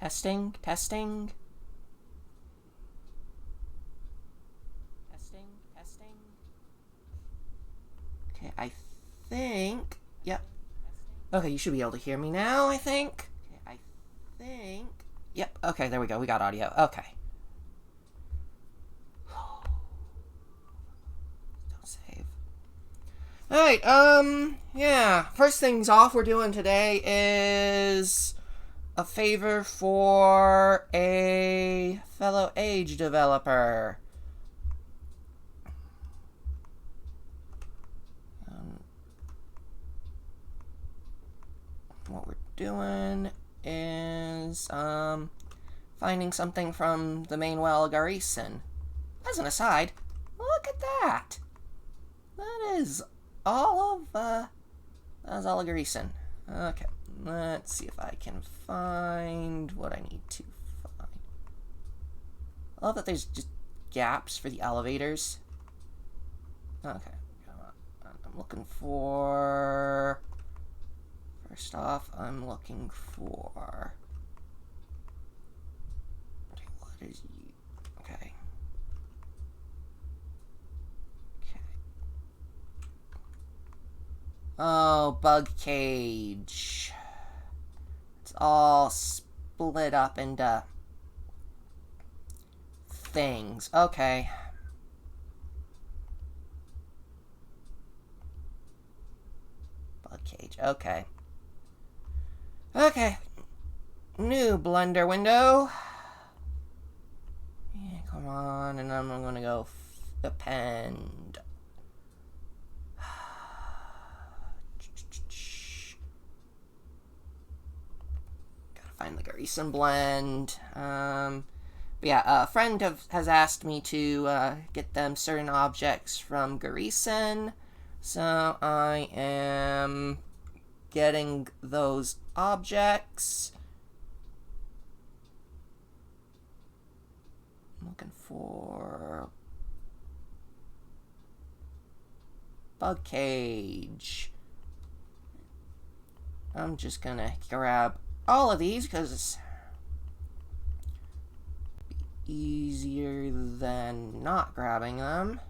Testing, testing. Testing, testing. Okay, I think... Yep. Okay, you should be able to hear me now, I think. Okay, I think... Yep, okay, there we go. We got audio. Okay. Don't save. Alright, yeah. First things off we're doing today is a favor for a fellow Age developer. What we're doing is finding something from the main well of Garrison. As an aside, look at that. That is all of Garrison. Okay, let's see if I can find what I need to find. I love that there's just gaps for the elevators. Okay, I'm looking for... First off, I'm looking for... What is you? Okay. Okay. Oh, bug cage. It's all split up into things. Okay. Bug cage. Okay. Okay. New Blender window. Yeah, come on, and I'm gonna go append. Gotta find the Garrison blend. But yeah, a friend has asked me to get them certain objects from Garrison, so I am getting those objects. I'm looking for bug cage. I'm just gonna grab all of these because it's easier than not grabbing them.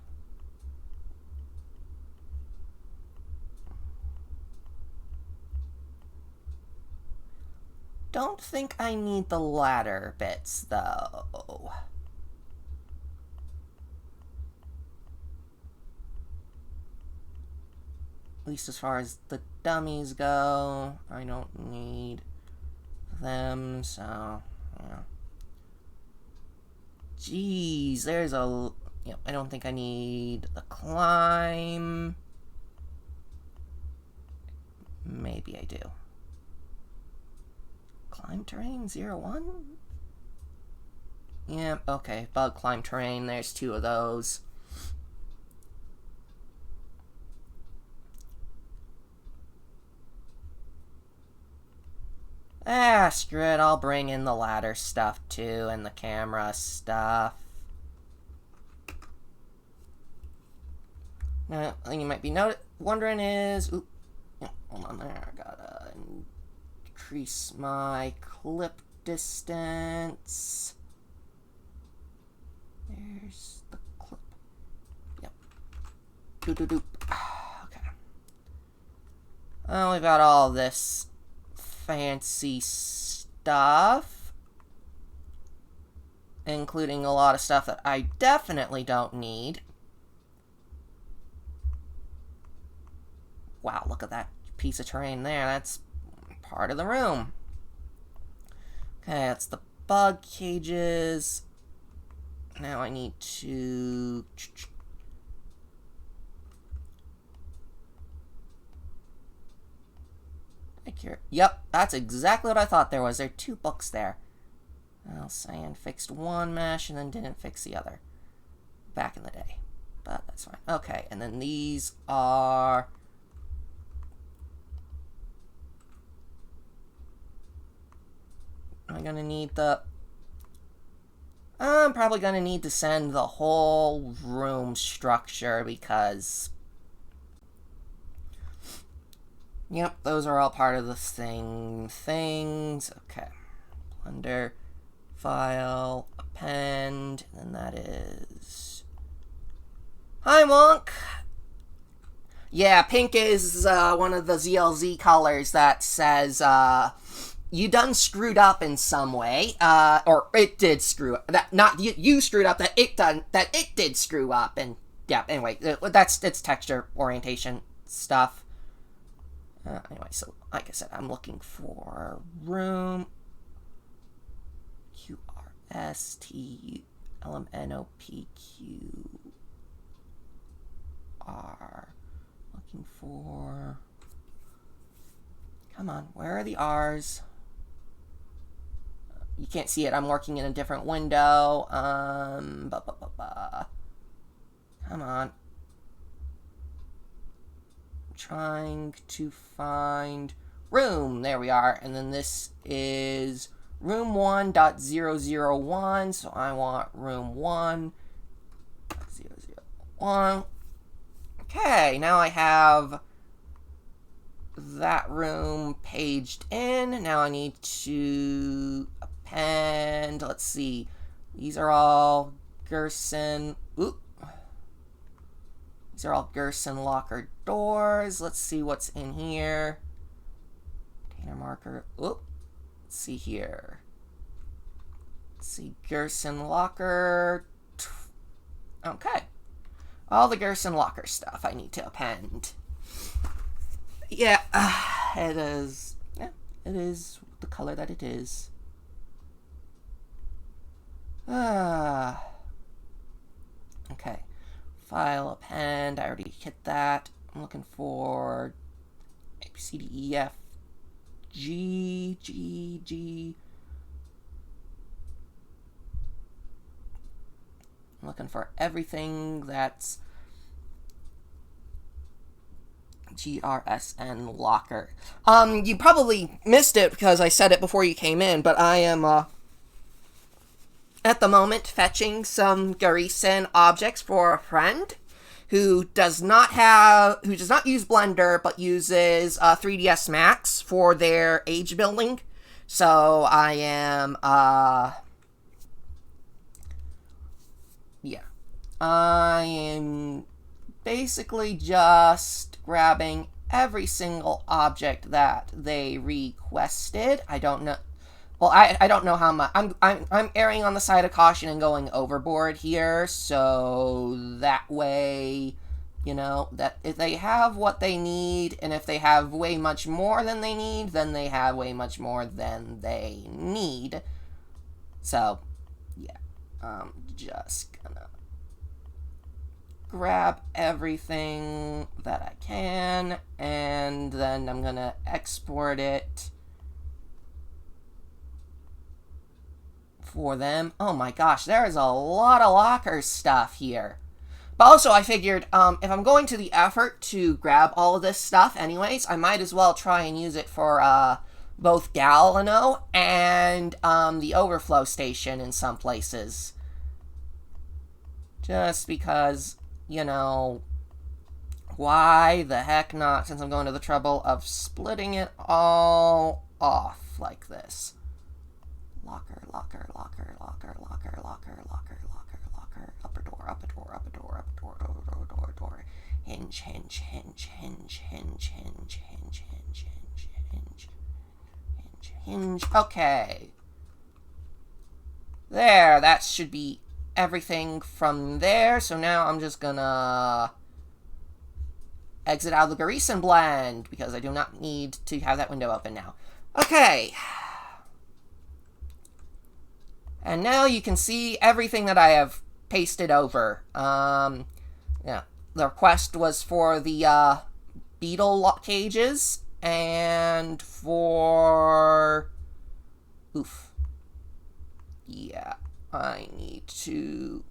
Don't think I need the ladder bits, though. At least as far as the dummies go, I don't need them, so, yeah. Jeez, there's a... You know, I don't think I need the climb. Maybe I do. Climb terrain 01? Yeah, okay. Bug climb terrain. There's 2 of those. Ah, screw it. I'll bring in the ladder stuff too and the camera stuff. Now, thing you might be wondering is... Ooh, hold on there. I gotta increase my clip distance. There's the clip. Yep. Doop. Okay. Well, we've got all this fancy stuff, including a lot of stuff that I definitely don't need. Wow, look at that piece of terrain there. That's part of the room. Okay, that's the bug cages. Now I need to... Yep, that's exactly what I thought there was. There are 2 books there. Well, Cyan fixed one mesh and then didn't fix the other. Back in the day. But that's fine. Okay, and then these are... Am I gonna need the... I'm probably gonna need to send the whole room structure because... Yep, those are all part of the things. Okay. under File, Append, and that is... Hi, Wonk! Yeah, pink is one of the ZLZ colors that says, you done screwed up in some way, or it did screw up. That, not you screwed up, that it did screw up, and yeah, anyway, it's texture orientation stuff. Anyway, so like I said, I'm looking for room QRSTLMNOPQR. Looking for... Come on, where are the R's? You can't see it, I'm working in a different window. Come on. Trying to find room. There we are. And then this is room 1.001. So I want room 1.001. Okay, now I have that room paged in. Now I need to append. Let's see. These are all Gerson. Oop. These are all Gerson locker doors. Let's see what's in here. Container marker. Oop. Let's see here. Let's see. Gerson locker. Okay. All the Gerson locker stuff I need to append. Yeah, it is. Yeah, it is the color that it is. Okay. File, append, I already hit that. I'm looking for A, B, C, D, E, F, G, G, G. I'm looking for everything that's GRSN locker. You probably missed it because I said it before you came in, but I am, at the moment, fetching some Garisen objects for a friend who does not use Blender, but uses 3ds Max for their age building. So I am, I am basically just grabbing every single object that they requested. I don't know. Well, I don't know how much. I'm erring on the side of caution and going overboard here, so that way, you know, that if they have what they need, and if they have way much more than they need, then they have way much more than they need. So, yeah, I'm just gonna grab everything that I can, and then I'm gonna export it for them. Oh my gosh, there is a lot of locker stuff here. But also I figured, if I'm going to the effort to grab all of this stuff anyways, I might as well try and use it for both Galeno and the Overflow station in some places. Just because, you know, why the heck not, since I'm going to the trouble of splitting it all off like this. Locker, locker, locker, locker, locker, locker, locker, locker, locker, upper door, upper door, upper door, upper door, door, door, door, door, hinge, hinge, hinge, hinge, hinge, hinge, hinge, hinge, hinge, hinge, hinge, hinge. Okay. There, that should be everything from there. So now I'm just gonna exit out of the Garisen blend because I do not need to have that window open now. Okay. And now you can see everything that I have pasted over. Yeah, the request was for the beetle cages and for... Oof. Yeah, I need to...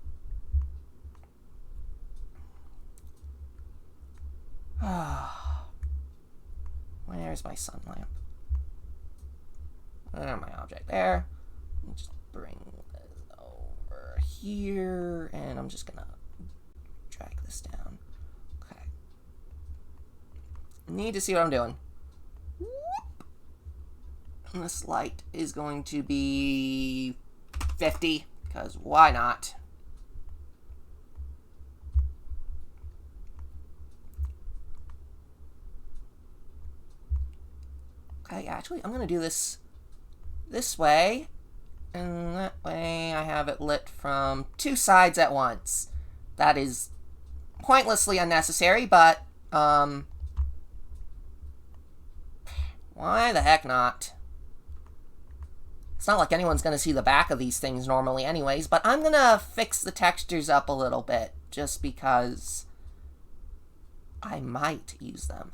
Where's my sun lamp? My object there. Just bring it over here, and I'm just gonna drag this down. Okay. Need to see what I'm doing. This light is going to be 50, because why not? Okay, actually, I'm going to do this way, and that way I have it lit from 2 sides at once. That is pointlessly unnecessary, but, why the heck not? It's not like anyone's going to see the back of these things normally anyways, but I'm going to fix the textures up a little bit, just because I might use them.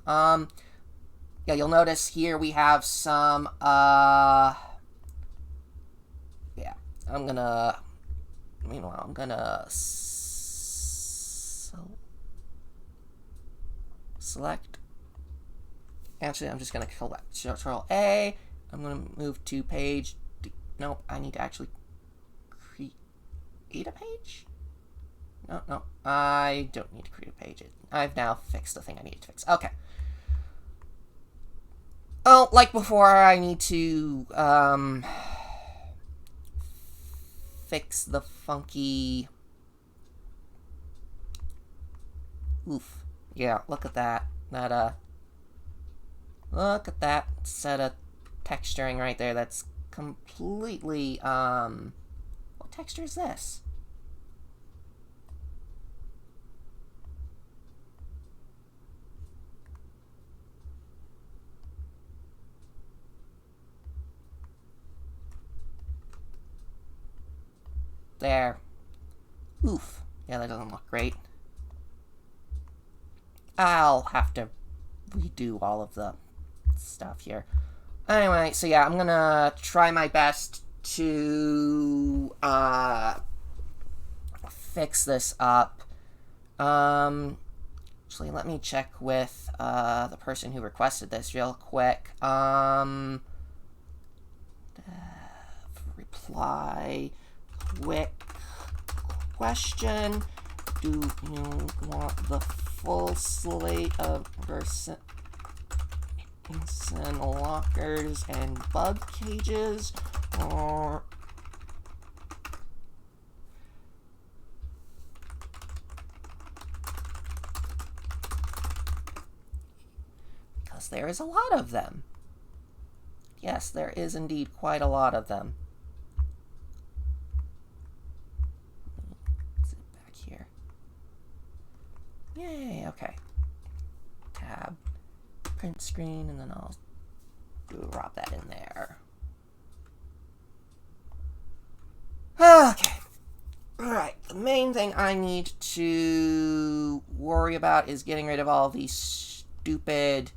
Yeah, you'll notice here we have some, yeah, meanwhile, I'm gonna select. Actually, I'm just gonna Control A. I'm gonna move to page. Nope, I need to actually create a page. No, I don't need to create a page. I've now fixed the thing I needed to fix. Okay. Oh, like before, I need to fix the funky. Oof. Yeah, look at that. Look at that set of texturing right there. That's completely, what texture is this? There. Oof. Yeah, that doesn't look great. I'll have to redo all of the stuff here. Anyway, so yeah, I'm gonna try my best to fix this up. Actually, let me check with the person who requested this real quick. Reply quick question. Do you want the full slate of Versen lockers and bug cages, or because there is a lot of them. Yes, there is indeed quite a lot of them. Sit back here. Yay, okay. Tab, print screen, and then I'll drop that in there. Okay. Alright, the main thing I need to worry about is getting rid of all these stupid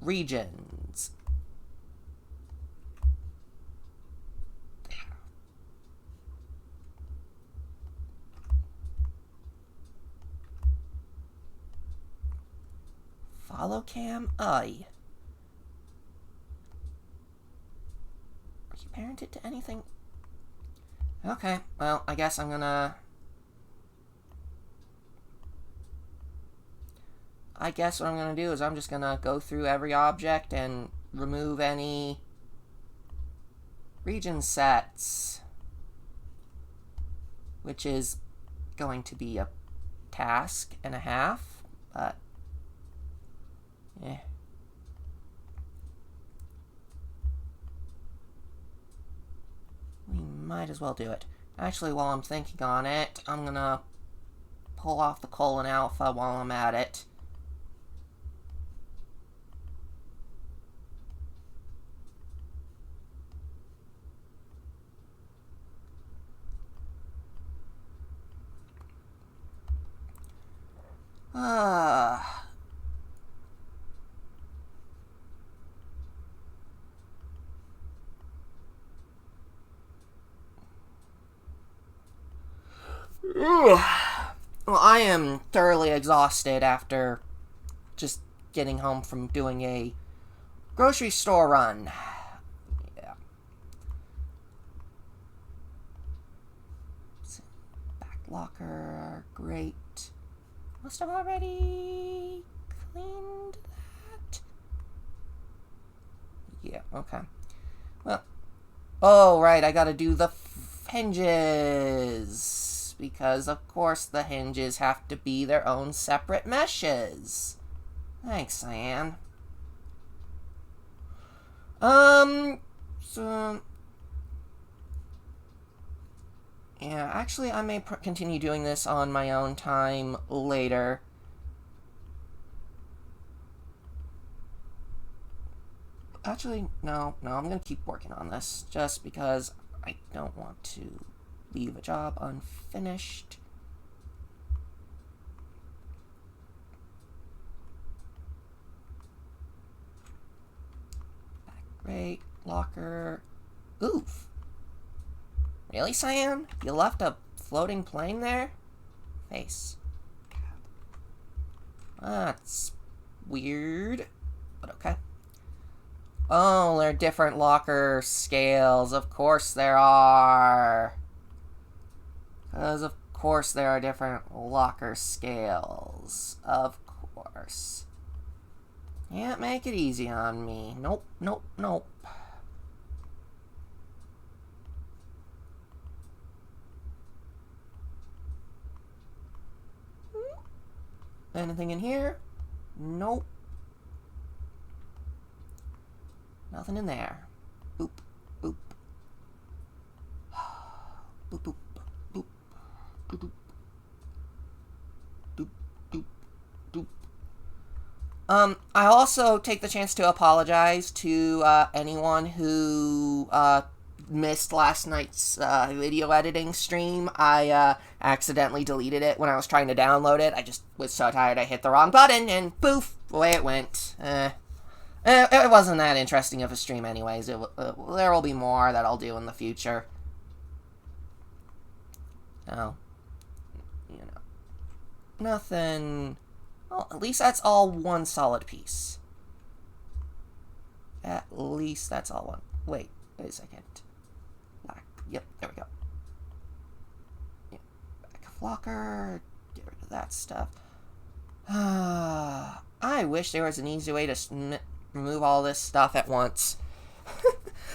regions. Follow cam I. Are you parented to anything? Okay, well, I guess I'm gonna... I guess what I'm gonna do is I'm just gonna go through every object and remove any region sets, which is going to be a task and a half, but we might as well do it. Actually, while I'm thinking on it, I'm gonna pull off the colon alpha while I'm at it. Well, I am thoroughly exhausted after just getting home from doing a grocery store run. Yeah. Back locker, great. Must have already cleaned that. idea. Okay. Well, oh, right, I gotta do the hinges. Because, of course, the hinges have to be their own separate meshes. Thanks, Cyan. So... yeah, actually, I may continue doing this on my own time later. Actually, no, I'm gonna keep working on this, just because I don't want to leave a job unfinished. Back rate, locker, oof. Really, Cyan? You left a floating plane there? Face. That's weird, but okay. Oh, there are different locker scales. Of course there are. Because of course there are different locker scales. Of course. Can't make it easy on me. Nope. Anything in here? Nope. Nothing in there. Boop, boop. Boop, boop, boop. Doop, doop. Doop, doop, doop. I also take the chance to apologize to anyone who missed last night's video editing stream. I accidentally deleted it when I was trying to download it. I just was so tired I hit the wrong button, and poof, away it went. It wasn't that interesting of a stream anyways. There will be more that I'll do in the future. Oh. You know. Nothing... well, at least that's all one solid piece. At least that's all one. Wait a second. Black. Yep, there we go. Yep. Back of locker. Get rid of that stuff. I wish there was an easy way to remove all this stuff at once.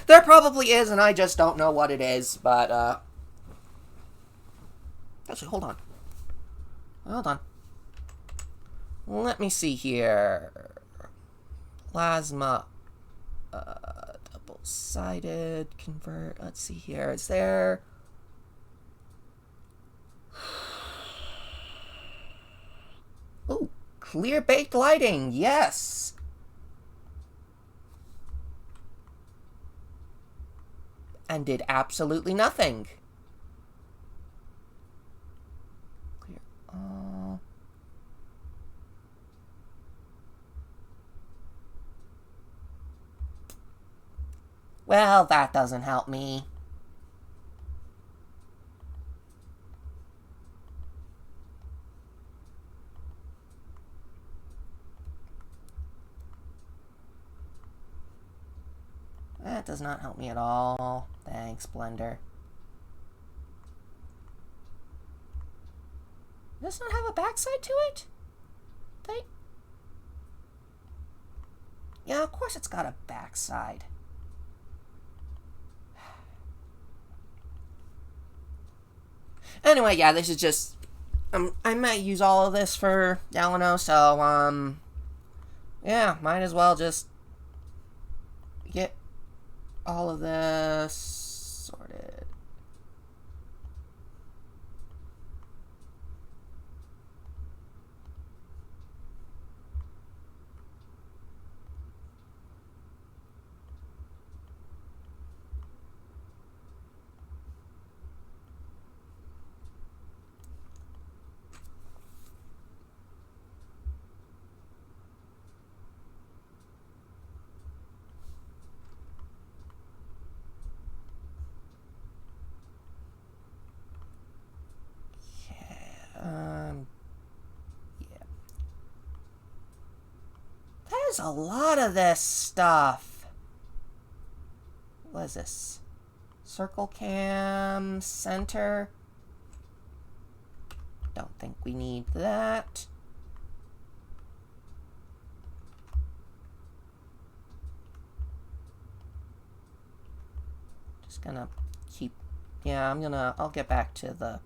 There probably is, and I just don't know what it is, but, actually, hold on. Let me see here. Plasma, double-sided, convert, let's see here. Is there... ooh, clear baked lighting, yes! And did absolutely nothing. Clear. Well, that doesn't help me. That does not help me at all. Thanks, Blender. Does not have a backside to it? Yeah, of course it's got a backside. Anyway, yeah, this is just... I might use all of this for Delano, so, yeah, might as well just get all of this sorted. Yeah. There's a lot of this stuff. What is this? Circle cam, center. Don't think we need that. Just gonna keep... Yeah, I'll get back to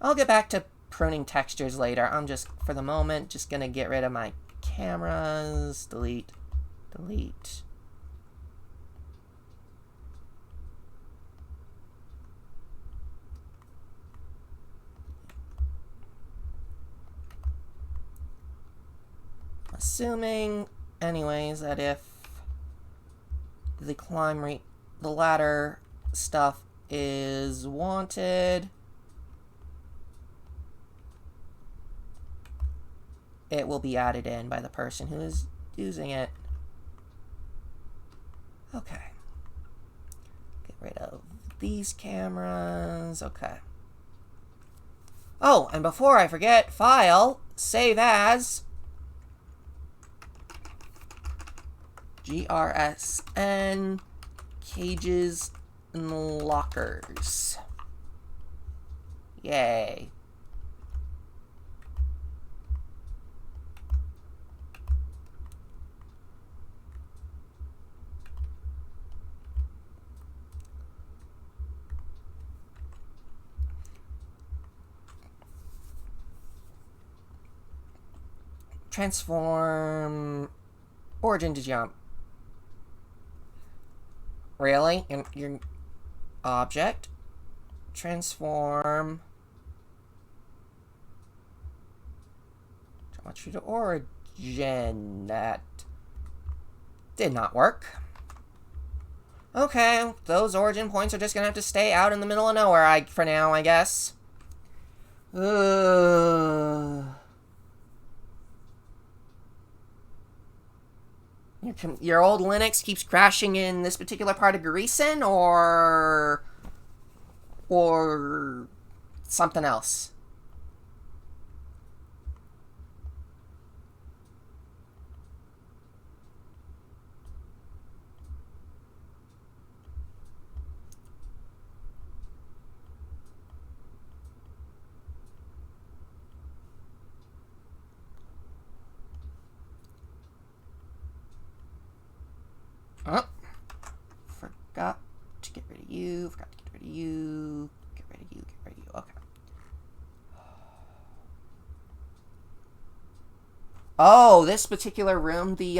I'll get back to pruning textures later. I'm just, for the moment, just gonna get rid of my cameras. Delete. Delete. Assuming, anyways, that if the ladder stuff is wanted, it will be added in by the person who is using it. Okay. Get rid of these cameras. Okay. Oh, and before I forget, file, save as, GRSN, cages and lockers. Yay. Transform origin to jump. Really? Your object? Transform geometry to origin. That did not work. Okay, those origin points are just gonna have to stay out in the middle of nowhere for now, I guess. Your old Linux keeps crashing in this particular part of Greason, or something else? Oh, forgot to get rid of you, forgot to get rid of you, get rid of you, get rid of you, okay. Oh, this particular room, the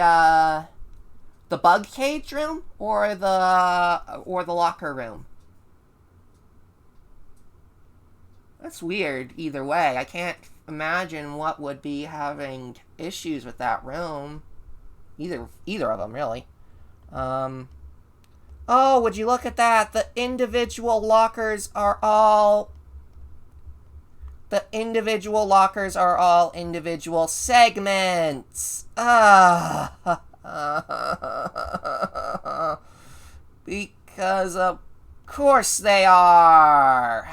bug cage room, or the locker room? That's weird either way. I can't imagine what would be having issues with that room. Either of them, really. Oh, would you look at that? The individual lockers are all individual segments. Because of course they are.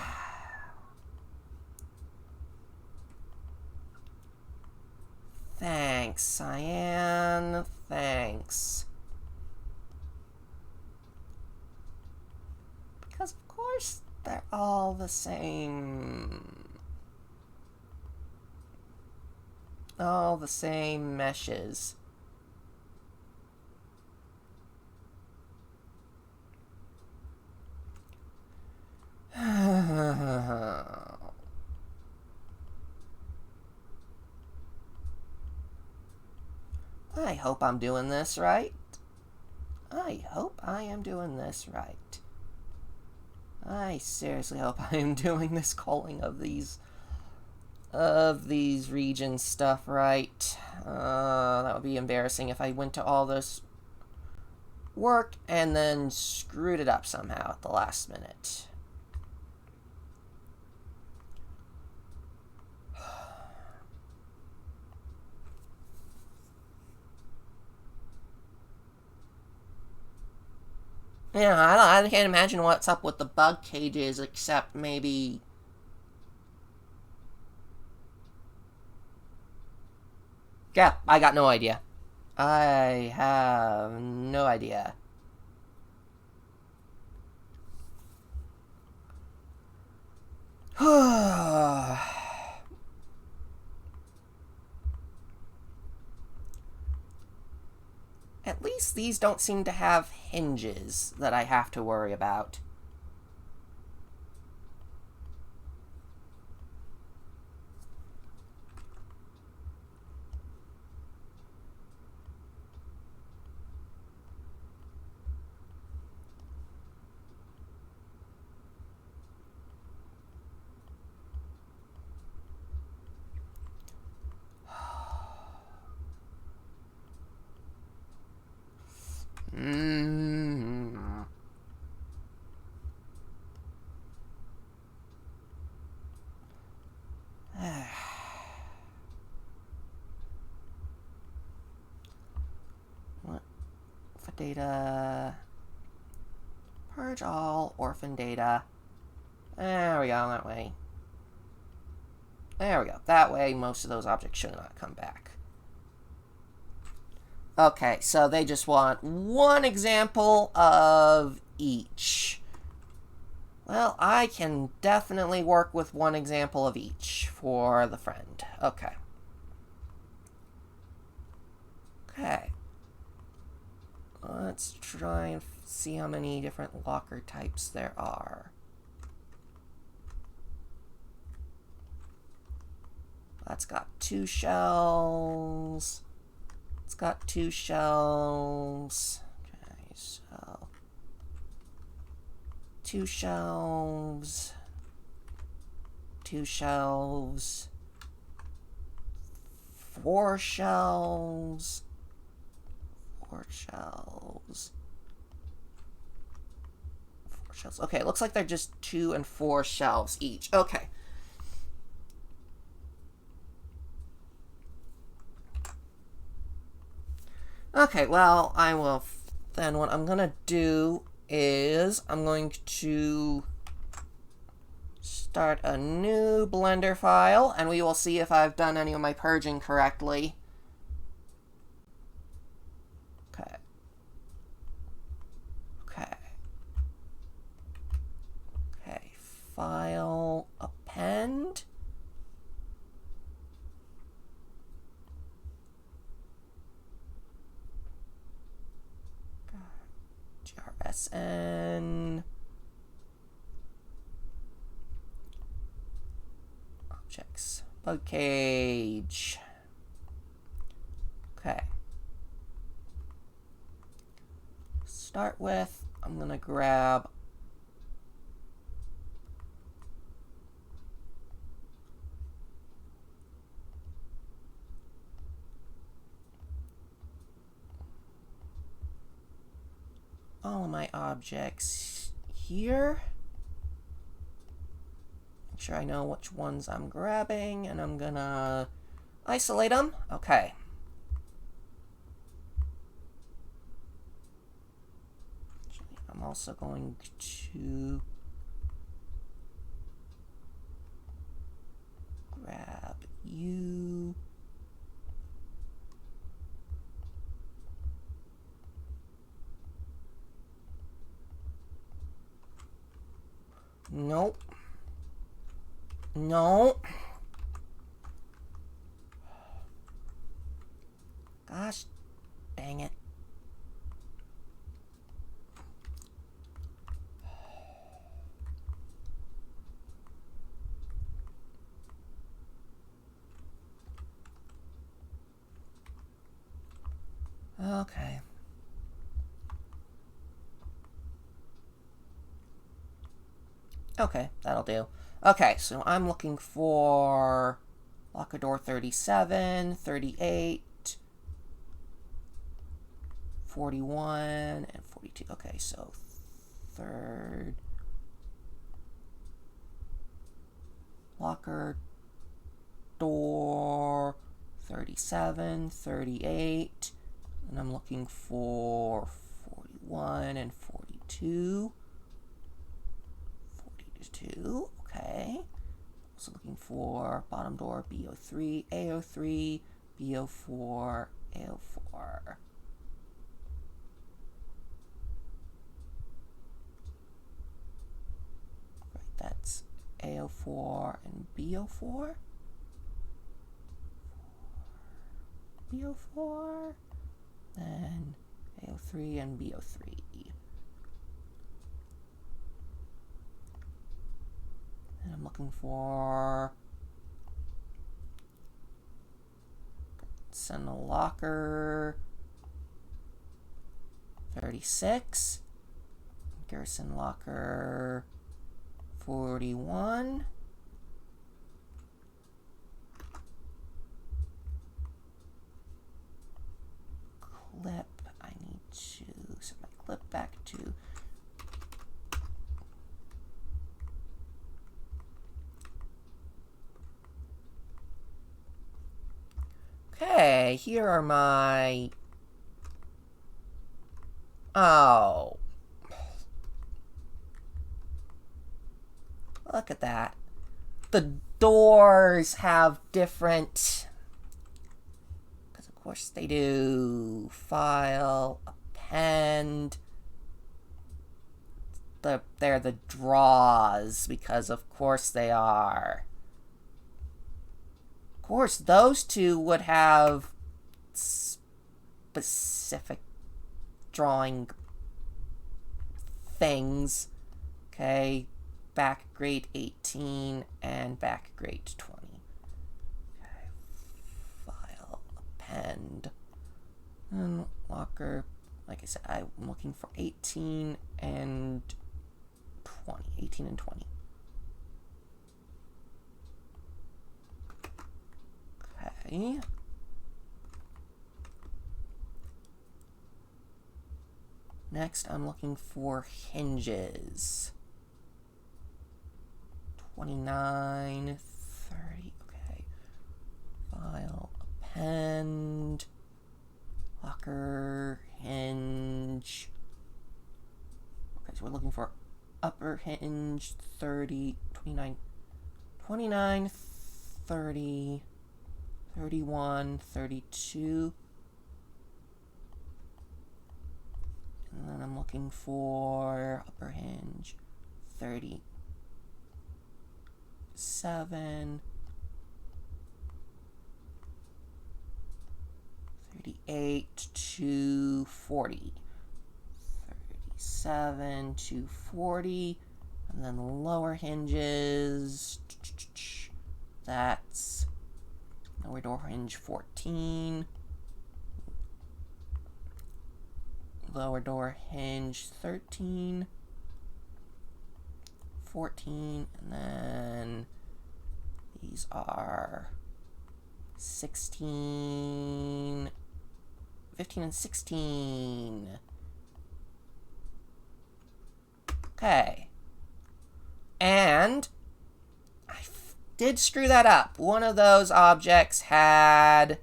Thanks, Cyan. Thanks. Because of course they're all the same. All the same meshes. I hope I'm doing this right. I hope I am doing this right. I seriously hope I am doing this culling of these region stuff right. That would be embarrassing if I went to all this work and then screwed it up somehow at the last minute. Yeah, I can't imagine what's up with the bug cages, except maybe... Yeah, I got no idea. I have no idea. At least these don't seem to have hinges that I have to worry about. What? For data. Purge all orphan data. There we go, that way. There we go. That way, most of those objects should not come back. Okay, so they just want one example of each. Well, I can definitely work with one example of each for the friend. Okay. Okay. Let's try and see how many different locker types there are. That's got 2 shells. It's got 2 shelves. Okay, so 2 shelves. 2 shelves. 4 shelves. 4 shelves. 4 shelves. Okay, it looks like they're just 2 and 4 shelves each. Okay. Okay, well, I will, then what I'm going to do is I'm going to start a new Blender file, and we will see if I've done any of my purging correctly. Okay. Okay. Okay, file, append. SN objects, bug cage. Okay. Start with, I'm gonna grab all of my objects here. Make sure I know which ones I'm grabbing, and I'm gonna isolate them. Okay. I'm also going to grab you. Nope. No. Gosh, dang it. Okay. Okay, that'll do. Okay, so I'm looking for locker door 37, 38, 41, and 42. Okay, so third locker door 37, 38, and I'm looking for 41 and 42. 42, okay. Also looking for bottom door B03, A03, B04, A04. Right, that's A04 and B04. B04, then A03 and B03. And I'm looking for send a locker 36, Garrison locker 41. Clip, I need to set my clip back to okay, here are my oh, look at that. The doors have different, because of course they do. File, append. They're the draws, because of course they are. Of course, those two would have specific drawing things. Okay, back grade 18 and back grade 20. Okay, file, append, and locker. Like I said, I'm looking for 18 and 20. 18 and 20. Okay. Next, I'm looking for hinges. 29, 30, okay. File, append, locker, hinge. Okay, so we're looking for upper hinge, 30, 29, 29, 30, 31, 32. And then I'm looking for upper hinge, 37, 38 to 40. 37 to 40. And then the lower hinges, that's lower door hinge 14. Lower door hinge 13, 14, and then these are 16, 15, and 16. Okay. And I did screw that up. One of those objects had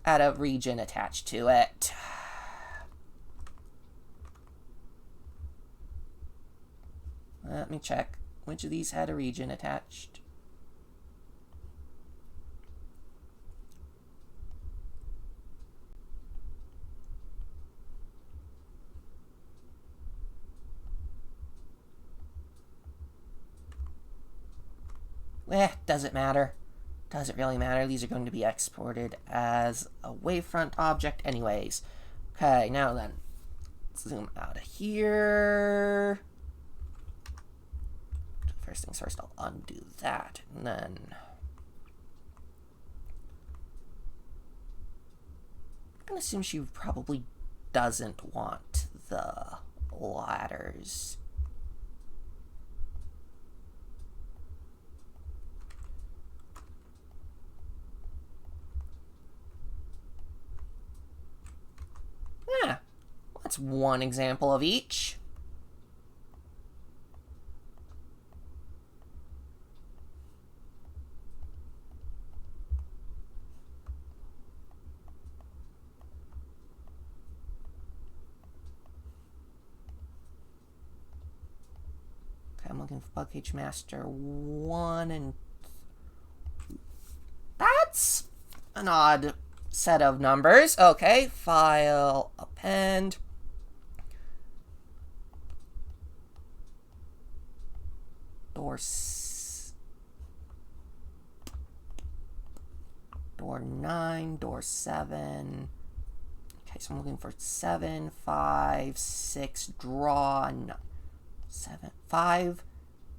a region attached to it. Let me check which of these had a region attached. Does it matter? Does it really matter? These are going to be exported as a wavefront object anyways. Okay, now then, zoom out of here. First things first, I'll undo that, and then I'm gonna assume she probably doesn't want the ladders. Yeah, that's one example of each. I'm looking for Bug Cage Master 1 and... That's an odd set of numbers. Okay, file, append. Door 9, door 7. Okay, so I'm looking for 7, 5, 6, draw, 7, 5,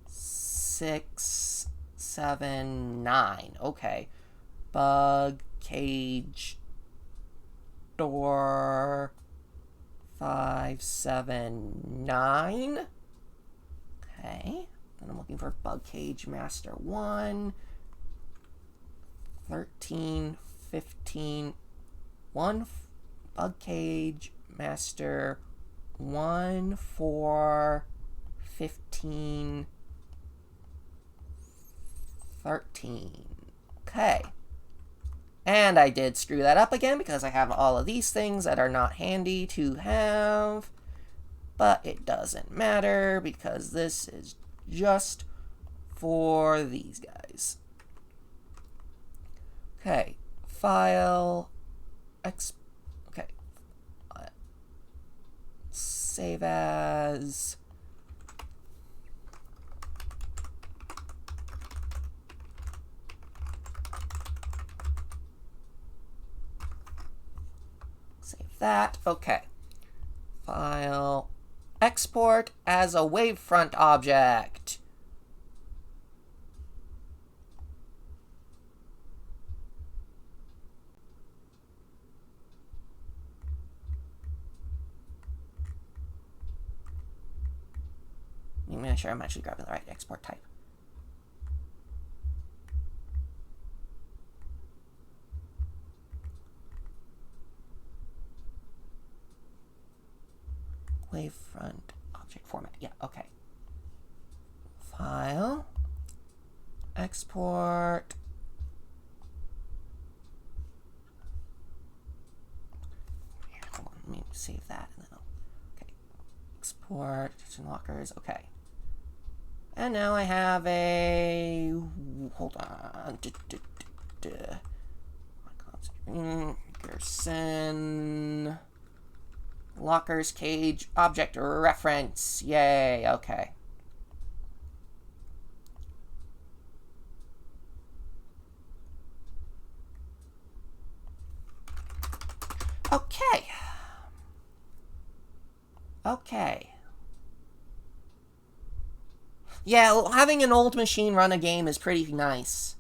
6, 7, 9. Okay. Bug, cage, door, 5, 7, 9. Okay. Then I'm looking for bug cage master 1, 13, 15, 1 bug cage master 1, 4, 15, 13. Okay. And I did screw that up again because I have all of these things that are not handy to have. But it doesn't matter because this is just for these guys. Okay. File. Okay. Save as. That. Okay. File. Export as a wavefront object. Let me make sure I'm actually grabbing the right export type. Wavefront object format. Yeah, okay. File. Export. Hold on, let me save that. And then okay. Export. Lockers. Okay. And now I have a. Hold on. Gerson. Lockers cage object reference. Yay, okay. Okay. Okay. Yeah, having an old machine run a game is pretty nice.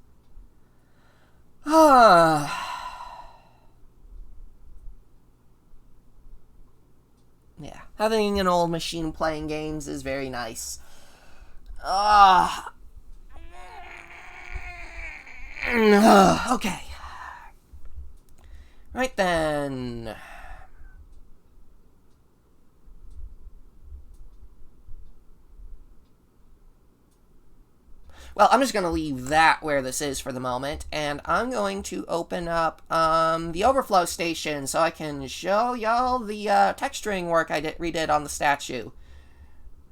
Yeah, having an old machine playing games is very nice. Okay. Right then. Well, I'm just going to leave that where this is for the moment, and I'm going to open up the Overflow station so I can show y'all the texturing work I redid on the statue.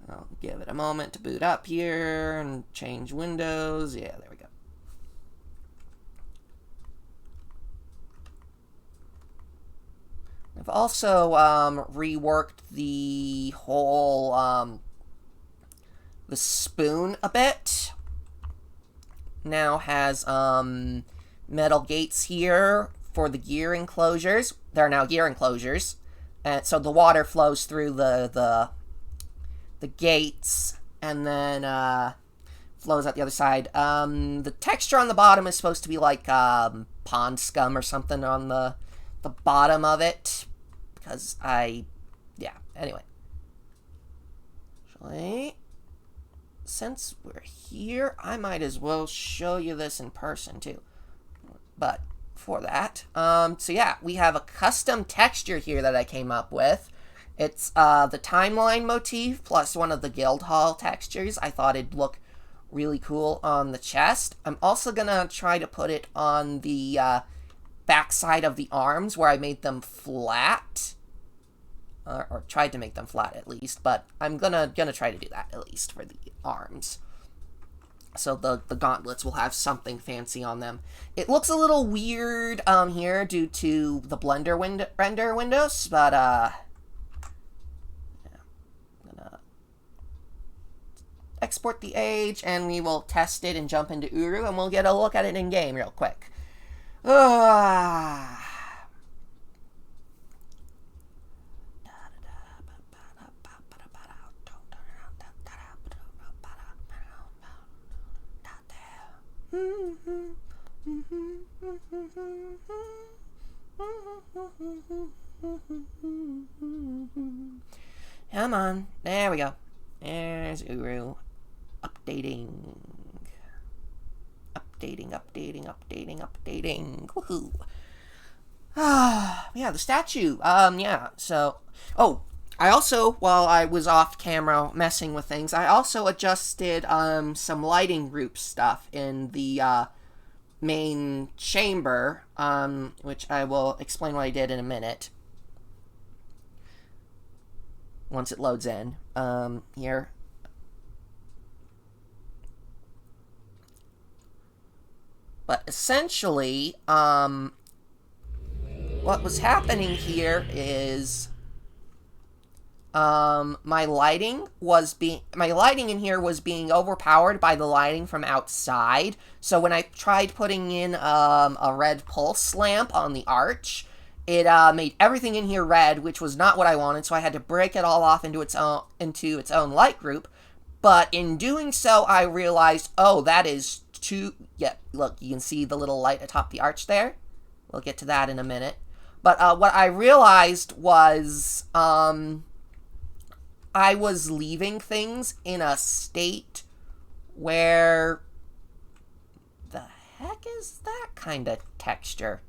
I'll give it a moment to boot up here and change windows. Yeah, there we go. I've also reworked the whole the spoon a bit. Now has metal gates here for the gear enclosures. There are now gear enclosures, and so the water flows through the gates and then flows out the other side. The texture on the bottom is supposed to be like pond scum or something on the bottom of it, because anyway. Actually, since we're here, I might as well show you this in person too. But for that, so yeah, we have a custom texture here that I came up with. It's the timeline motif plus one of the Guildhall textures. I thought it'd look really cool on the chest. I'm also gonna try to put it on the backside of the arms where I made them flat. Or tried to make them flat at least, but I'm gonna try to do that at least for the arms. So the gauntlets will have something fancy on them. It looks a little weird here due to the Blender render windows, but yeah, I'm gonna export the age and we will test it and jump into Uru and we'll get a look at it in game real quick. Come on. There we go. There's Uru. Updating. Updating. Woohoo. Yeah, the statue. Yeah, so... Oh, I also, while I was off camera messing with things, I also adjusted, some lighting group stuff in the, main chamber, which I will explain what I did in a minute. Once it loads in. Here. But essentially, what was happening here is my lighting in here was being overpowered by the lighting from outside. So when I tried putting in a red pulse lamp on the arch, it made everything in here red, which was not what I wanted. So I had to break it all off into its own light group. But in doing so, I realized, oh, that is too... Yeah, look, you can see the little light atop the arch there. We'll get to that in a minute. But what I realized was I was leaving things in a state where... The heck is that kind of texture?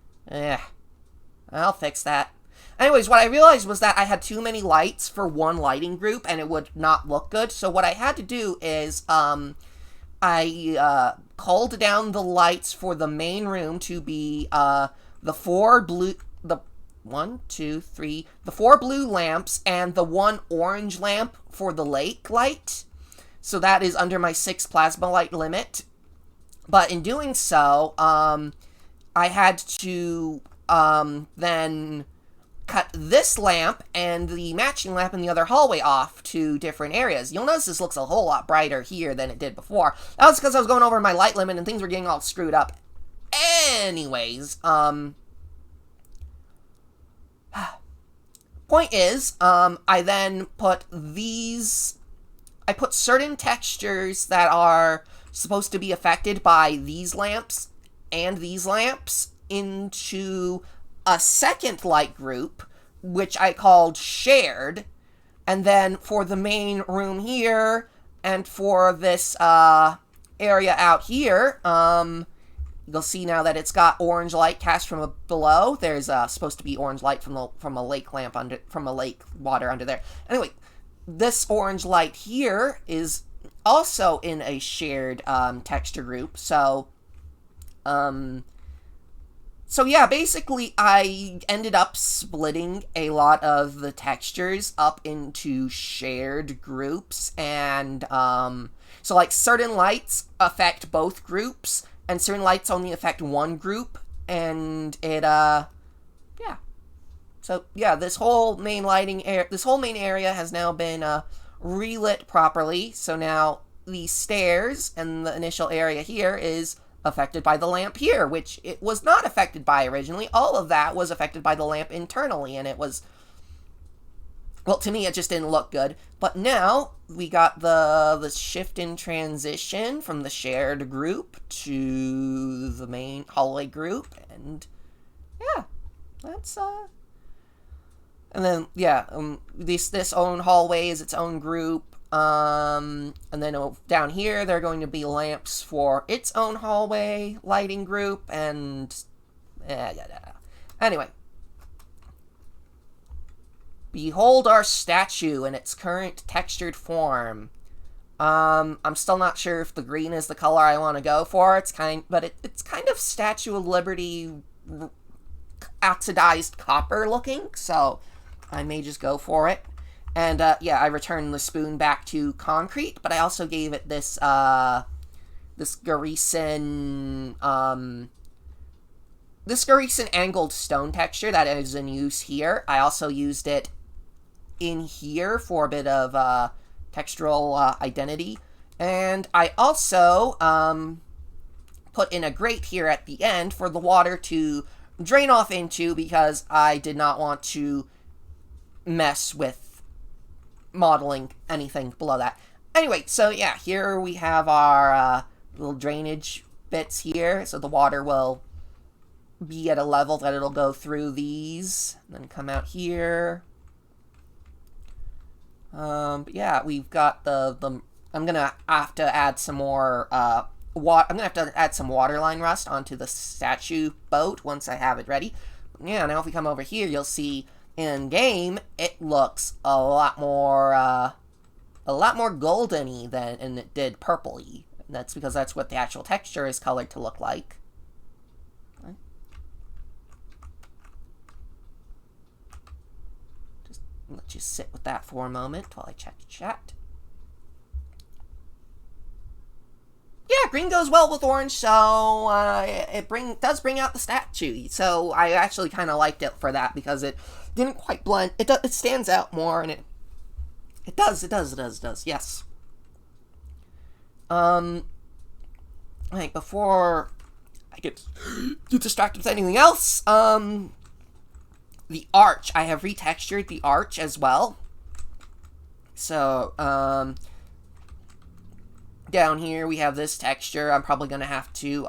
I'll fix that. Anyways, what I realized was that I had too many lights for one lighting group, and it would not look good. So what I had to do is, I culled down the lights for the main room to be, the four blue lamps and the one orange lamp for the lake light. So that is under my 6 plasma light limit. But in doing so, I had to, then cut this lamp and the matching lamp in the other hallway off to different areas. You'll notice this looks a whole lot brighter here than it did before. That was because I was going over my light limit and things were getting all screwed up. Anyways, point is, I then put I put certain textures that are supposed to be affected by these lamps and these lamps into a second light group, which I called shared. And then for the main room here and for this area out here, you'll see now that it's got orange light cast from below. There's supposed to be orange light from a lake lamp from a lake water under there. Anyway, this orange light here is also in a shared texture group. So yeah, basically I ended up splitting a lot of the textures up into shared groups, and so like certain lights affect both groups and certain lights only affect one group, and it yeah. So yeah, this whole main area has now been relit properly. So now the stairs and the initial area here is affected by the lamp here, which it was not affected by originally. All of that was affected by the lamp internally, and it was... Well, to me, it just didn't look good. But now, we got the shift in transition from the shared group to the main hallway group, and... Yeah, that's, And then, yeah, this own hallway is its own group. And then down here, there are going to be lamps for its own hallway lighting group, and... Anyway. Behold our statue in its current textured form. I'm still not sure if the green is the color I want to go for. It's kind of Statue of Liberty oxidized copper looking, so I may just go for it. And, yeah, I returned the spoon back to concrete, but I also gave it this, this Garrison angled stone texture that is in use here. I also used it in here for a bit of, textural, identity. And I also, put in a grate here at the end for the water to drain off into, because I did not want to mess with modeling anything below that. Anyway, so yeah, here we have our little drainage bits here, so the water will be at a level that it'll go through these, and then come out here. But yeah, we've got the I'm gonna have to add some more I'm gonna have to add some waterline rust onto the statue boat once I have it ready. Yeah, now if we come over here, you'll see in game it looks a lot more golden-y than it did purple-y. That's because that's what the actual texture is colored to look like. Just let you sit with that for a moment while I check chat. Yeah, green goes well with orange, so it does bring out the statue. So I actually kind of liked it for that because it didn't quite blend. It stands out more, and it does. Yes. Like before I get distracted with anything else, the arch. I have retextured the arch as well. So down here we have this texture. I'm probably going to have to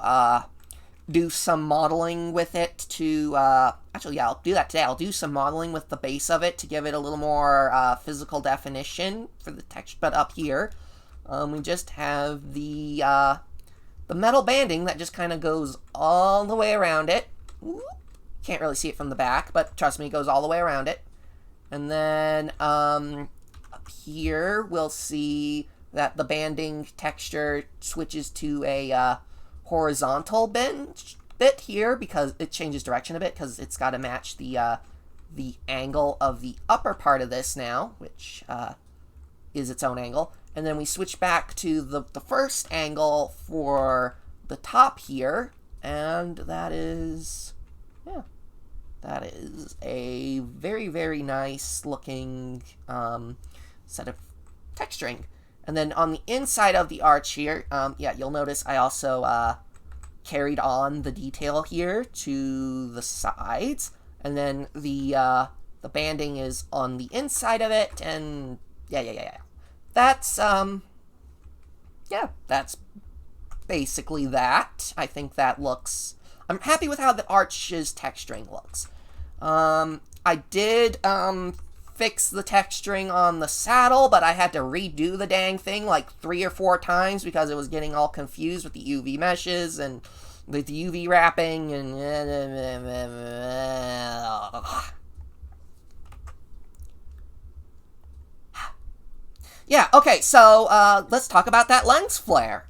do some modeling with it to actually, yeah, I'll do that today. I'll do some modeling with the base of it to give it a little more physical definition for the texture. But up here we just have the metal banding that just kind of goes all the way around it. Can't really see it from the back, but trust me, it goes all the way around it. And then up here we'll see that the banding texture switches to a horizontal bit here because it changes direction a bit because it's got to match the angle of the upper part of this now, which is its own angle. And then we switch back to the first angle for the top here, and that is, yeah, that is a very, very nice looking set of texturing. And then on the inside of the arch here, yeah, you'll notice I also carried on the detail here to the sides, and then the banding is on the inside of it, and yeah. That's yeah, that's basically that. I think that looks. I'm happy with how the arch's texturing looks. I did fix the texturing on the saddle, but I had to redo the dang thing like 3 or 4 times because it was getting all confused with the UV meshes and the UV wrapping and yeah, okay, so let's talk about that lens flare.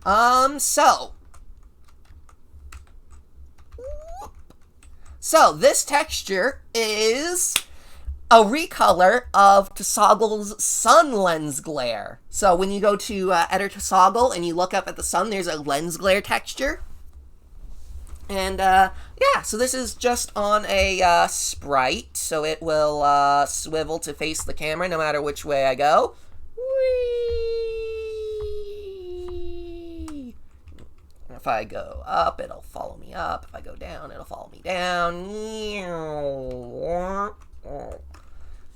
So this texture is a recolor of Tosoggle's sun lens glare. So when you go to Eder Tosoggle and you look up at the sun, there's a lens glare texture. And yeah, so this is just on a sprite, so it will swivel to face the camera no matter which way I go. Whee! If I go up, it'll follow me up. If I go down, it'll follow me down.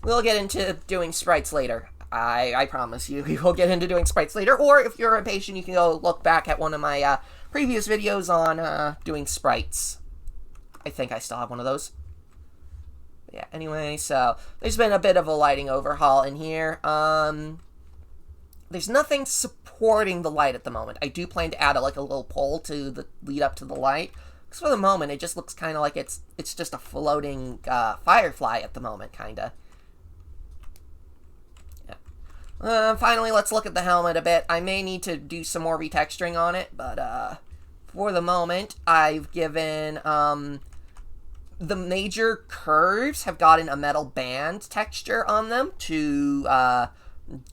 We'll get into doing sprites later. I promise you, we will get into doing sprites later. Or if you're impatient, you can go look back at one of my previous videos on doing sprites. I think I still have one of those. But yeah, anyway, so there's been a bit of a lighting overhaul in here. There's nothing supporting the light at the moment. I do plan to add a little pole to lead up to the light. Because for the moment, it just looks kind of like it's just a floating firefly at the moment, kind of. Yeah. Finally, let's look at the helmet a bit. I may need to do some more retexturing on it, but for the moment, I've given the major curves have gotten a metal band texture on them to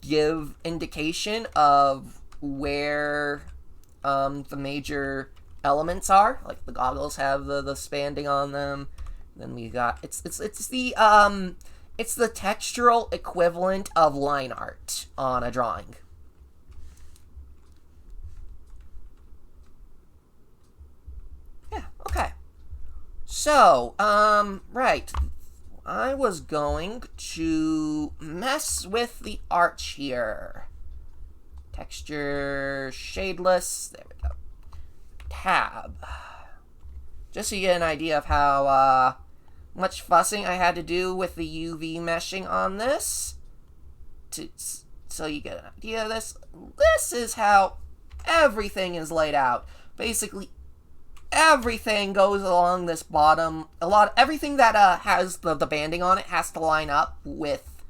give indication of where the major elements are. Like the goggles have the spanding on them. Then we got it's the textural equivalent of line art on a drawing. Yeah, okay. So, right. I was going to mess with the arch here. Texture shadeless. There we go. Tab. Just so you get an idea of how much fussing I had to do with the UV meshing on this. So you get an idea of this. This is how everything is laid out. Basically, everything goes along this bottom. Everything that has the banding on it has to line up with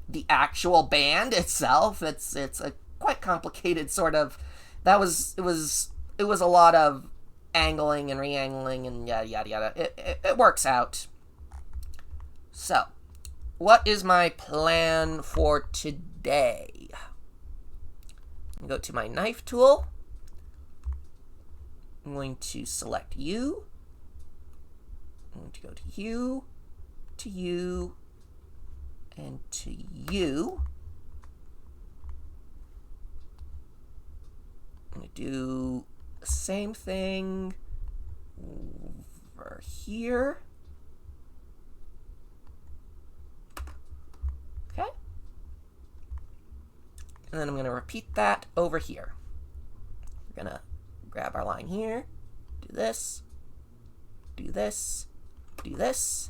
the actual band itself. It's a quite complicated sort of. It was a lot of angling and re-angling and yada yada yada. It works out. So, what is my plan for today? I'm going to go to my knife tool. I'm going to select you. I'm going to go to you, and to you. I'm going to do the same thing over here. Okay. And then I'm going to repeat that over here. We're going to grab our line here, do this, do this, do this.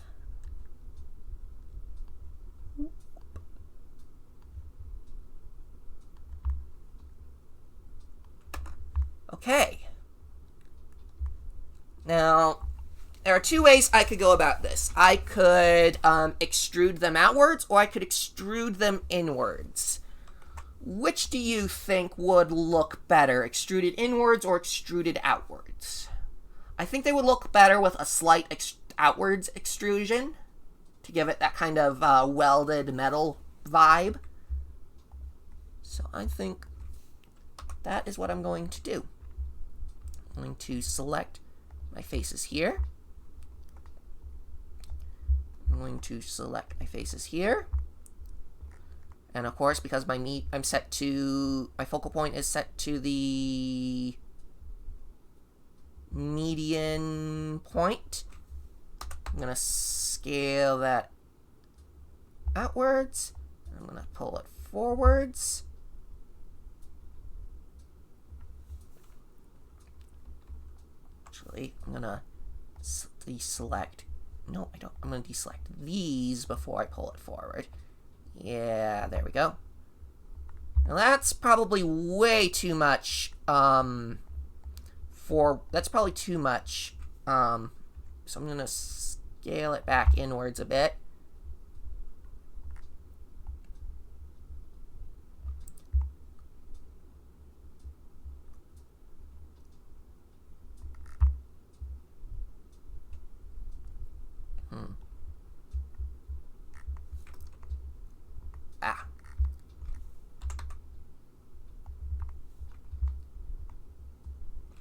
Okay. Now, there are two ways I could go about this. I could extrude them outwards, or I could extrude them inwards. Which do you think would look better, extruded inwards or extruded outwards? I think they would look better with a slight outwards extrusion to give it that kind of welded metal vibe. So I think that is what I'm going to do. I'm going to select my faces here. I'm going to select my faces here. And of course, because my focal point is set to the median point, I'm going to scale that outwards. I'm going to pull it forwards. Actually, I'm going to deselect. No, I don't. I'm going to deselect these before I pull it forward. Yeah, there we go. Now that's probably way too much, that's probably too much, so I'm gonna scale it back inwards a bit.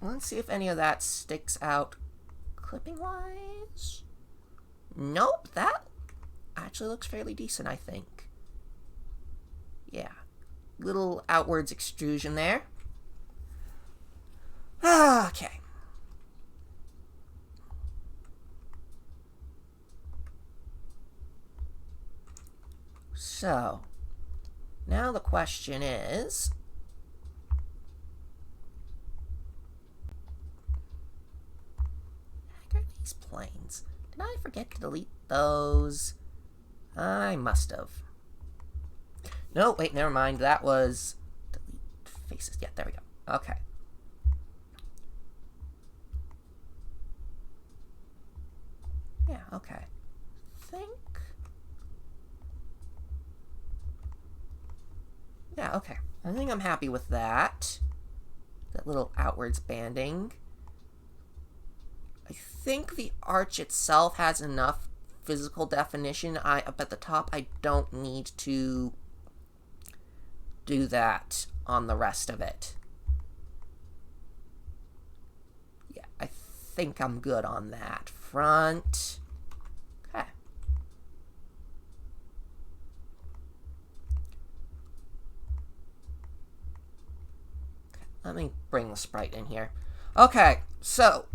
Let's see if any of that sticks out clipping-wise. Nope, that actually looks fairly decent, I think. Yeah, little outwards extrusion there. Okay. So, now the question is, these planes. Did I forget to delete those? I must have. No, wait, never mind. That was delete faces. Yeah, there we go. Okay. Yeah, okay. Yeah, okay. I think I'm happy with that. That little outwards banding. I think the arch itself has enough physical definition. Up at the top, I don't need to do that on the rest of it. Yeah, I think I'm good on that front. Okay. Let me bring the sprite in here. Okay, so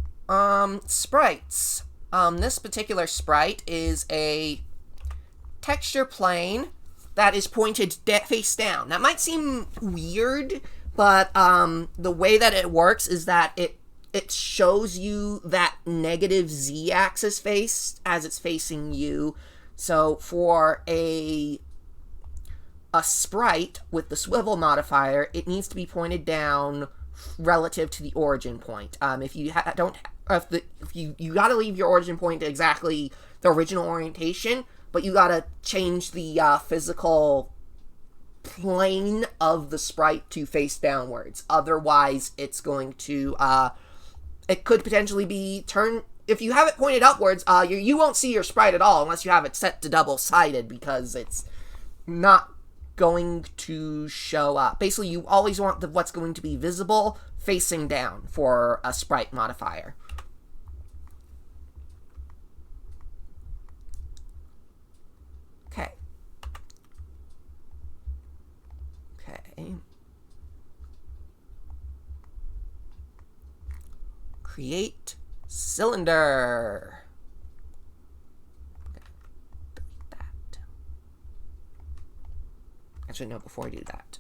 sprites. This particular sprite is a texture plane that is pointed face down. That might seem weird, but the way that it works is that it it shows you that negative z-axis face as it's facing you. So for a sprite with the swivel modifier, it needs to be pointed down relative to the origin point. If you you gotta leave your origin point to exactly the original orientation, but you gotta change the physical plane of the sprite to face downwards. Otherwise, it's going to it could potentially be turned. If you have it pointed upwards, you won't see your sprite at all unless you have it set to double-sided, because it's not going to show up. Basically, you always want what's going to be visible facing down for a sprite modifier. Okay. Okay. Create cylinder. Delete that. Actually, no, before I do that.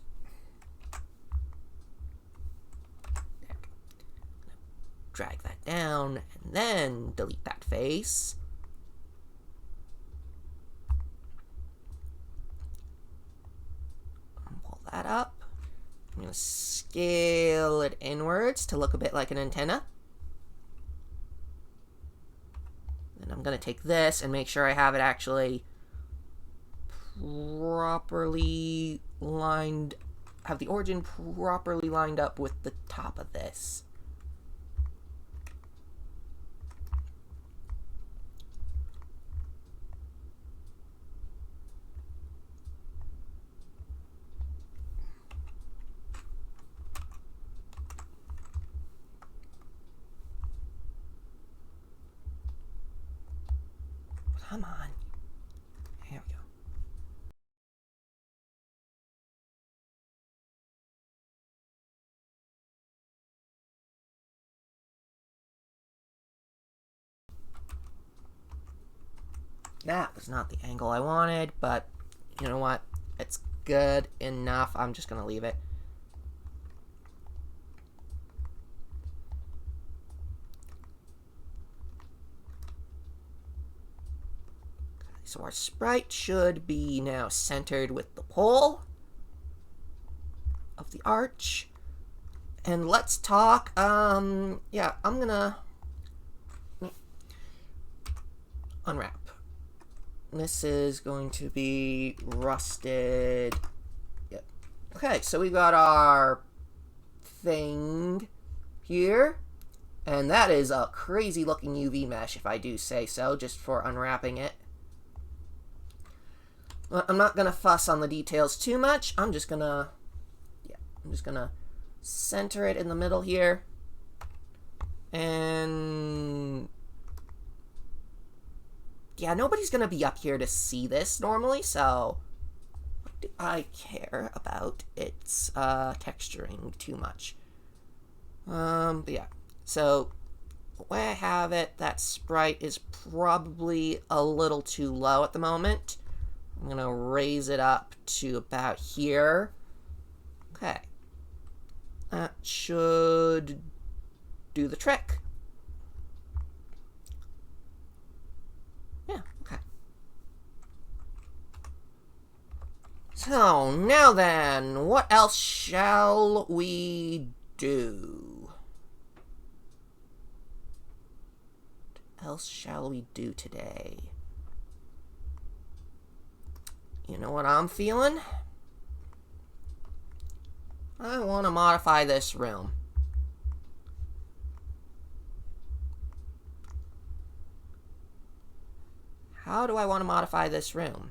There. Drag that down, and then delete that face. Pull that up. I'm going to scale it inwards to look a bit like an antenna. And I'm going to take this and make sure I have it actually properly lined, have the origin properly lined up with the top of this. Come on. Here we go. That was not the angle I wanted, but you know what? It's good enough. I'm just going to leave it. So our sprite should be now centered with the pole of the arch. And let's talk, yeah, I'm gonna unwrap. This is going to be rusted. Yep. Okay, so we got our thing here. And that is a crazy looking UV mesh, if I do say so, just for unwrapping it. I'm not going to fuss on the details too much. I'm just going to center it in the middle here. And yeah, nobody's going to be up here to see this normally, so what do I care about its texturing too much? But yeah, so the way I have it, that sprite is probably a little too low at the moment. I'm going to raise it up to about here. Okay. That should do the trick. Yeah, okay. So, now then, what else shall we do? What else shall we do today? You know what I'm feeling? I want to modify this room. How do I want to modify this room?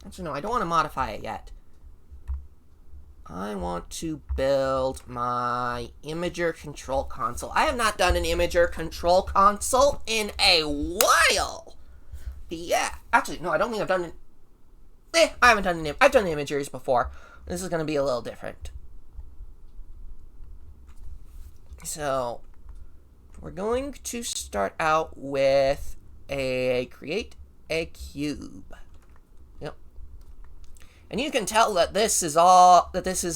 Actually, no, I don't want to modify it yet. I want to build my imager control console. I have not done an imager control console in a while. Yeah, actually, no, I don't think I've done it. I haven't done I've done imagers before. This is going to be a little different. So, we're going to start out with create a cube. Yep. And you can tell that this is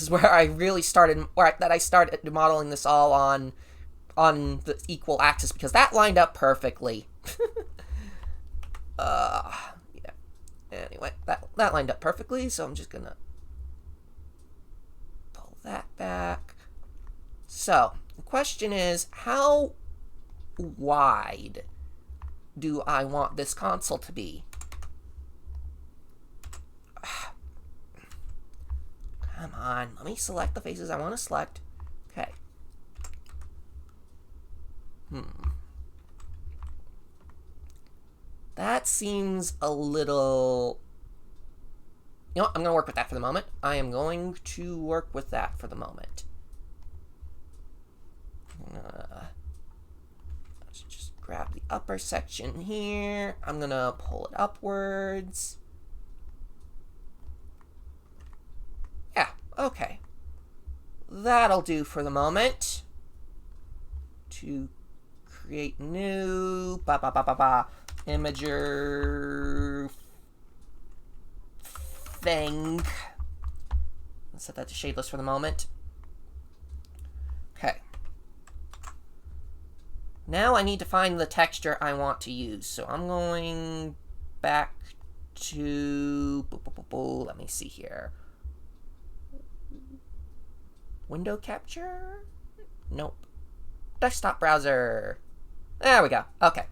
where I really started, that I started modeling this all on the equal axis, because that lined up perfectly. Yeah. Anyway, that lined up perfectly, so I'm just gonna pull that back. So, the question is, how wide do I want this console to be? Come on, let me select the faces I want to select. Okay. That seems a little... You know what? I'm going to work with that for the moment. I am going to work with that for the moment. Let's just grab the upper section here. I'm going to pull it upwards. Yeah, okay. That'll do for the moment. To create new imager thing. Let's set that to shadeless for the moment. Okay. Now I need to find the texture I want to use. So I'm going back to... Let me see here. Window capture? Nope. Desktop browser. There we go. Okay.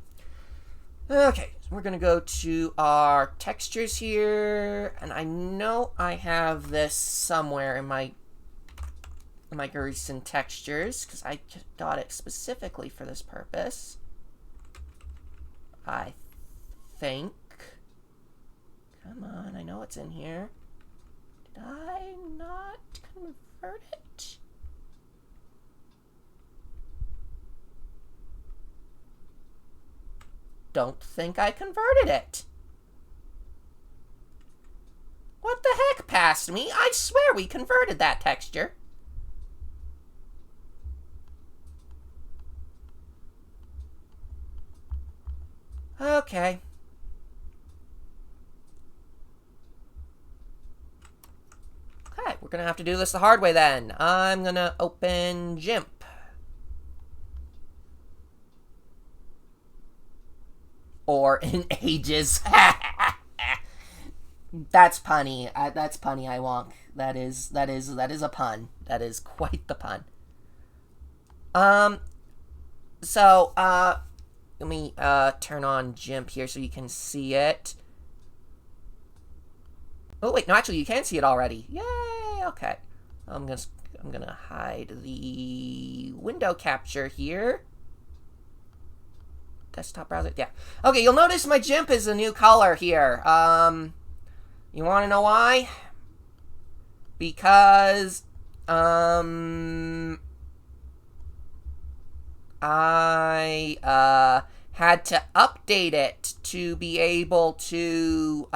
Okay, so we're going to go to our textures here. And I know I have this somewhere in my recent textures, because I got it specifically for this purpose. I think. Come on, I know it's in here. Did I not convert it? Don't think I converted it. What the heck passed me? I swear we converted that texture. Okay. Okay, we're gonna have to do this the hard way then. I'm gonna open GIMP. Or in ages. That's punny. That's punny, I wonk. That is a pun. That is quite the pun. So, let me turn on GIMP here so you can see it. Oh wait, no, actually you can see it already. Yay! Okay. I'm gonna hide the window capture here. Desktop browser, yeah. Okay, you'll notice my GIMP is a new color here. You want to know why? Because I had to update it to be able to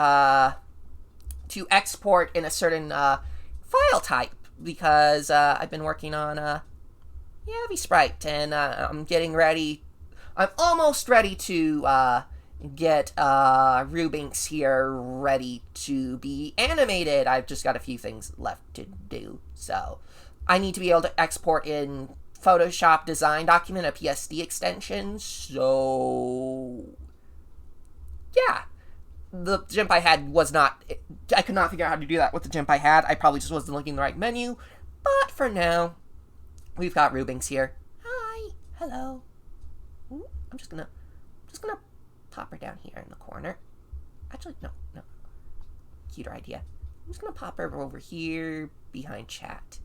export in a certain file type, because I've been working on Yavi Sprite, and I'm getting ready. I'm almost ready to get Rubinks here ready to be animated. I've just got a few things left to do. So I need to be able to export in Photoshop design document, a PSD extension. So yeah, the GIMP I had was not... I could not figure out how to do that with the GIMP I had. I probably just wasn't looking in the right menu. But for now, we've got Rubinks here. Hi. Hello. I'm just gonna pop her down here in the corner. Actually, no. Cuter idea. I'm just gonna pop her over here behind chat.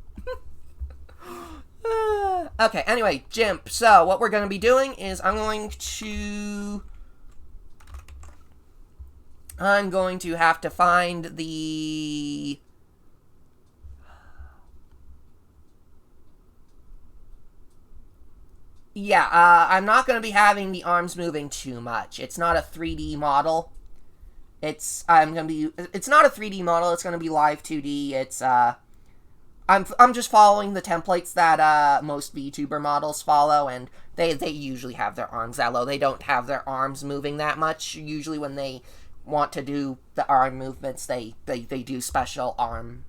Okay, anyway, GIMP. So, what we're gonna be doing is I'm going to have to find the... Yeah, I'm not going to be having the arms moving too much. It's not a 3D model. It's not a 3D model. It's going to be live 2D. It's I'm just following the templates that most VTuber models follow, and they usually have their arms that low. They don't have their arms moving that much usually when they want to do the arm movements, they do special arm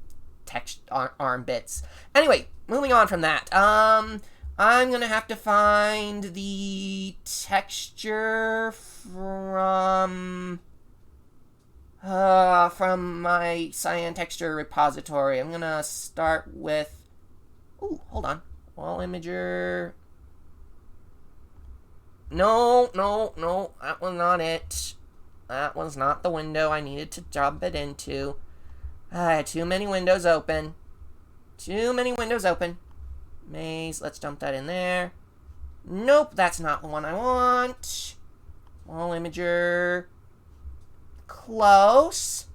arm bits. Anyway, moving on from that. I'm gonna have to find the texture from my cyan texture repository. I'm gonna start with. Ooh, hold on. Wall imager. No, that was not it. That was not the window I needed to jump it into. I had too many windows open. Maze, let's dump that in there. Nope, that's not the one I want. Wall imager. Close.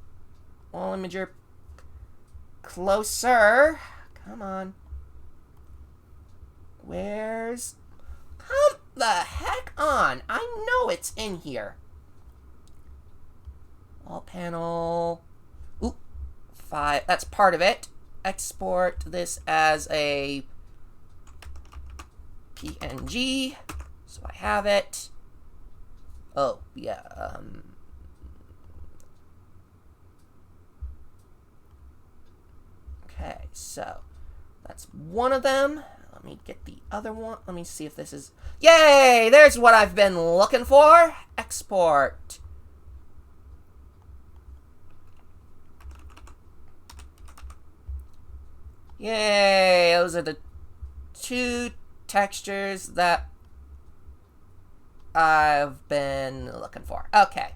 Wall imager. Closer. Come on. Where's... Come the heck on. I know it's in here. Wall panel. Oop. 5. That's part of it. Export this as a PNG. So I have it. Oh, yeah. Okay, so that's one of them. Let me get the other one. Let me see if this is... Yay! There's what I've been looking for. Export. Yay! Those are the two textures that I've been looking for. Okay.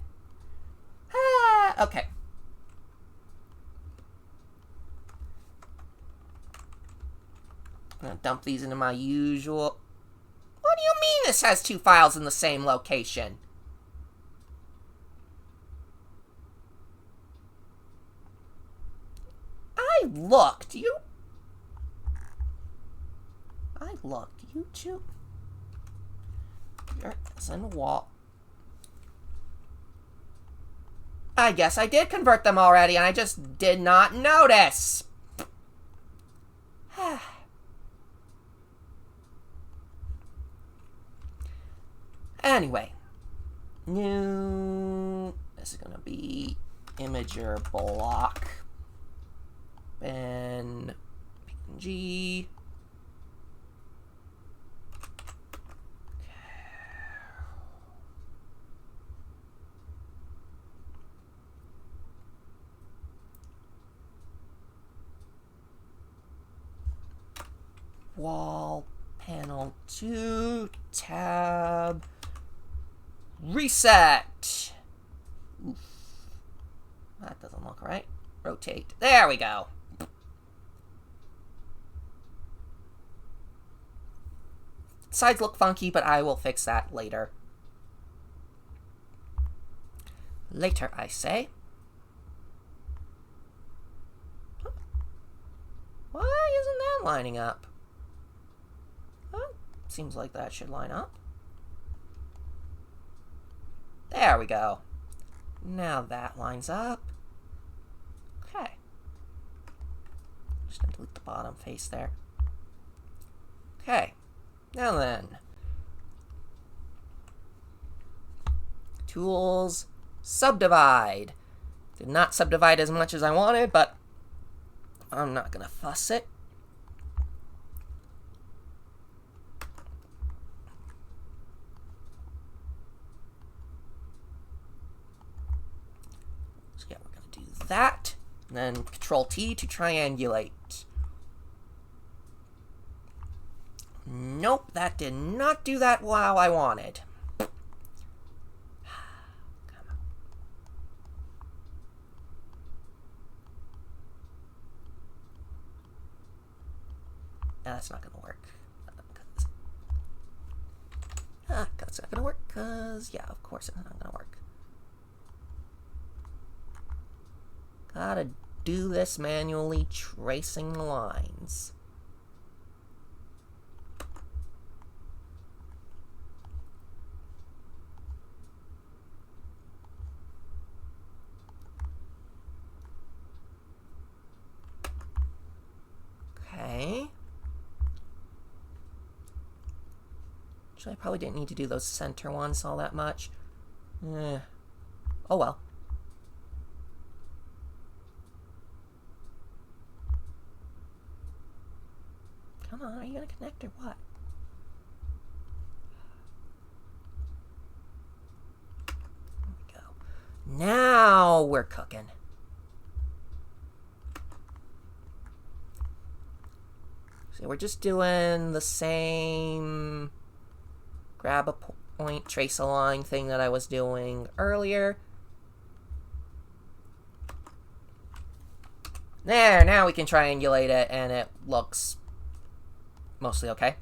Okay. I'm gonna dump these into my usual... What do you mean this has two files in the same location? I looked. You two... It's in the wall. I guess I did convert them already, and I just did not notice. Anyway, this is gonna be imager block, and PNG. Wall panel 2 tab reset. Oof. That doesn't look right. Rotate. There we go. Sides look funky, but I will fix that later. Later, I say. Why isn't that lining up? Seems like that should line up. There we go. Now that lines up. Okay. Just delete the bottom face there. Okay. Now then. Tools. Subdivide. Did not subdivide as much as I wanted, but I'm not gonna fuss it. So yeah, we're gonna do that. And then Control-T to triangulate. Nope, that did not do that how I wanted. That's not gonna work. That's not gonna work, cause yeah, of course it's not gonna work. Gotta do this manually, tracing the lines. Okay. I probably didn't need to do those center ones all that much. Oh well. Come on, are you gonna connect or what? There we go. Now we're cooking. So we're just doing the same grab a point, trace a line thing that I was doing earlier. There, now we can triangulate it, and it looks mostly okay.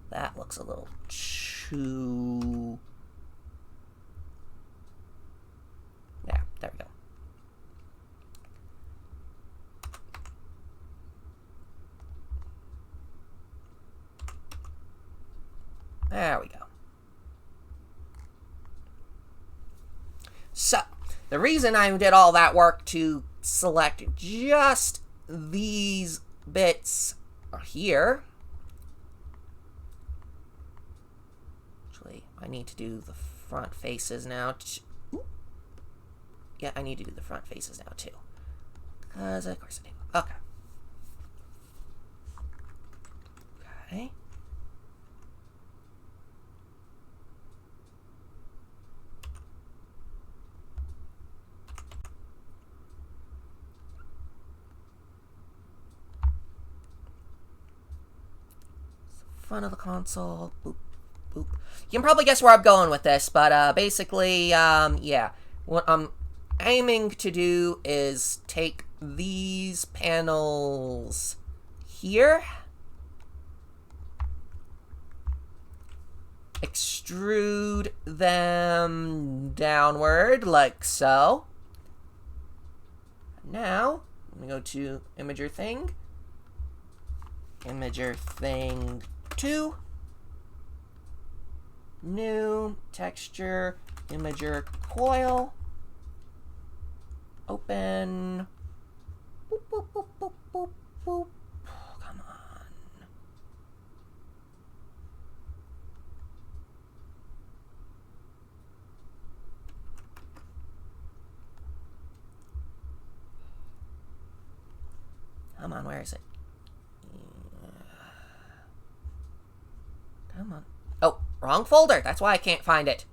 That looks a little too... Yeah, there we go. There we go. So, the reason I did all that work to select just these bits here... Actually, I need to do the front faces now. Yeah, I need to do the front faces now, too. Because, of course I do. Okay. Okay. Front of the console. Boop, boop. You can probably guess where I'm going with this, but basically, yeah. What I'm aiming to do is take these panels here, extrude them downward like so. Now, I'm going to go to Imager Thing. Imager Thing 2. New texture, Imager Coil. Open. Boop, boop, boop, boop, boop, boop. Come on. Come on, where is it? Come on. Oh, wrong folder. That's why I can't find it.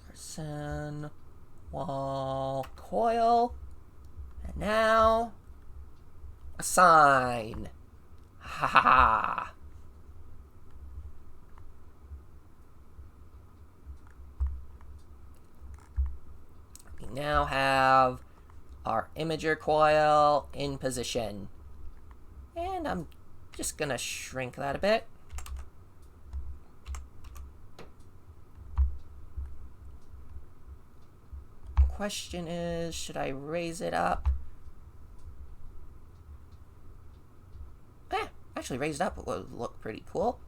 Person, wall, coil. And now, assign. Ha ha ha. We now have our imager coil in position. And I'm just going to shrink that a bit. Question is, should I raise it up? Actually raised up would look pretty cool.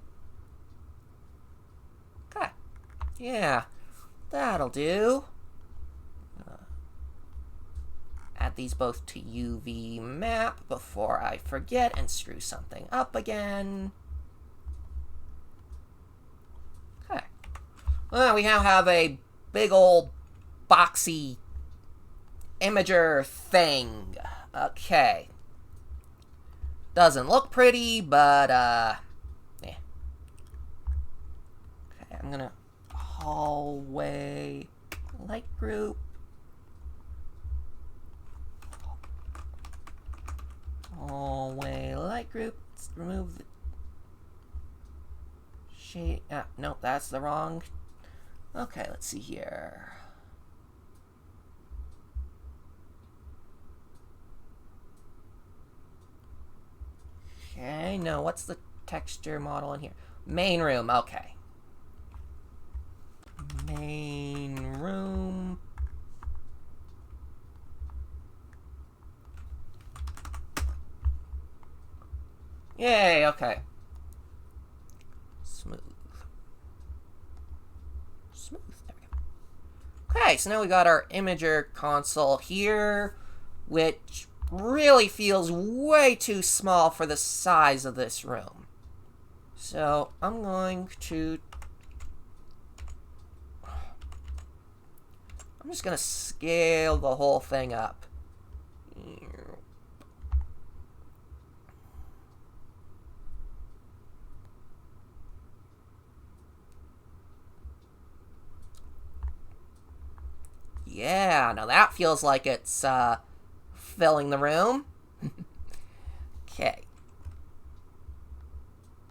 Okay. Yeah, that'll do. Add these both to UV map before I forget and screw something up again. Okay. Well, we now have a big old boxy imager thing. Okay. Doesn't look pretty, but, yeah. Okay, I'm gonna hallway light group. Hallway light group. Let's remove the shade. Nope, that's the wrong. Okay, let's see here. Okay, no, what's the texture model in here? Main room, okay. Main room. Yay, okay. Smooth. Smooth, there we go. Okay, so now we got our imager console here, which really feels way too small for the size of this room. So I'm just gonna scale the whole thing up. Yeah, now that feels like it's filling the room. Okay.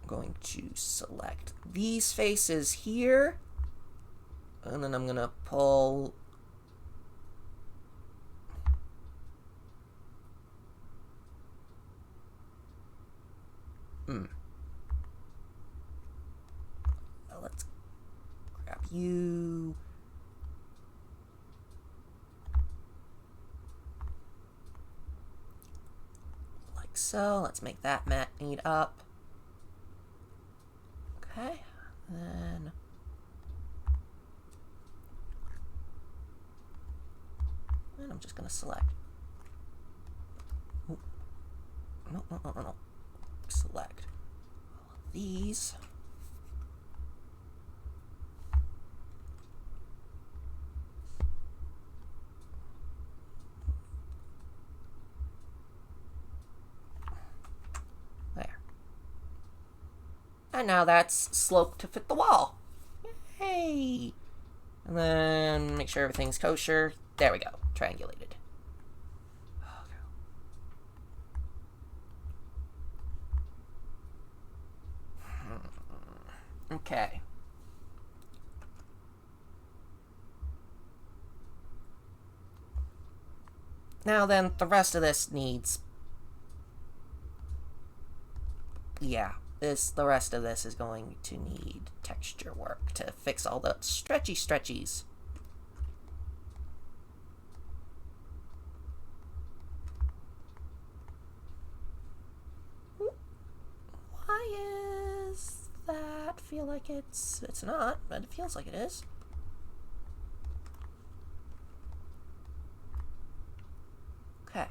I'm going to select these faces here. And then I'm going to pull... Let's grab you. Like so. Let's make that meet up. Okay. Then... And I'm just going to select... Ooh. No. Select all of these. There. And now that's sloped to fit the wall. Yay! And then make sure everything's kosher. There we go. Triangulated. Okay. Now then, the rest of this needs... Yeah, the rest of this is going to need texture work to fix all the stretchies. Why is that feel like it's not, but it feels like it is. Okay.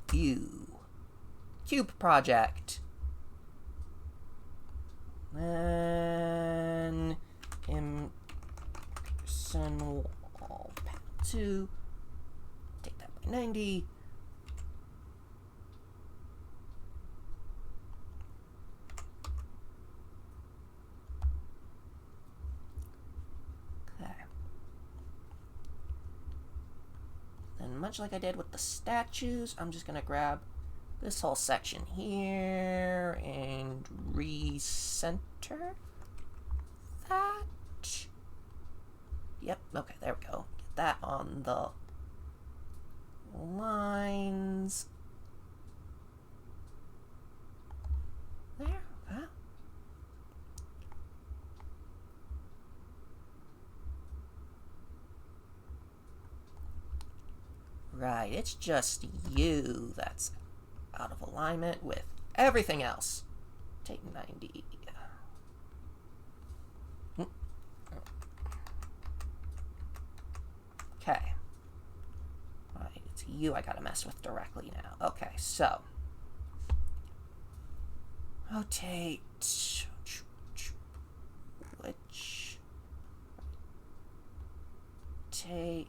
View. Cube project. Then Emerson wall panel 2. Take that by 90. Okay. Then much like I did with the statues, I'm just gonna grab this whole section here and recenter that. Yep, okay, there we go. Get that on the lines. There, okay. Right, it's just you that's out of alignment with everything else. Take 90. Okay. Right, it's you I gotta mess with directly now. Okay, so rotate which rotate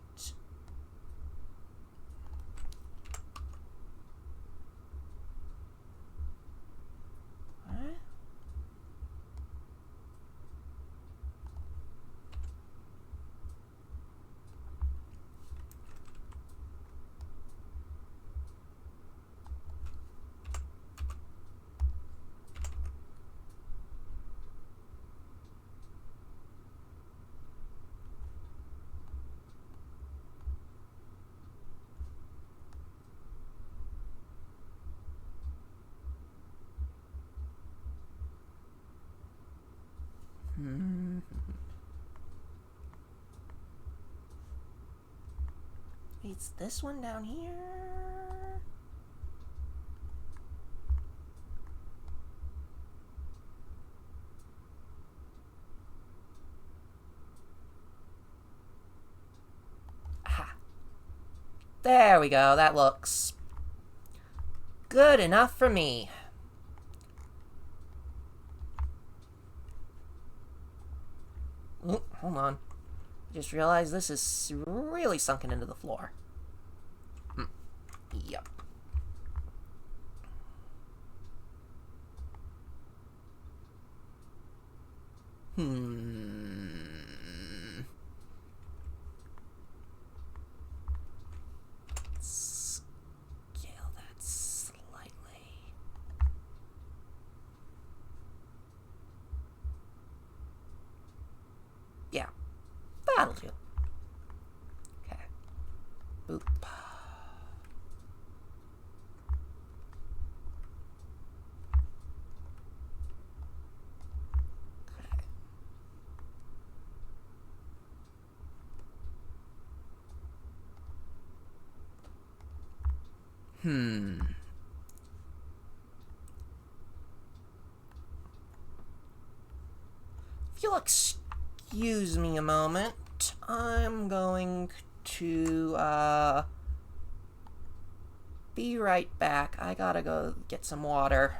It's this one down here. Aha. There we go. That looks good enough for me. Ooh, hold on. I just realized this is really sunken into the floor. Yep. Scale that slightly. Yeah, that'll do. Okay. Boop. If you'll excuse me a moment, I'm going to, be right back. I gotta go get some water.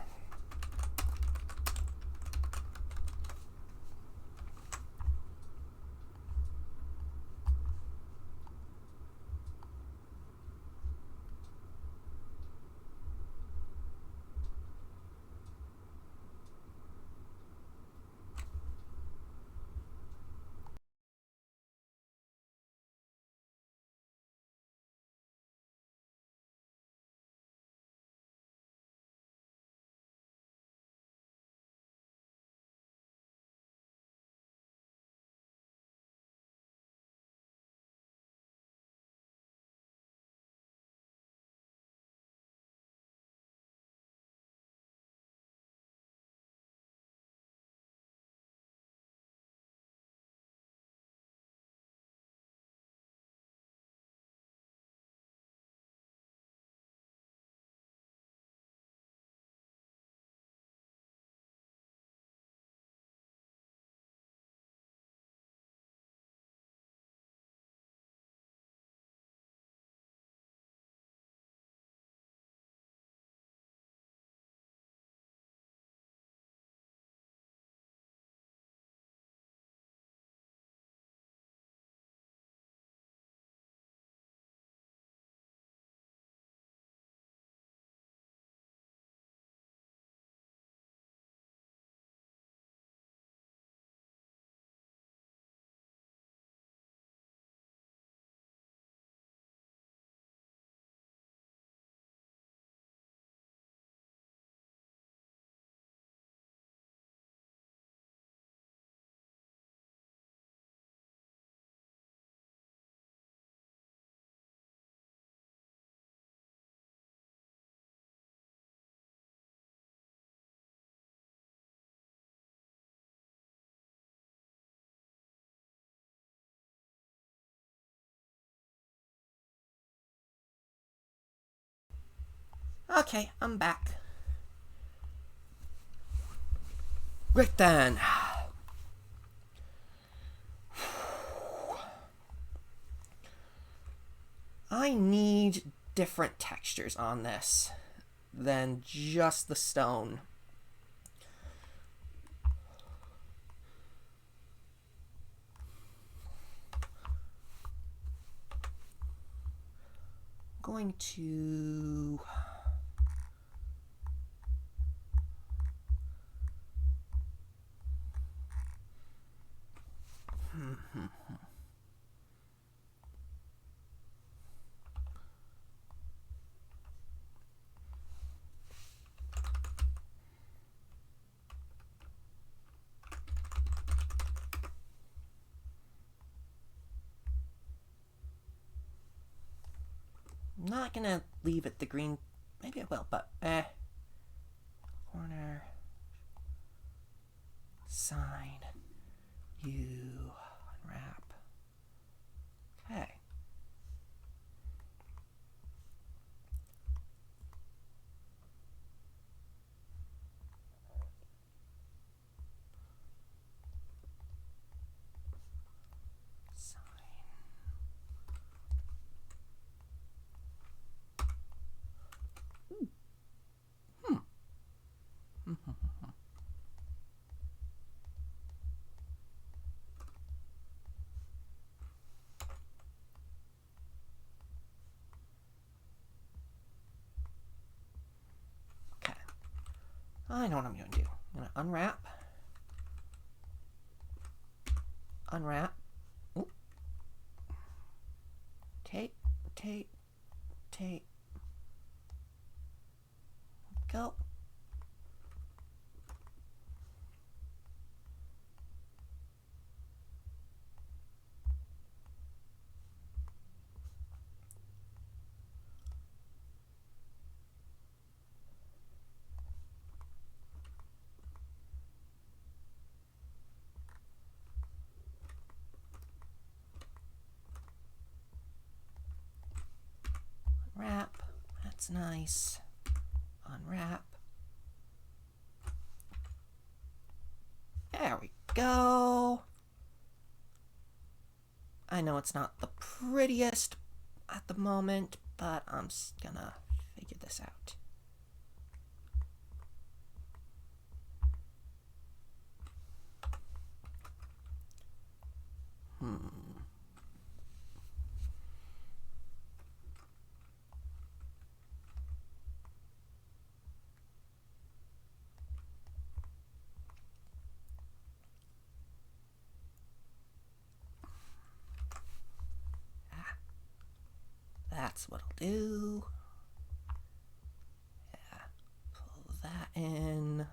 Okay, I'm back. Right then. I need different textures on this than just the stone. I'm going to I'm not gonna leave it the green. Maybe I will, but corner sign you unwrap. Okay. Sign. I know what I'm going to do. I'm going to unwrap. Unwrap. Ooh. Tape, tape, tape. Go. Unwrap. That's nice. Unwrap. There we go. I know it's not the prettiest at the moment, but I'm gonna figure this out. That's what I'll do. Yeah, pull that in.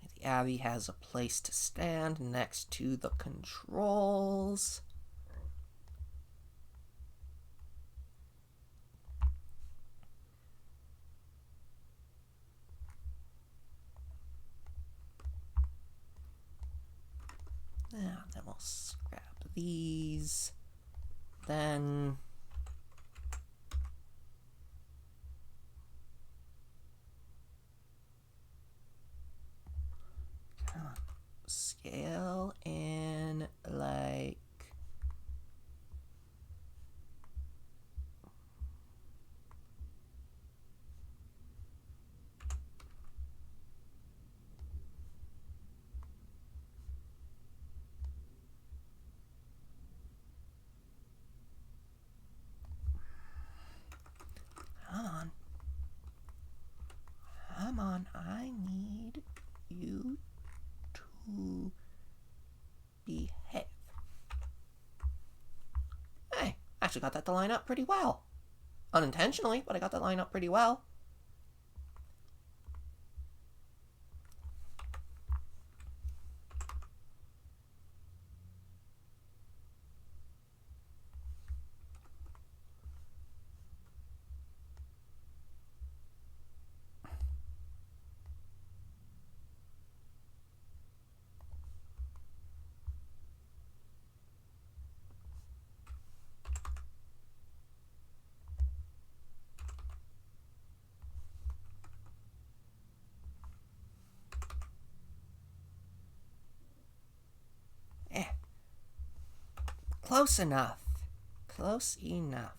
The Abby has a place to stand next to the controls. Now, then we'll scrap these. Then scale in like come on, I need you to behave. Hey, I actually got that to line up pretty well. Unintentionally, but I got that line up pretty well. Close enough. Close enough.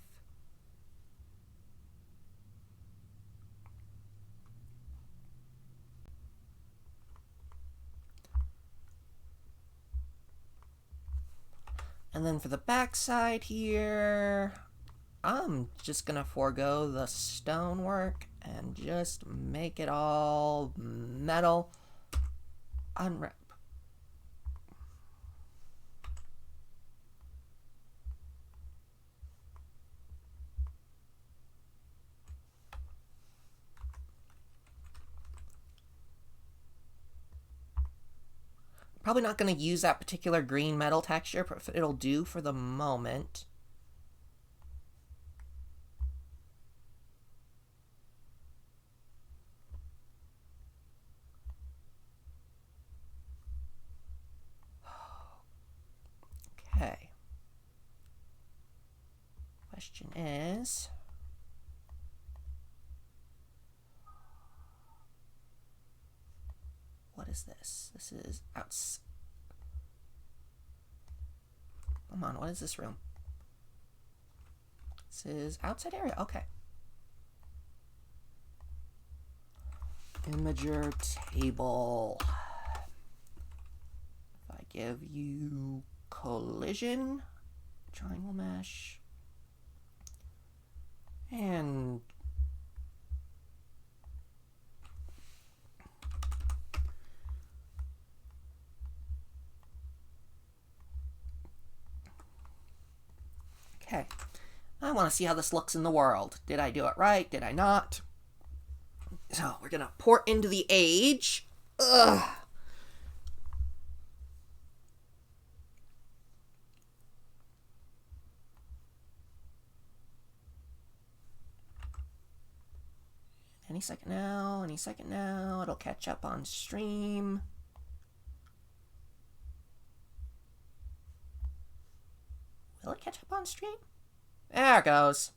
And then for the back side here, I'm just gonna forego the stonework and just make it all metal. Unwrap. Probably not going to use that particular green metal texture, but it'll do for the moment. Okay. Question is, what is this? This is outside. Come on, what is this room? This is outside area. Okay. Imager table. If I give you collision, triangle mesh, and I want to see how this looks in the world. Did I do it right? Did I not? So we're going to pour into the age. Ugh. Any second now, any second now. It'll catch up on stream. Will it catch up on stream? There it goes.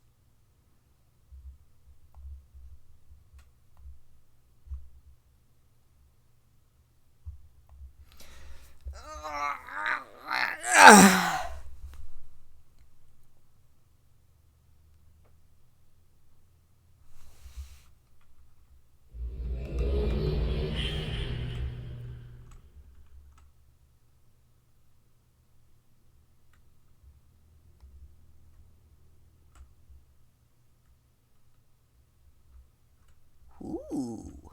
Ooh.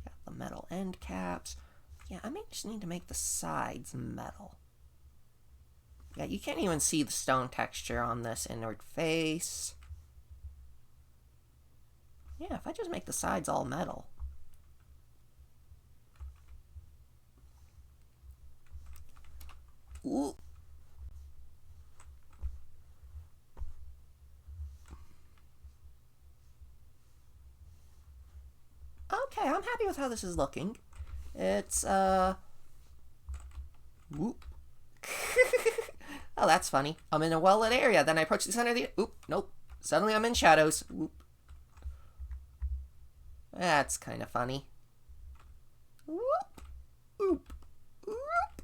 Got the metal end caps. Yeah, I may just need to make the sides metal. Yeah, you can't even see the stone texture on this inward face. Yeah, if I just make the sides all metal. Ooh. Okay, I'm happy with how this is looking. It's, whoop. Oh, that's funny. I'm in a well-lit area, then I approach the center of the... Oop, nope. Suddenly I'm in shadows. Whoop. That's kind of funny. Whoop. Oop. Oop.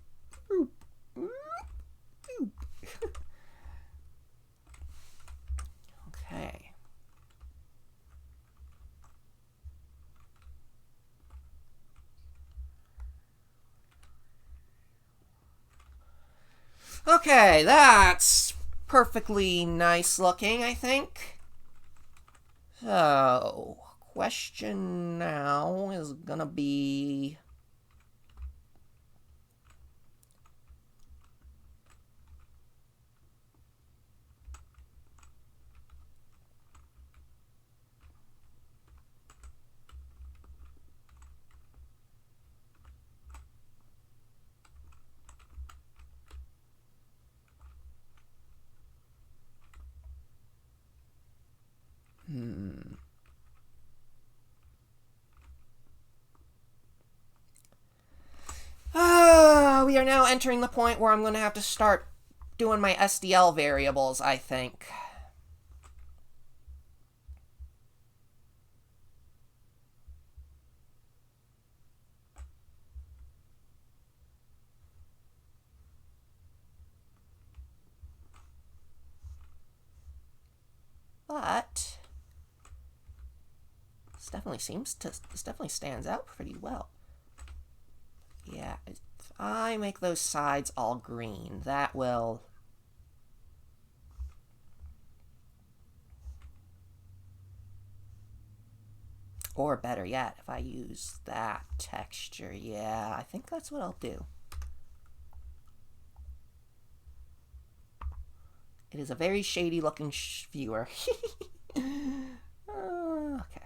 Oop. Oop. Oop. Okay. Okay, that's perfectly nice looking, I think. So, question now is gonna be... we are now entering the point where I'm going to have to start doing my SDL variables, I think. But this definitely stands out pretty well. Yeah, if I make those sides all green, that will... Or better yet, if I use that texture, yeah, I think that's what I'll do. It is a very shady looking viewer. Okay.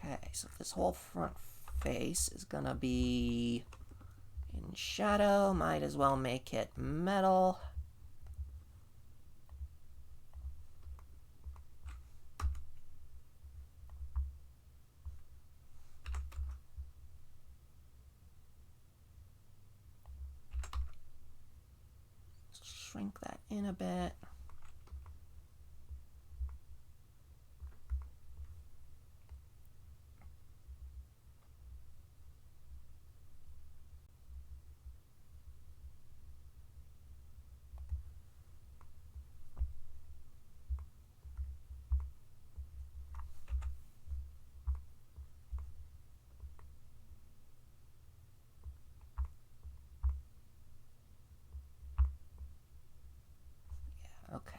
Okay, so this whole front face is gonna be in shadow. Might as well make it metal. Shrink that in a bit. Okay.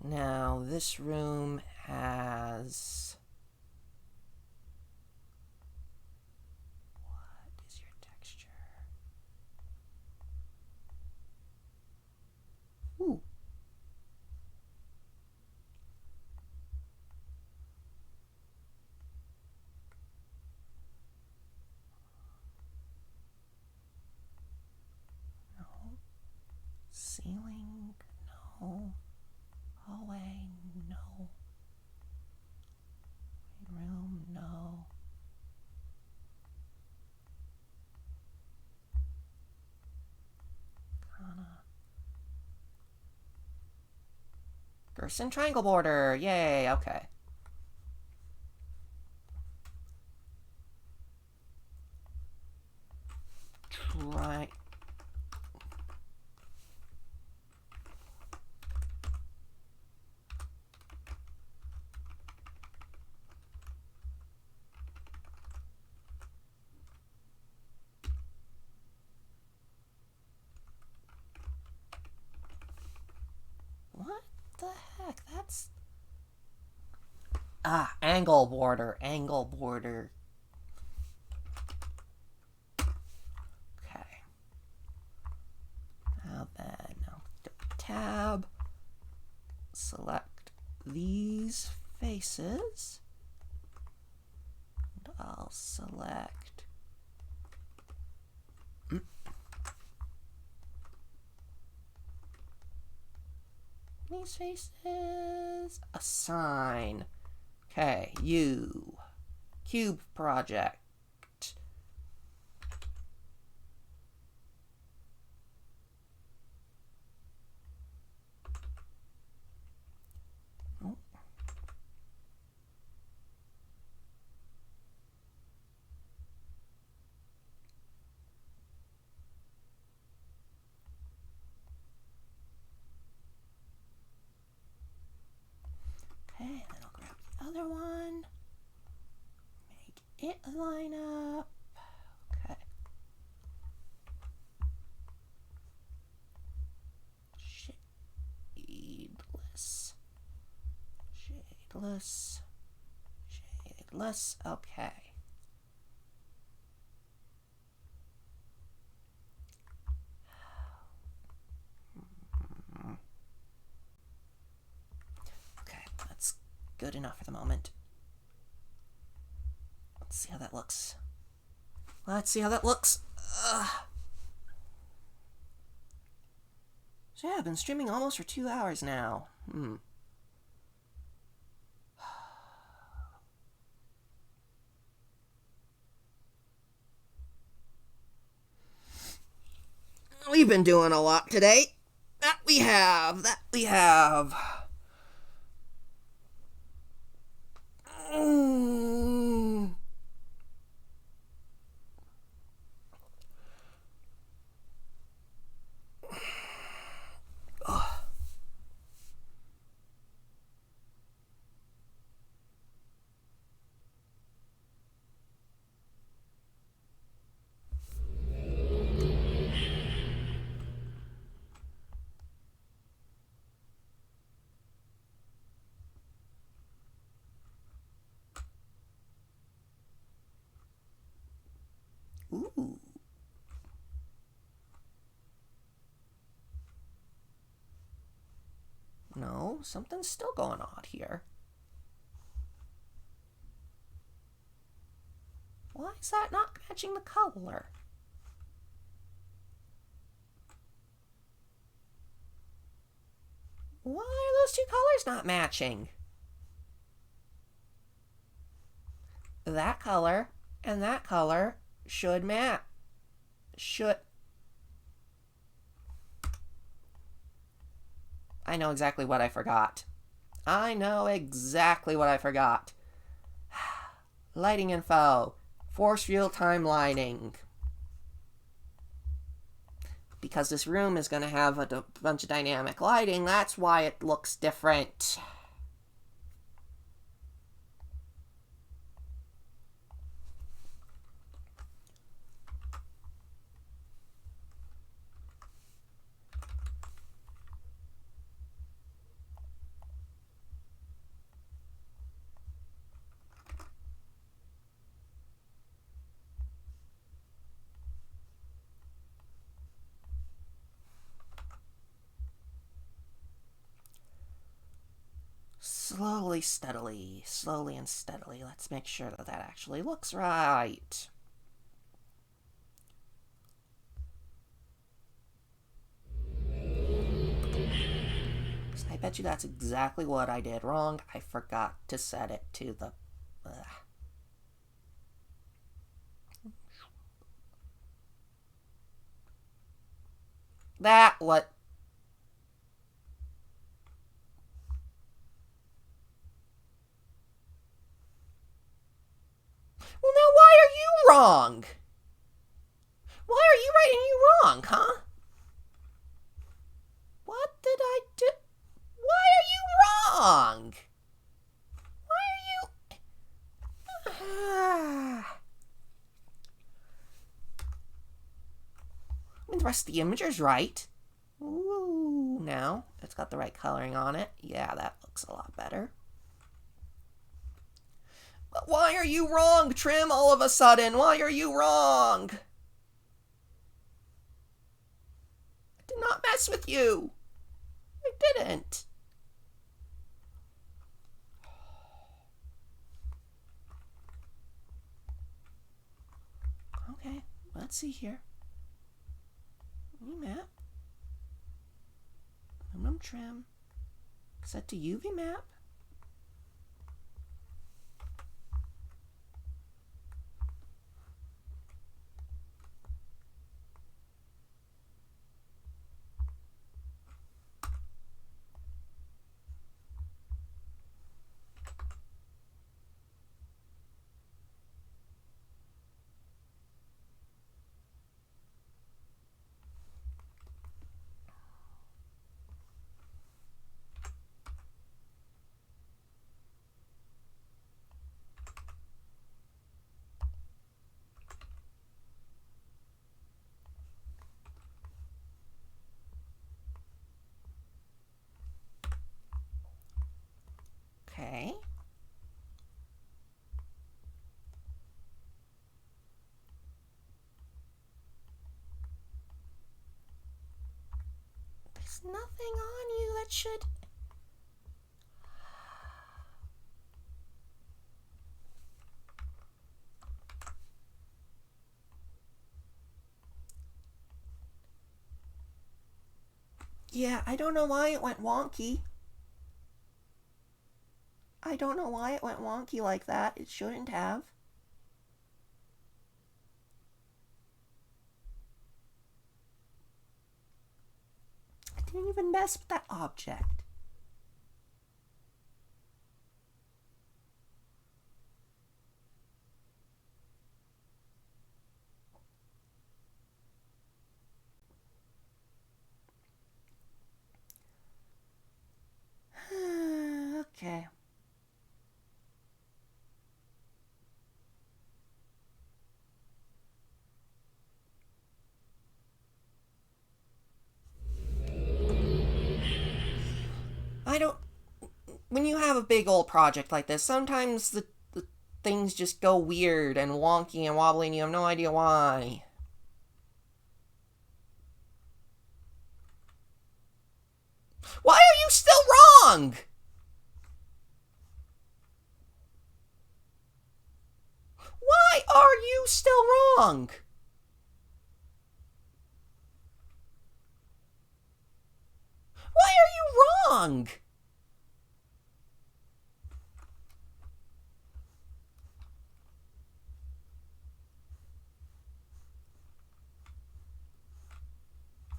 Now, this room has... Gerson triangle border. Yay, okay. Try. What the heck? That's... Ah, angle border. Angle border. Okay. Now then, I'll tab. Select these faces. And I'll select... these faces. Assign. Okay, you. Cube project. Oh. Okay, then I'll grab the other one. Make it line up. Okay. Shadeless. Shadeless. Shadeless. Okay. Okay, that's good enough for the moment. Let's see how that looks. Let's see how that looks. So yeah, I've been streaming almost for 2 hours now. We've been doing a lot today. That we have. Ooh. No, something's still going on here. Why is that not matching the color? Why are those two colors not matching? That color and that color should match. I know exactly what I forgot. Lighting info. Force real-time lighting. Because this room is going to have a bunch of dynamic lighting, that's why it looks different. Slowly and steadily. Let's make sure that that actually looks right. I bet you that's exactly what I did wrong. I forgot to set it to the... That what... wrong? Why are you writing you wrong, huh? What did I do? Why are you wrong? Why are you... I mean, the rest of the image is right. Ooh, now it's got the right coloring on it. Yeah, that looks a lot better. But why are you wrong, Trim, all of a sudden? Why are you wrong? I did not mess with you. I didn't. Okay, let's see here. UV map. Aluminum trim. Set to UV map. Okay. There's nothing on you that should... Yeah, I don't know why it went wonky. I don't know why it went wonky like that. It shouldn't have. I didn't even mess with that object. Okay. I don't... When you have a big old project like this, sometimes the things just go weird and wonky and wobbly and you have no idea why. Why are you still wrong? Why are you still wrong? Why are you wrong?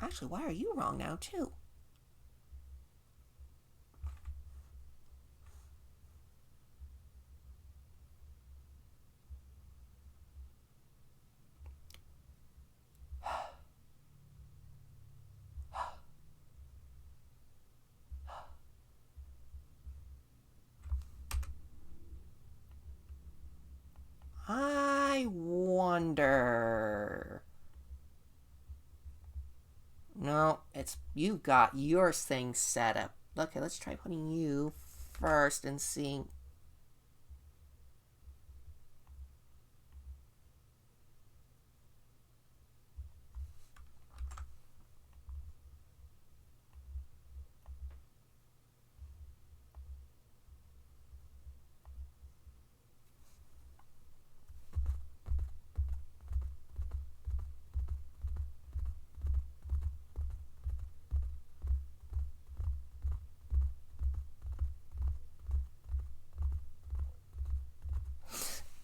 Actually, why are you wrong now, too? I wonder... No, it's... You got your thing set up. Okay, let's try putting you first and seeing...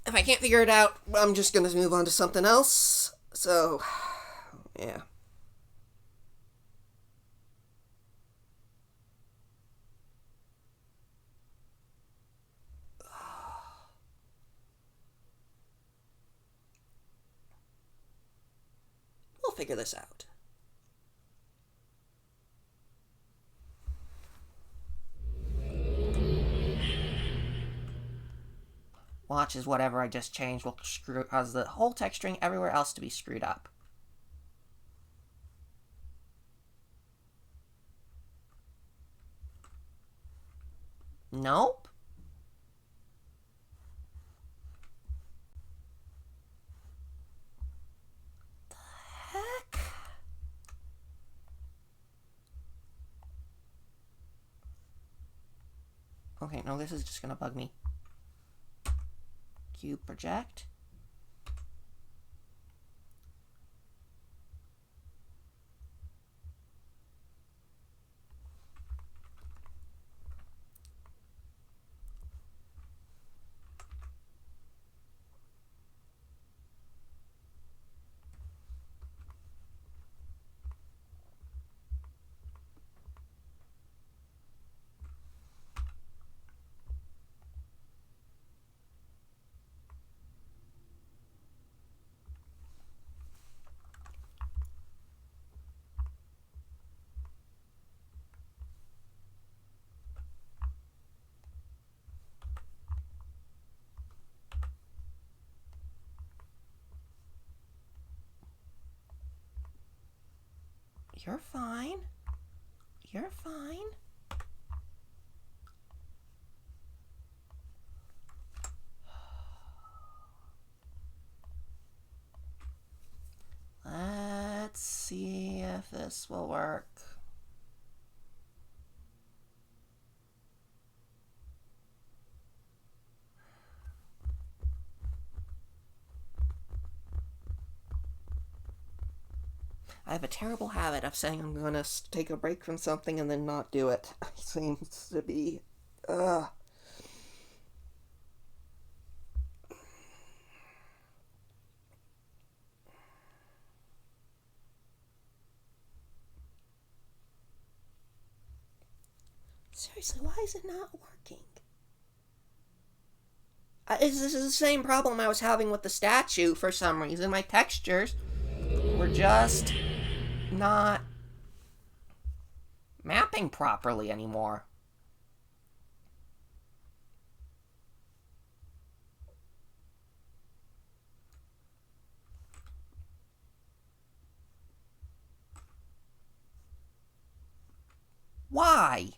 If I can't figure it out, I'm just gonna move on to something else. So, yeah. figure this out. Watch as whatever I just changed will cause the whole text string everywhere else to be screwed up. Nope. The heck? Okay, no, this is just gonna bug me. Cube project. You're fine. You're fine. Let's see if this will work. I have a terrible habit of saying I'm gonna take a break from something and then not do it. It seems to be... Seriously, why is it not working? This is the same problem I was having with the statue for some reason. My textures were just not mapping properly anymore. Why?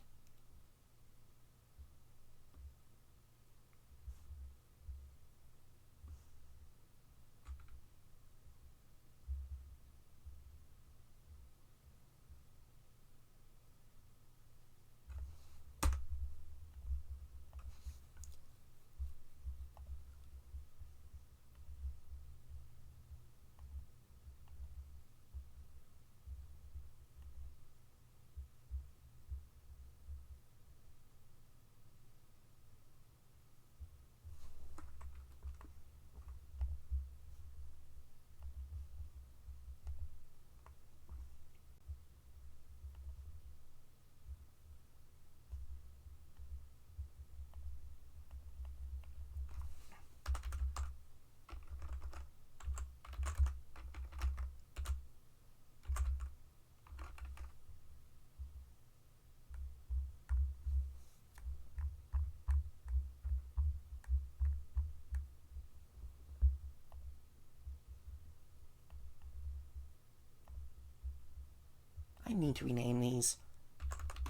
I need to rename these.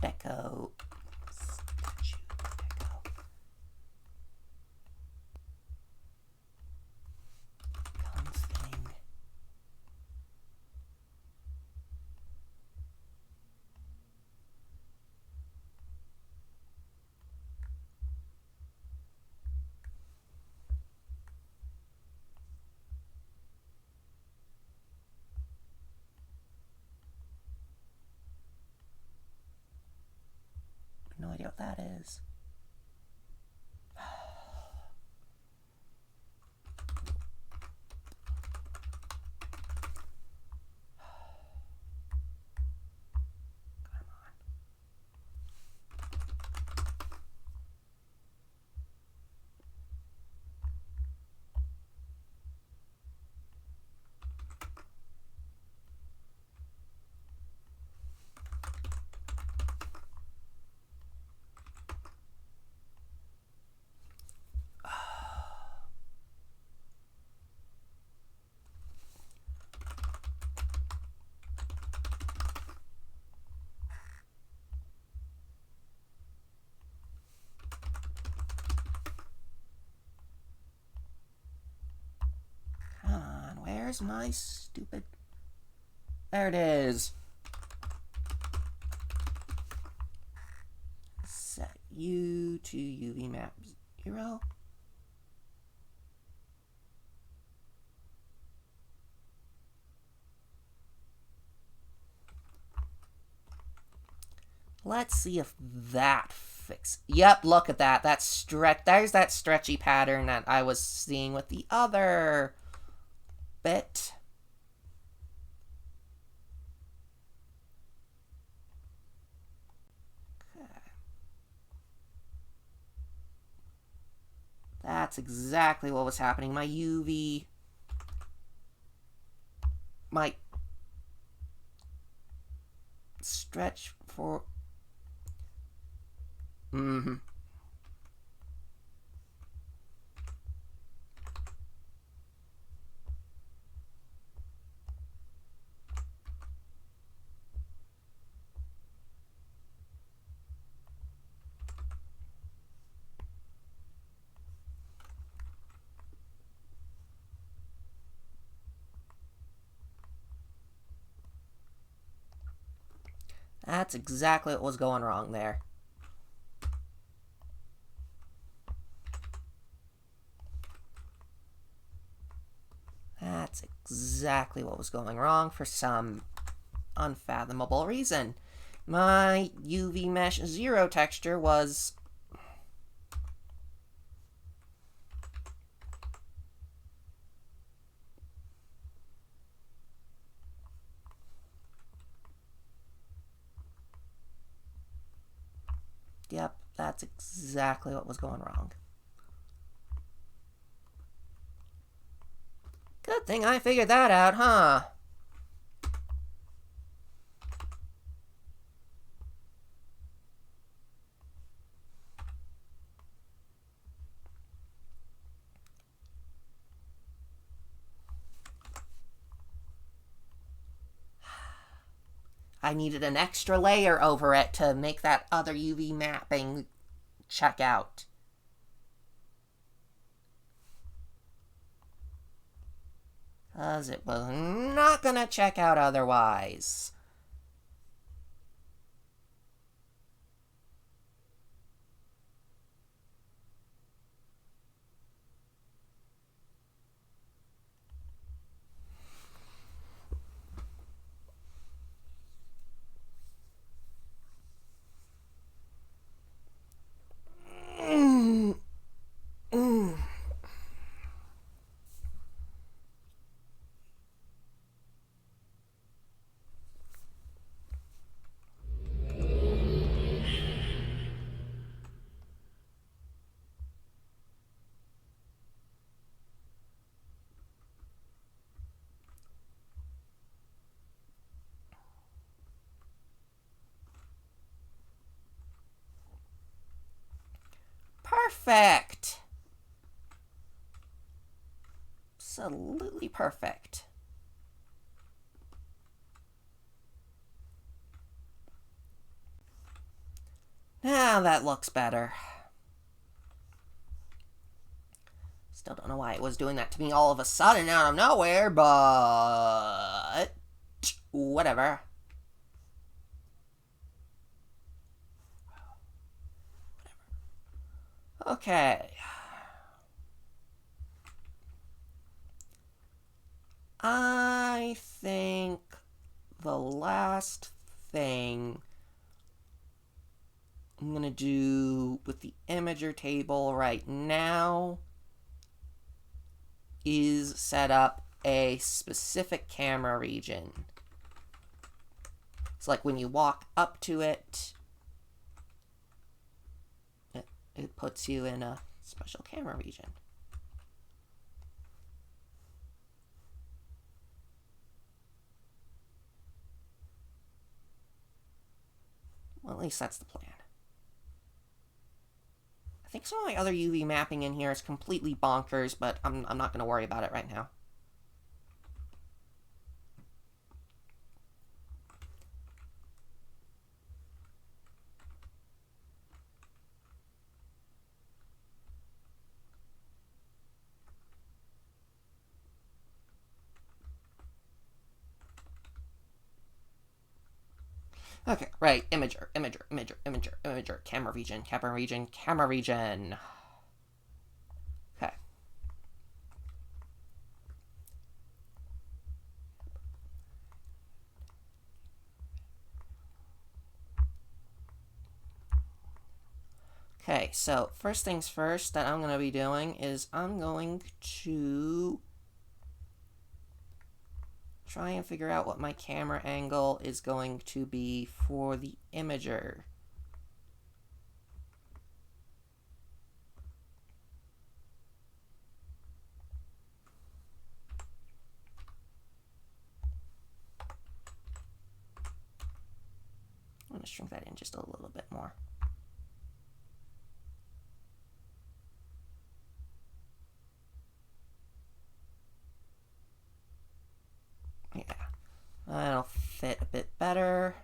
Deco. Statue. Deco. Comes thing. No idea what that is. Where's my stupid... There it is. Set U to UV map 0. Let's see if that fixes. Yep, look at that. That stretch. There's that stretchy pattern that I was seeing with the other bit. Okay. That's exactly what was happening. My UV might stretch for... That's exactly what was going wrong there. That's exactly what was going wrong for some unfathomable reason. My UV mesh 0 texture was... Yep, that's exactly what was going wrong. Good thing I figured that out, huh? I needed an extra layer over it to make that other UV mapping check out. Because it was not going to check out otherwise. Perfect. Absolutely perfect. Now that looks better. Still don't know why it was doing that to me all of a sudden out of nowhere, but whatever. Okay. I think the last thing I'm going to do with the imager table right now is set up a specific camera region. It's like when you walk up to it, it puts you in a special camera region. Well, at least that's the plan. I think some of my other UV mapping in here is completely bonkers, but I'm not going to worry about it right now. Okay, right. Imager. Camera region. Okay. Okay, so first things first that I'm going to be doing is I'm going to try and figure out what my camera angle is going to be for the imager. I'm going to shrink that in just a little bit more. Yeah, that'll fit a bit better.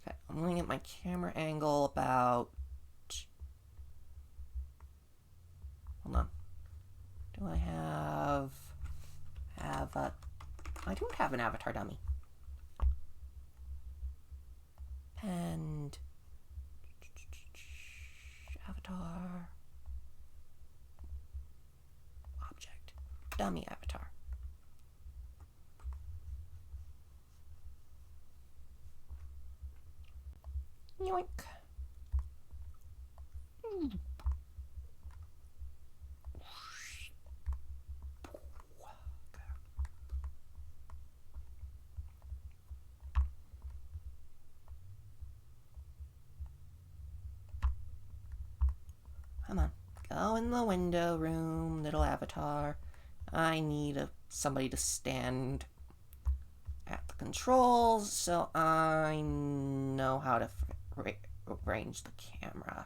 Okay, I'm going to get my camera angle about... Hold on. Do I have a... I don't have an avatar dummy. And... Avatar... Object. Dummy avatar. Yoink. Come on. Go in the window room, little avatar. I need somebody to stand at the controls so I know how to arrange the camera.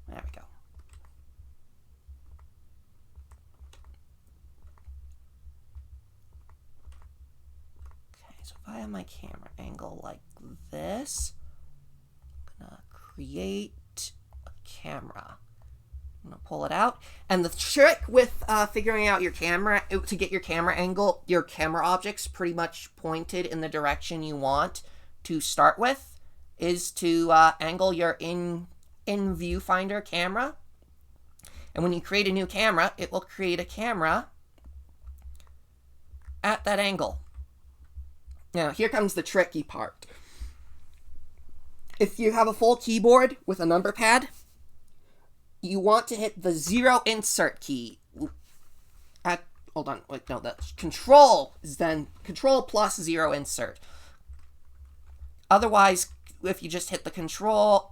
There we go. Okay, so if I have my camera angle like this, I'm gonna create a camera. I'm gonna pull it out. And the trick with figuring out your camera, to get your camera angle, your camera objects pretty much pointed in the direction you want to start with, is to angle your in viewfinder camera. And when you create a new camera, it will create a camera at that angle. Now, here comes the tricky part. If you have a full keyboard with a number pad, you want to hit the 0 insert key. Hold on, wait, no, that's Control is then Control plus 0 insert. Otherwise, if you just hit the Control,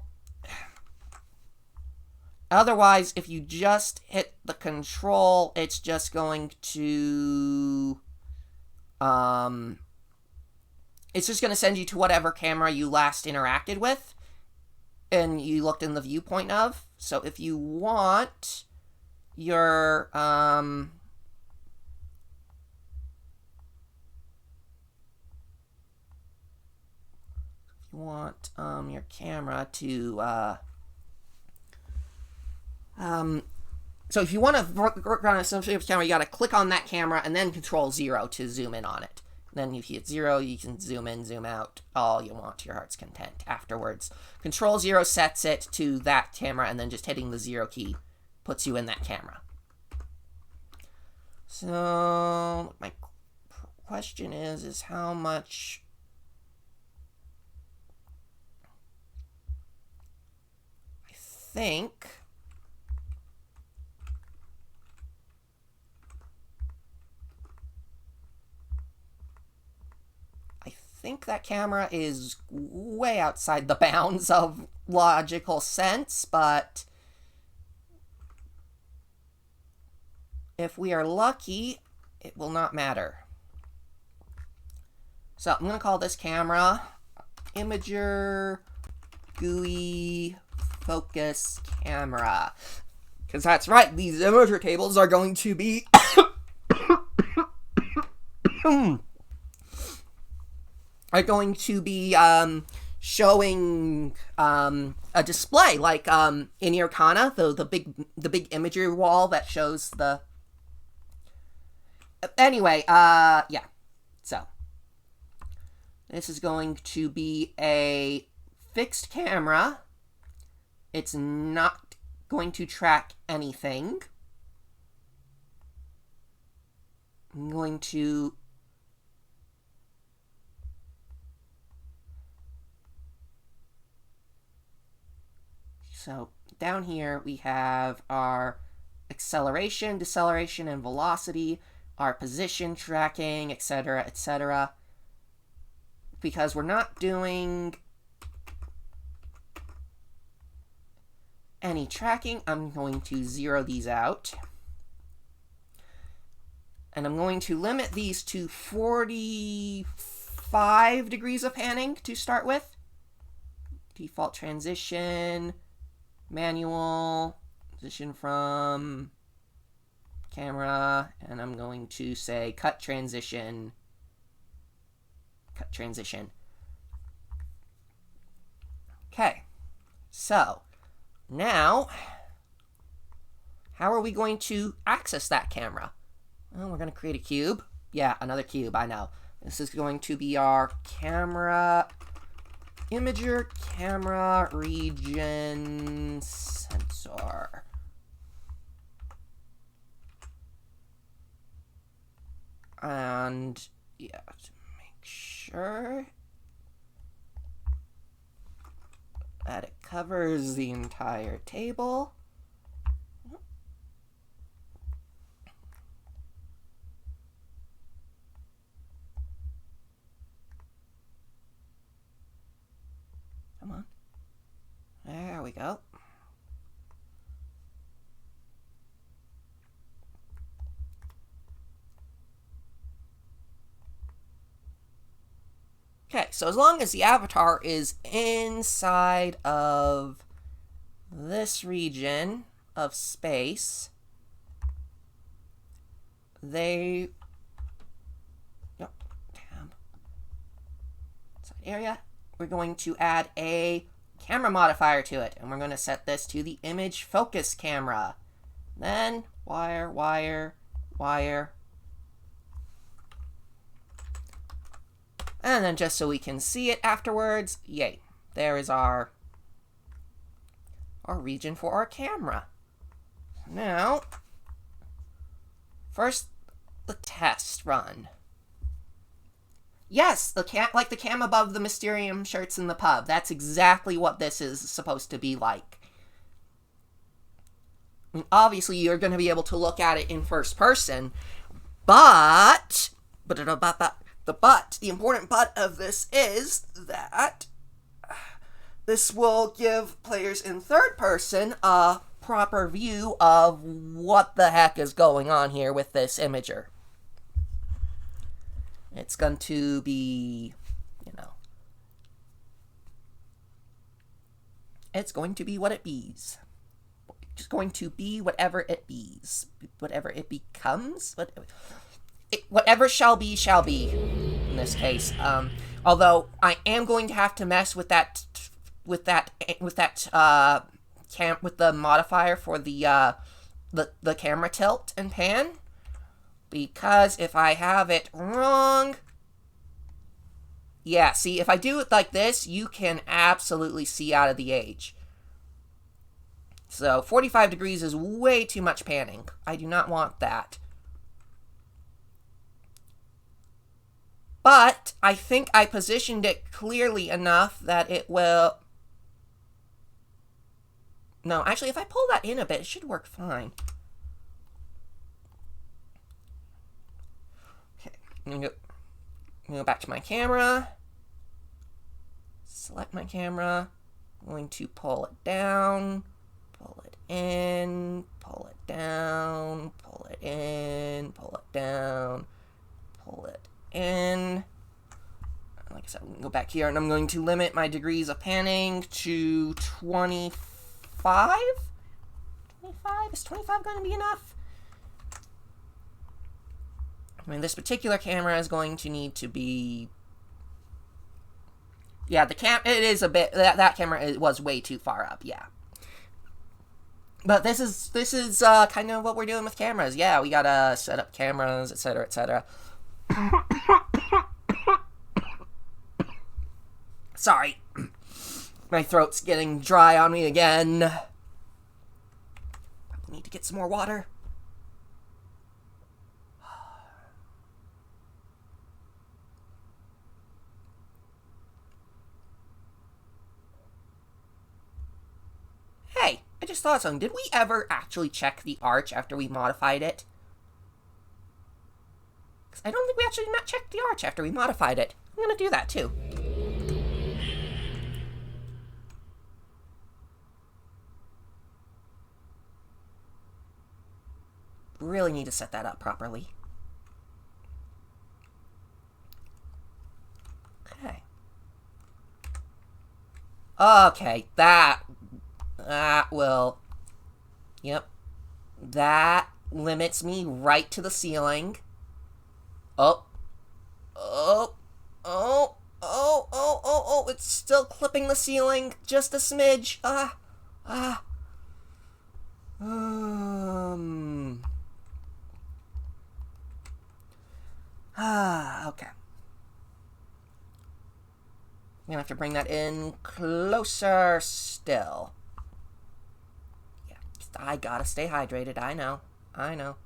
it's just going to, it's just going to send you to whatever camera you last interacted with and you looked in the viewpoint of. So if you want your, your camera to, so if you want to work on a specific camera, you got to click on that camera and then Control 0 to zoom in on it. Then if you hit 0, you can zoom in, zoom out, all you want to your heart's content afterwards. Control 0 sets it to that camera, and then just hitting the 0 key puts you in that camera. So my question is how much... I think that camera is way outside the bounds of logical sense, but if we are lucky, it will not matter. So I'm going to call this camera Imager GUI Focus Camera. Because that's right, these imager tables are going to be showing a display, like in your Kana, the big imagery wall that shows the. Anyway, yeah. So this is going to be a fixed camera. It's not going to track anything. I'm going to so down here we have our acceleration, deceleration, and velocity, our position tracking, etc., etc. Because we're not doing any tracking, I'm going to zero these out. And I'm going to limit these to 45 degrees of panning to start with. Default transition, manual, position from camera, and I'm going to say cut transition. Cut transition. Okay, so now, how are we going to access that camera? Well, we're going to create a cube. Yeah, another cube, I know. This is going to be our camera imager, camera region sensor. And, yeah, to make sure that it covers the entire table. Come on. There we go. Okay, so as long as the avatar is inside of this region of space, they... Yep, tab. Inside area. We're going to add a camera modifier to it, and we're going to set this to the image focus camera. Then wire, wire, wire. And then just so we can see it afterwards, yay, there is our region for our camera. Now, first, the test run. Yes, like the cam above the Mysterium shirts in the pub. That's exactly what this is supposed to be like. I mean, obviously, you're going to be able to look at it in first person, but the important but of this is that this will give players in third person a proper view of what the heck is going on here with this imager. It's going to be, it's going to be what it bees. It's going to be whatever it bees. Whatever it becomes. Whatever shall be in this case. Although I am going to have to mess with the modifier for the camera tilt and pan, because if I have it wrong, yeah, see, if I do it like this, you can absolutely see out of the edge. So 45 degrees is way too much panning. I do not want that. But I think I positioned it clearly enough that it will... No, actually, if I pull that in a bit, it should work fine. Okay, I'm gonna go back to my camera. Select my camera. I'm going to pull it down, pull it in, pull it down, pull it in, pull it down, pull it in. Like I said, I'm going to go back here, and I'm going to limit my degrees of panning to 25? 25? Is 25 going to be enough? I mean, this particular camera is going to need to be Yeah, it is a bit, that camera was way too far up, yeah. But this is kind of what we're doing with cameras. Yeah, we gotta set up cameras, etc., etc. Sorry. My throat's getting dry on me again. Probably need to get some more water. Hey, I just thought of something. Did we ever actually check the arch after we modified it? Because I don't think we actually checked the arch after we modified it. I'm gonna do that too. Really need to set that up properly. Okay. Okay, that will... Yep. That limits me right to the ceiling. Oh. Oh. Oh. Oh. Oh. Oh. Oh. It's still clipping the ceiling. Just a smidge. Okay. I'm gonna have to bring that in closer still. Yeah, I gotta stay hydrated. I know. I know.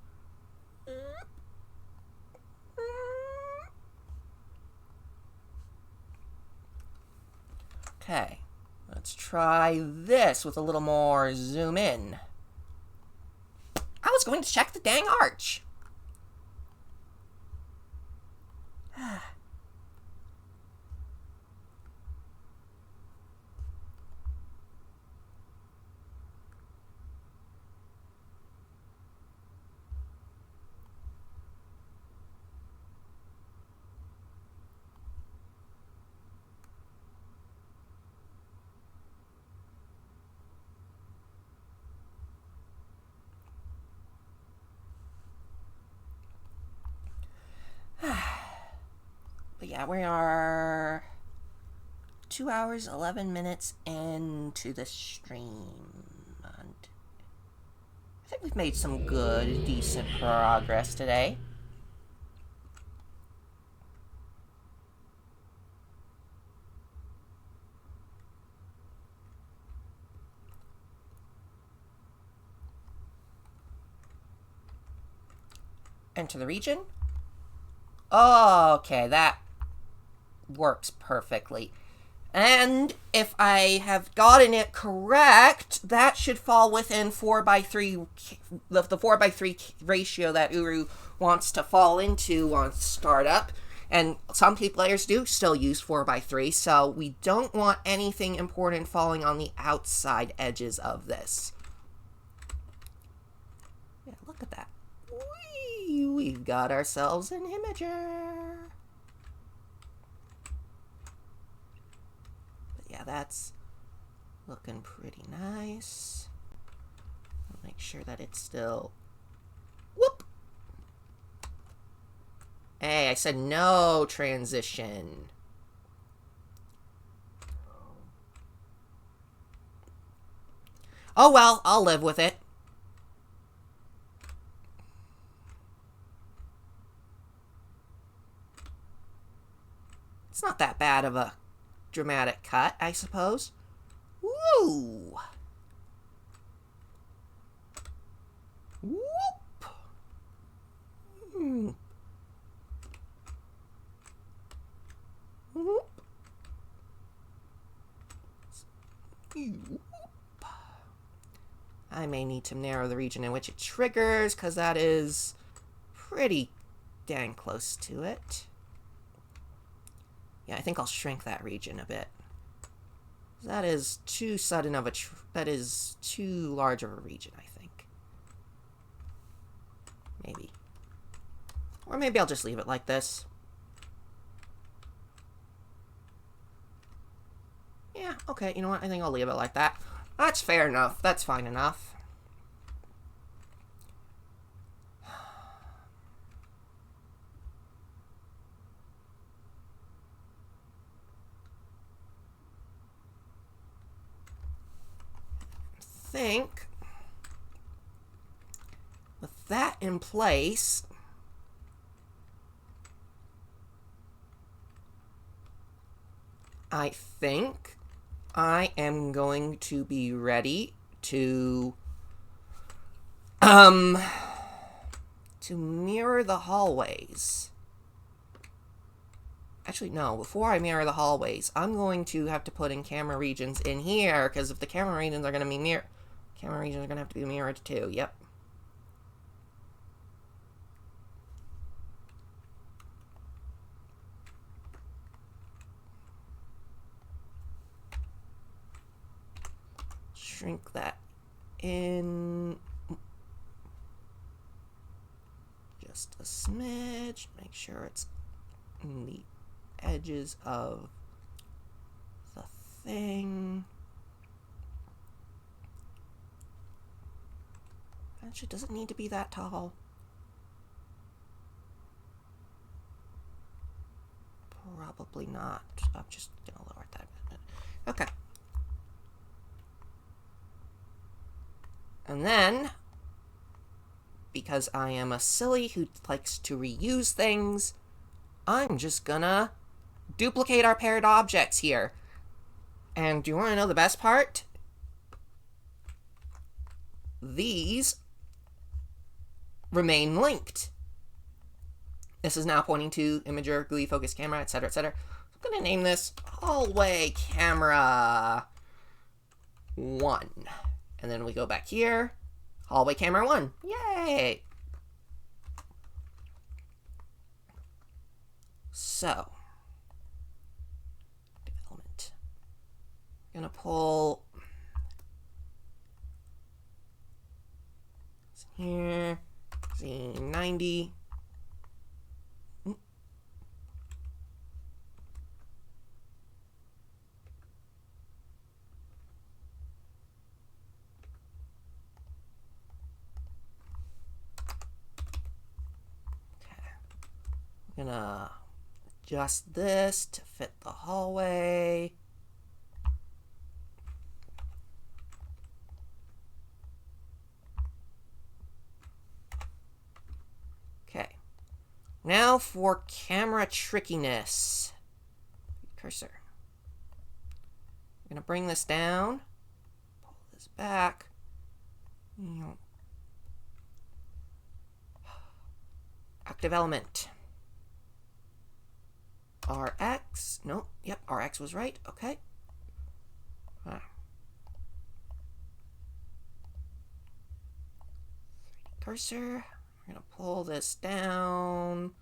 Okay. Let's try this with a little more zoom in. I was going to check the dang arch. But yeah, we are 2 hours, 11 minutes into the stream. And I think we've made some good, decent progress today. Enter the region. Okay, that works perfectly. And if I have gotten it correct, that should fall within 4:3, the 4:3 ratio that Uru wants to fall into on startup. And some players do still use 4:3, so we don't want anything important falling on the outside edges of this. Yeah, look at that. We've got ourselves an imager. But yeah, that's looking pretty nice. I'll make sure that it's still... Whoop! Hey, I said no transition. Oh well, I'll live with it. It's not that bad of a dramatic cut, I suppose. Woo! Whoop! Whoop! Whoop! I may need to narrow the region in which it triggers, because that is pretty dang close to it. Yeah, I think I'll shrink that region a bit. That is too sudden of a... that is too large of a region, I think. Maybe. Or maybe I'll just leave it like this. Yeah, okay, you know what? I think I'll leave it like that. That's fair enough. That's fine enough. think with that in place, I think I am going to be ready to mirror the hallways. Actually, no, before I mirror the hallways, I'm going to have to put in camera regions in here, because if the camera regions are going to be camera regions are going to have to be mirrored too. Yep. Shrink that in just a smidge. Make sure it's in the edges of the thing. Actually, does it need to be that tall? Probably not. I'm just gonna lower it that a bit. Okay. And then, because I am a silly who likes to reuse things, I'm just gonna duplicate our paired objects here. And do you want to know the best part? These remain linked. This is now pointing to imager, GUI, focus camera, etc., etc. I'm going to name this hallway camera 1. And then we go back here, hallway camera 1. Yay! So, development. I'm going to pull here, Z90. I'm gonna adjust this to fit the hallway. Okay. Now for camera trickiness. Cursor. I'm gonna bring this down. Pull this back. Active element. RX. Nope. Yep, RX was right. Okay. Cursor. We're going to pull this down.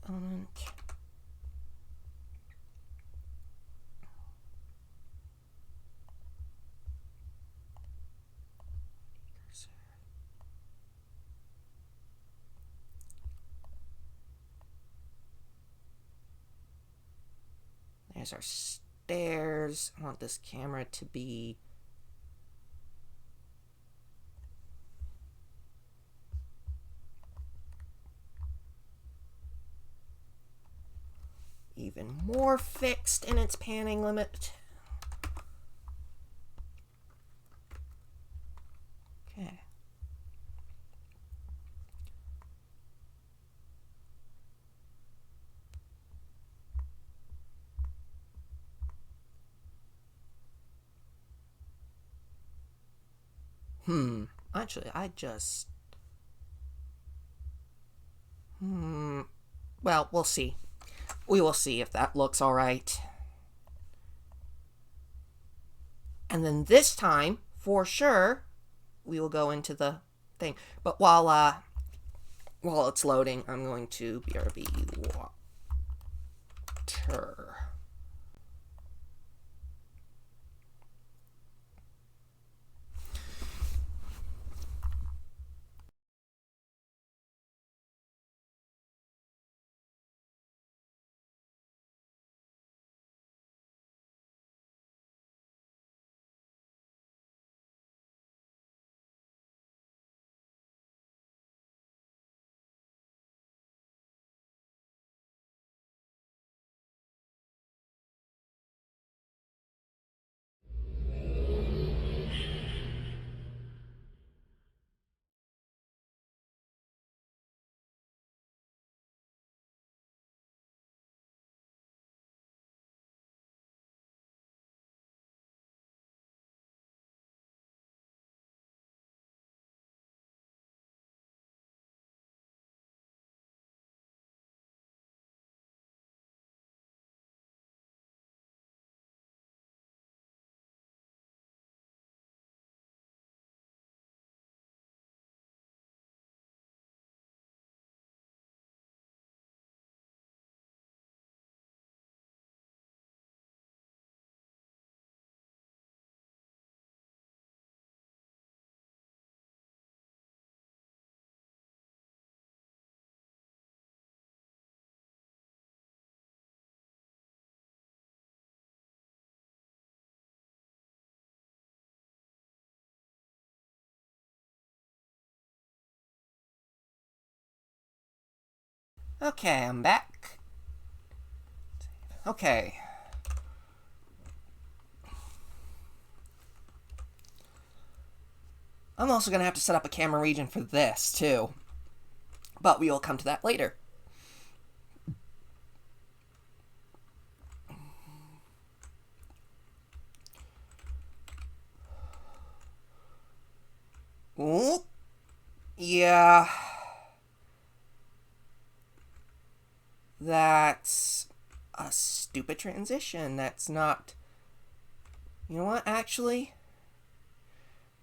Element. Cursor. There's our stairs. I want this camera to be even more fixed in its panning limit. Okay. Actually, well, we'll see. We will see if that looks all right. And then this time, for sure, we will go into the thing. But while it's loading, I'm going to BRB water. Okay, I'm back. Okay. I'm also going to have to set up a camera region for this, too. But we will come to that later. Ooh. Yeah. That's a stupid transition. That's not... You know what, actually?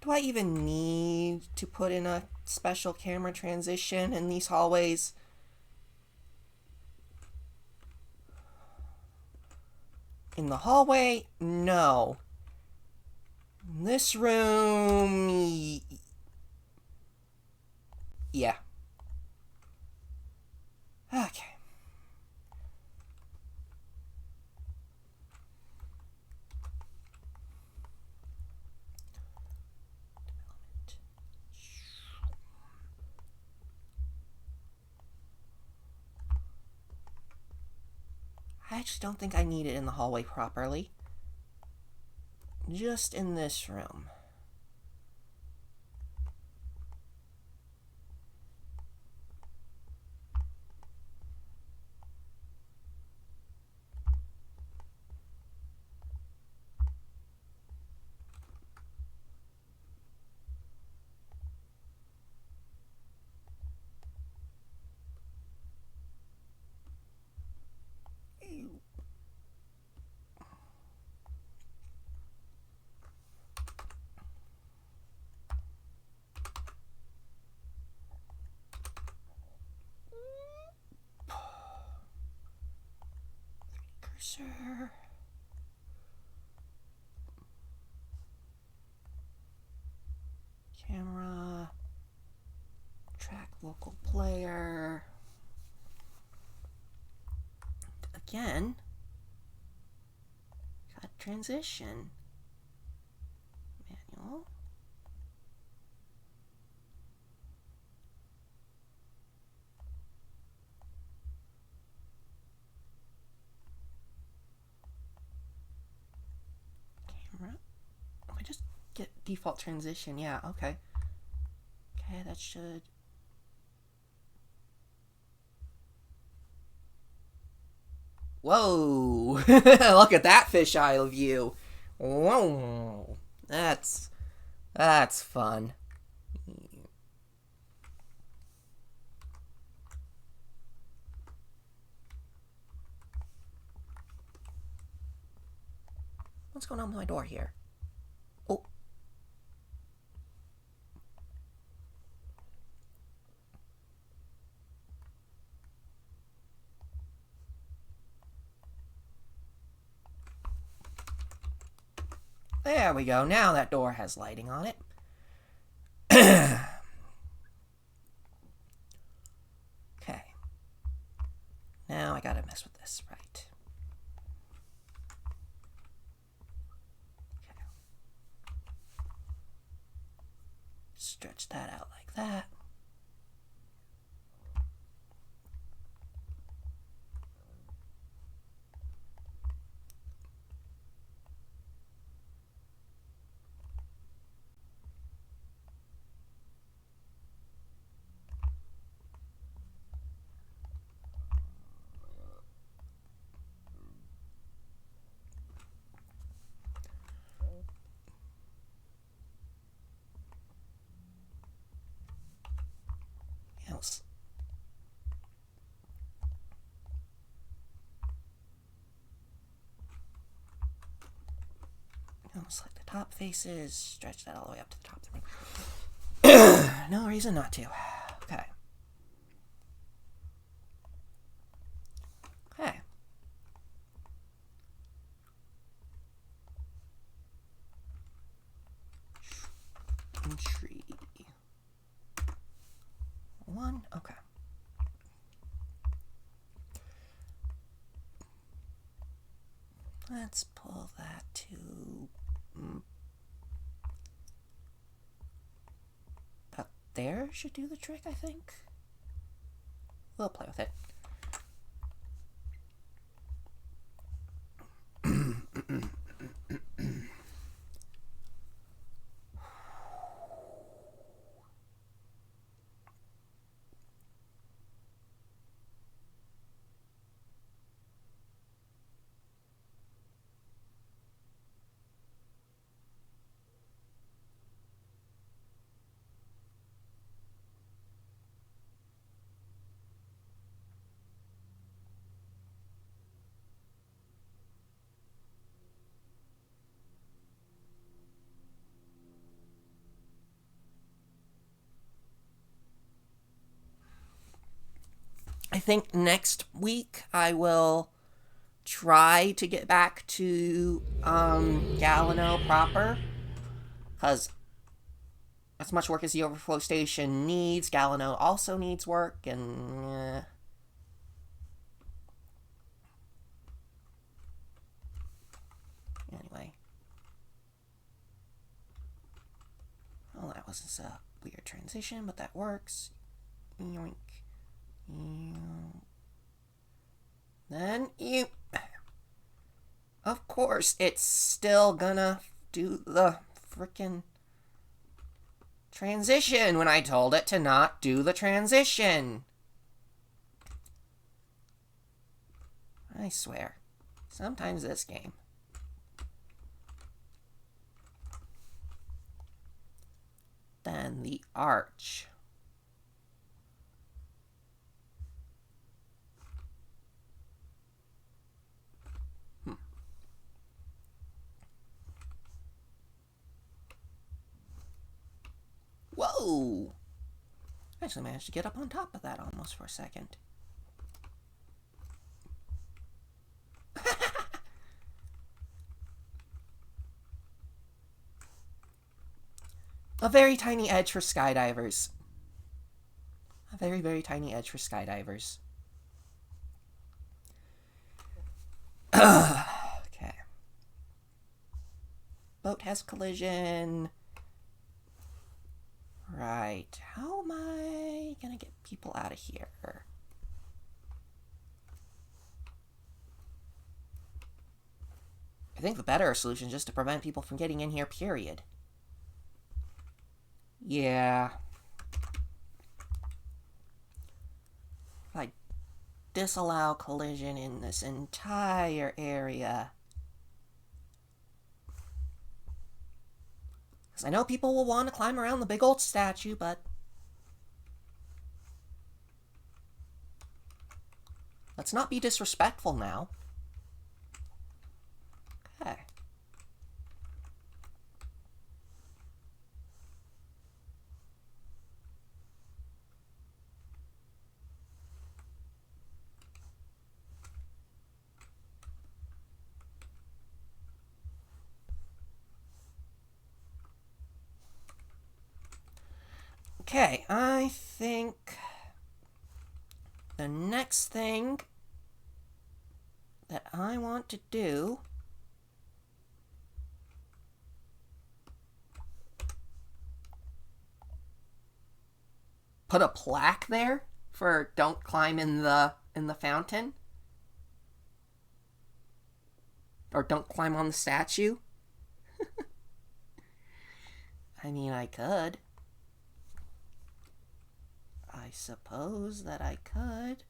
Do I even need to put in a special camera transition in these hallways? In the hallway? No. In this room... Yeah. Okay. I actually don't think I need it in the hallway properly. Just in this room. Cursor. Camera. Track local player. Again. Got transition. Manual. Camera. I just get default transition. Yeah, okay. Okay, that should... Whoa! Look at that fisheye view. Whoa! That's fun. What's going on with my door here? Oh. There we go. Now that door has lighting on it. Okay. Now I gotta mess with this, right? Okay. Stretch that out like that. Else. Select the top faces, stretch that all the way up to the top of the room. No reason not to. Okay. Okay. Entry 1. Okay. Let's pull that to about there. Should do the trick, I think. We'll play with it. I think next week I will try to get back to Galeno proper, because as much work as the Overflow station needs, Galeno also needs work, and anyway. Well, that was a weird transition, but that works. Yoink. Then you... Of course, it's still gonna do the frickin' transition when I told it to not do the transition. I swear. Sometimes this game. Then the arch. Whoa! I actually managed to get up on top of that almost for a second. A very tiny edge for skydivers. A very, very tiny edge for skydivers. Okay. Boat has collision. Right. How am I gonna get people out of here? I think the better solution is just to prevent people from getting in here, period. Yeah. If I disallow collision in this entire area. Because I know people will want to climb around the big old statue, but... let's not be disrespectful now. Okay. Okay, I think the next thing that I want to do put a plaque there for don't climb in the fountain, or don't climb on the statue. I mean, I could. I suppose that I could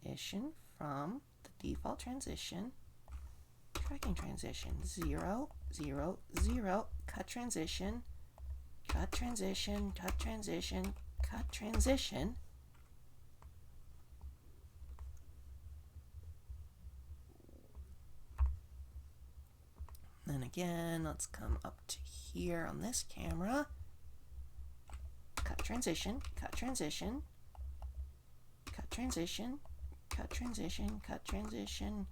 transition from the default transition, tracking transition, 0, 0, 0, cut transition, cut transition, cut transition, cut transition. Then again, let's come up to here on this camera. Cut transition, cut transition, cut transition, cut transition, cut transition,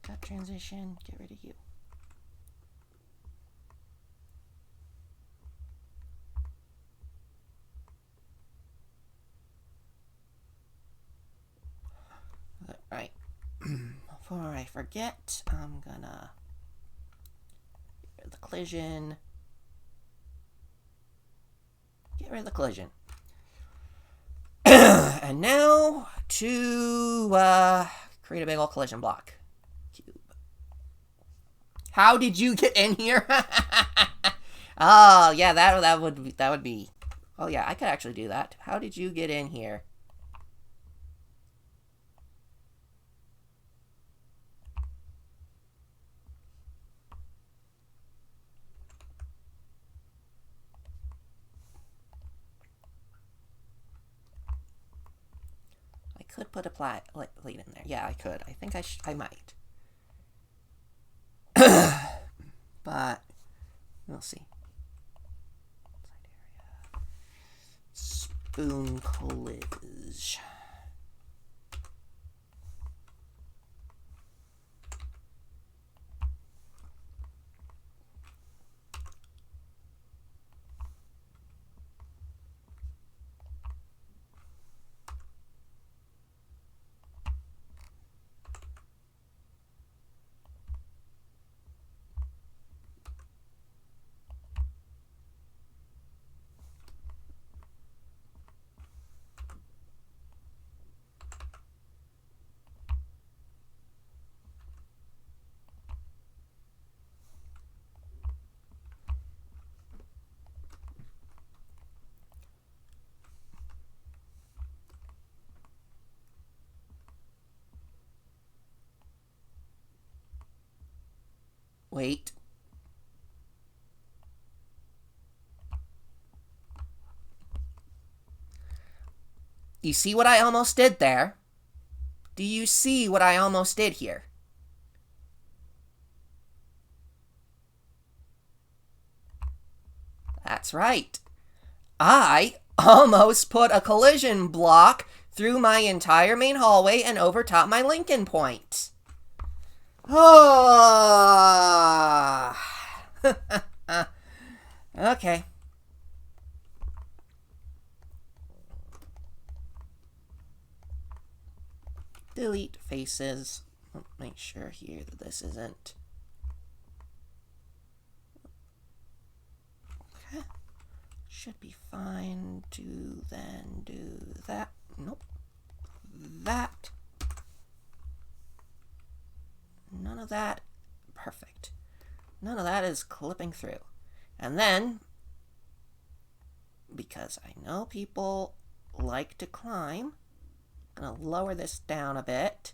cut transition, get rid of you. Alright, before I forget, I'm gonna get rid of the collision. Get rid of the collision. And now to create a big old collision block. Cube. How did you get in here? Oh yeah, that would be. Oh yeah, I could actually do that. How did you get in here? Could put a plate in there. Yeah, I could. I think I might. But we'll see. spoon collision. Wait. You see what I almost did there? Do you see what I almost did here? That's right. I almost put a collision block through my entire main hallway and over top my Lincoln point. Oh. Okay. Delete faces. Make sure here that this isn't. Okay. Should be fine to then do that. Nope. That. None of that. Perfect. None of that is clipping through. And then, because I know people like to climb, I'm going to lower this down a bit.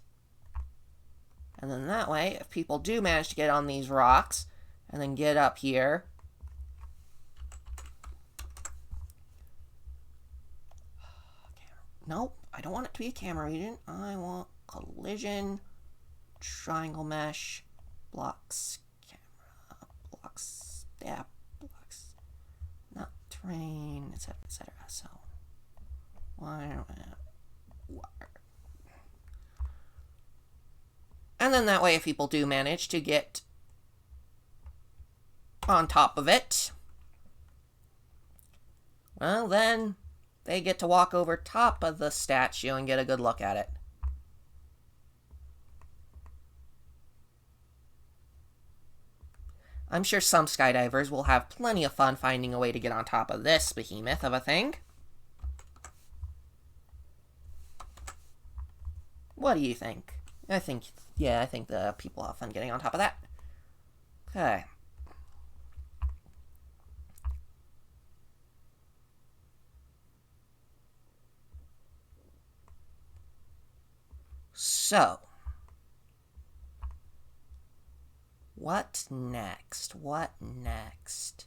And then that way, if people do manage to get on these rocks and then get up here, nope, I don't want it to be a camera region. I want collision, triangle mesh, blocks, camera, blocks, yeah, blocks, not terrain, etc., etc. So, wire. And then that way, if people do manage to get on top of it, well, then they get to walk over top of the statue and get a good look at it. I'm sure some skydivers will have plenty of fun finding a way to get on top of this behemoth of a thing. What do you think? I think the people have fun getting on top of that. Okay. So, what next? What next?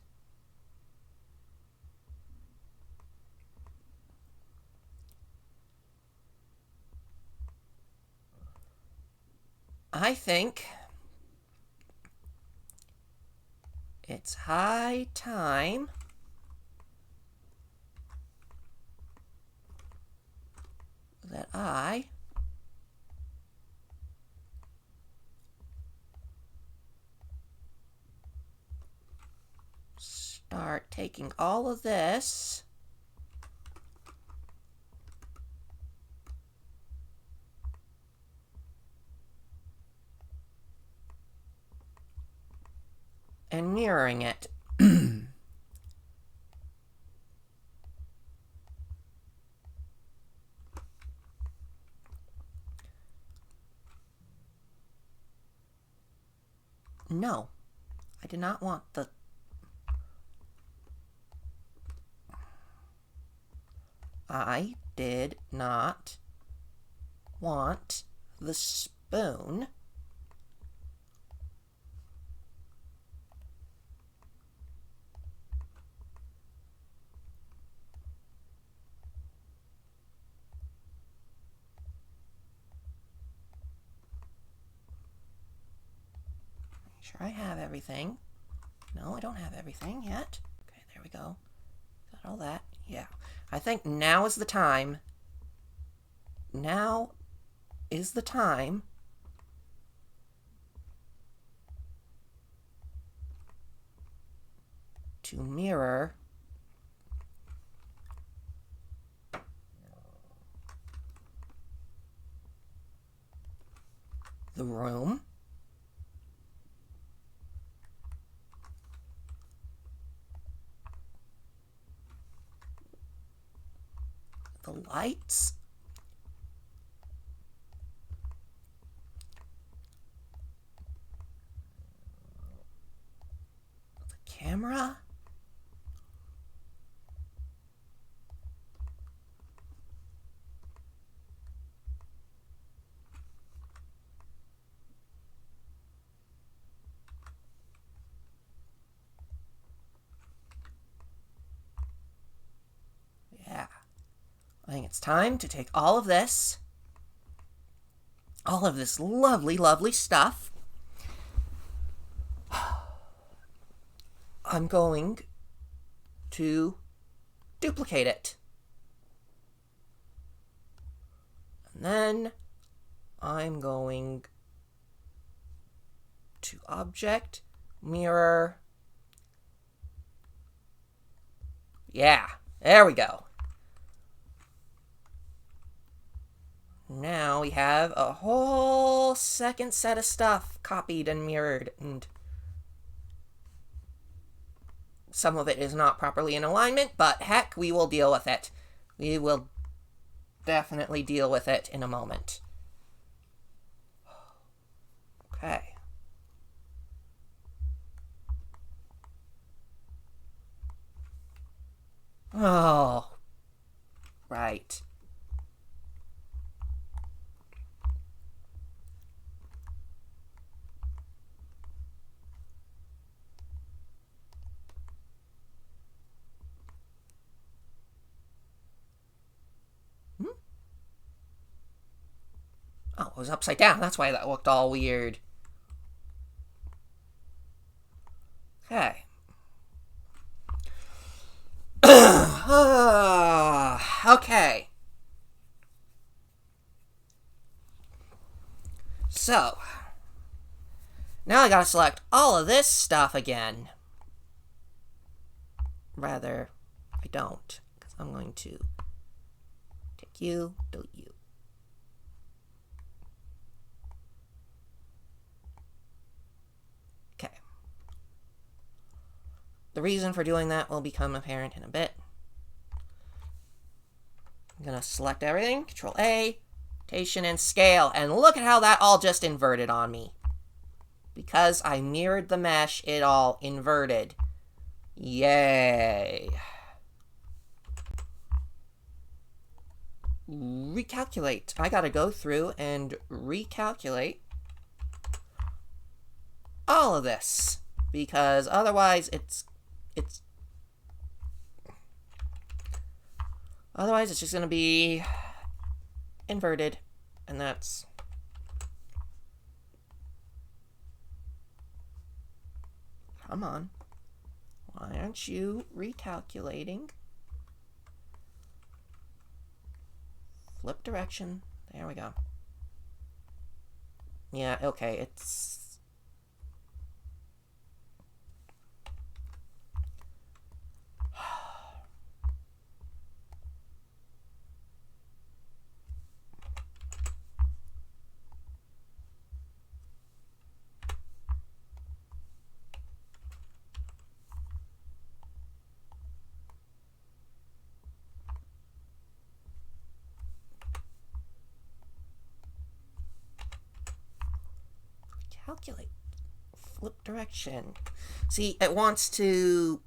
I think it's high time that I start taking all of this and mirroring it. No, I did not want the... I did not want the spoon sure I have everything. No, I don't have everything yet. Okay, there we go. Got all that. Yeah. I think now is the time. Now is the time to mirror the room, the lights, the camera, yeah. I think it's time to take all of this lovely, lovely stuff. I'm going to duplicate it. And then I'm going to object, mirror. Yeah, there we go. Now we have a whole second set of stuff copied and mirrored, and some of it is not properly in alignment, but heck, we will deal with it. We will definitely deal with it in a moment. Okay. Oh, right. Oh, it was upside down. That's why that looked all weird. Okay. Okay. So, now I gotta select all of this stuff again. Rather, I don't, because I'm going to take you, delete you. Okay. The reason for doing that will become apparent in a bit. I'm going to select everything, Control A, rotation and scale, and look at how that all just inverted on me. Because I mirrored the mesh, it all inverted. Yay. Recalculate. I gotta go through and recalculate all of this, because otherwise it's just gonna be inverted, and that's come on, why aren't you recalculating? Flip direction, there we go. Yeah, okay, it's calculate. Flip direction. See, it wants to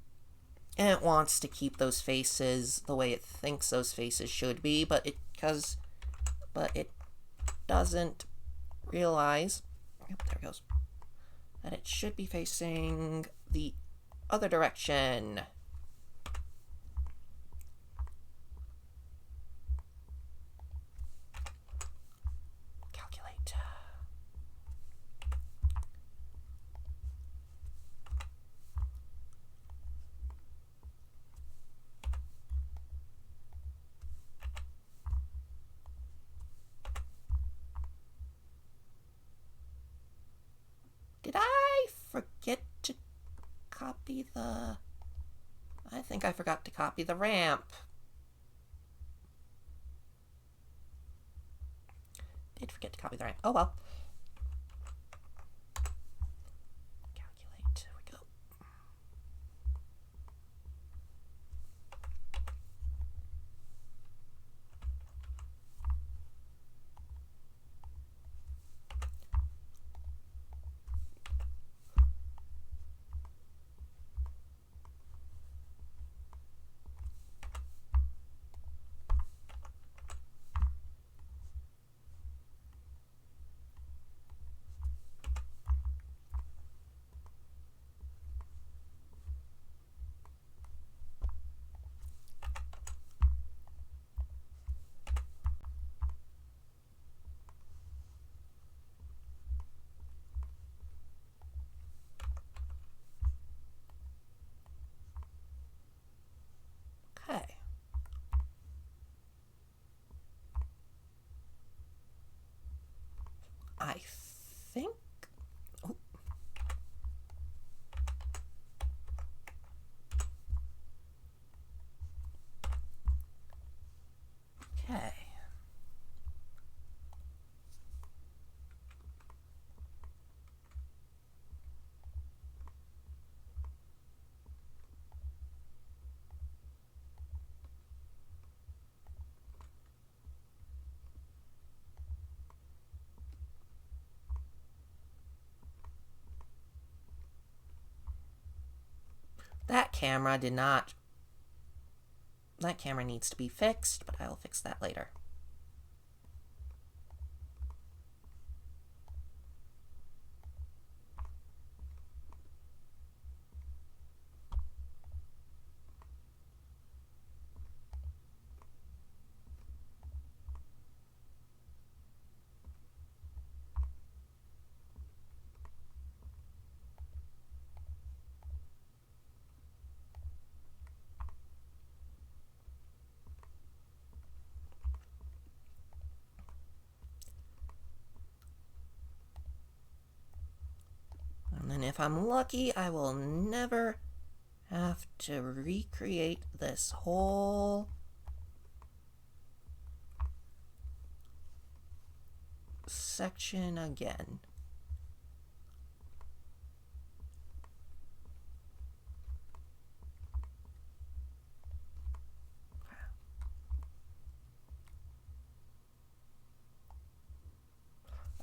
keep those faces the way it thinks those faces should be, but it doesn't realize, yep, there it goes, that it should be facing the other direction. Calculate. copy the... I think I forgot to copy the ramp. Did forget to copy the ramp. Oh well. Calculate. There we go. Okay. I think... Oh. Okay. That camera did not... That camera needs to be fixed, but I will fix that later. And then if I'm lucky, I will never have to recreate this whole section again.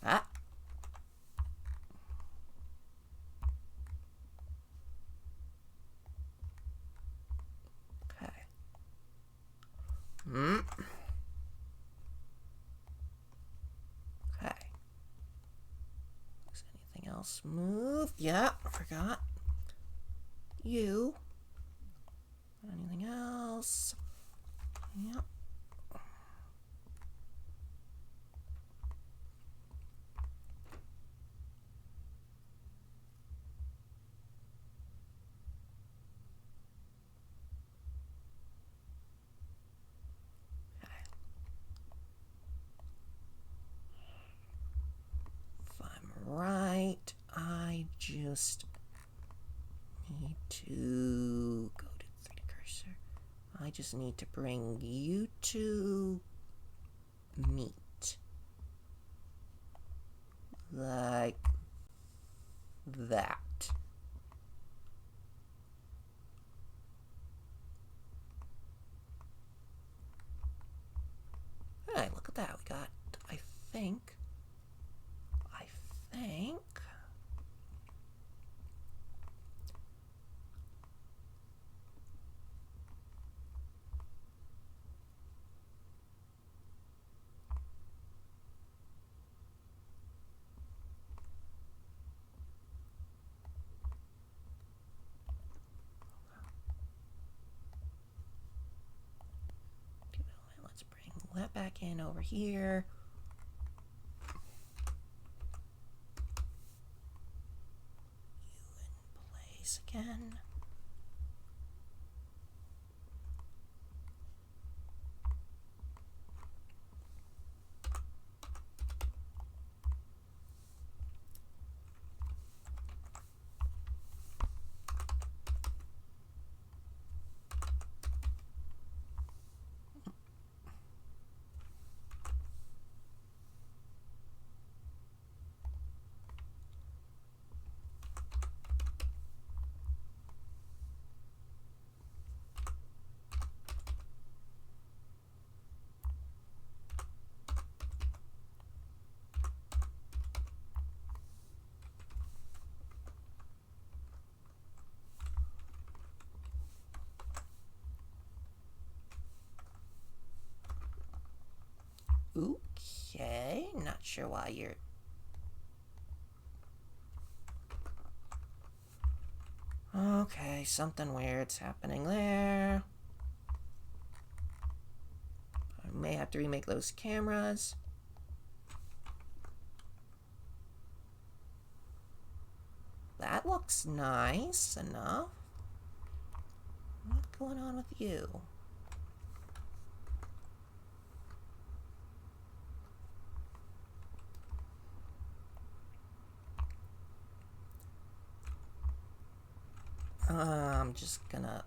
Ah. Okay. Okay. Does anything else move? Yeah, I forgot. You. Anything else? Yep. Right, I just need to go to 3D cursor. I just need to bring you to meet. Like that. Alright, look at that. We got, I think. Let's bring that back in over here. Again. Okay, not sure why you're... Okay, something weird's happening there. I may have to remake those cameras. That looks nice enough. What's going on with you? I'm just gonna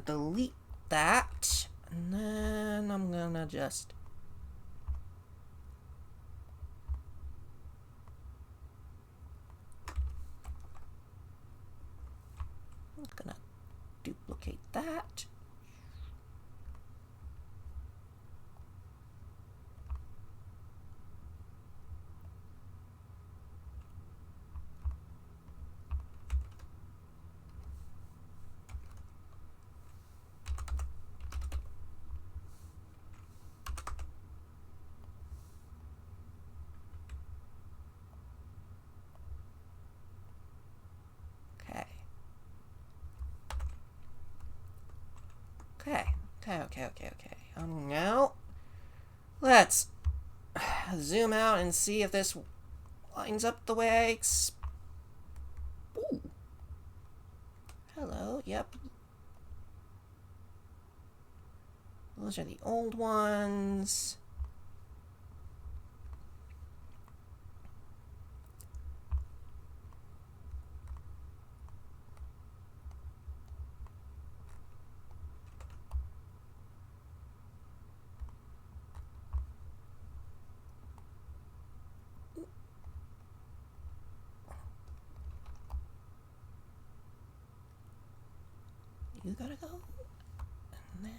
delete that, and then I'm gonna just duplicate that. Okay. Now, let's zoom out and see if this lines up the way I Ooh. Hello, yep. Those are the old ones. You gotta go. And then...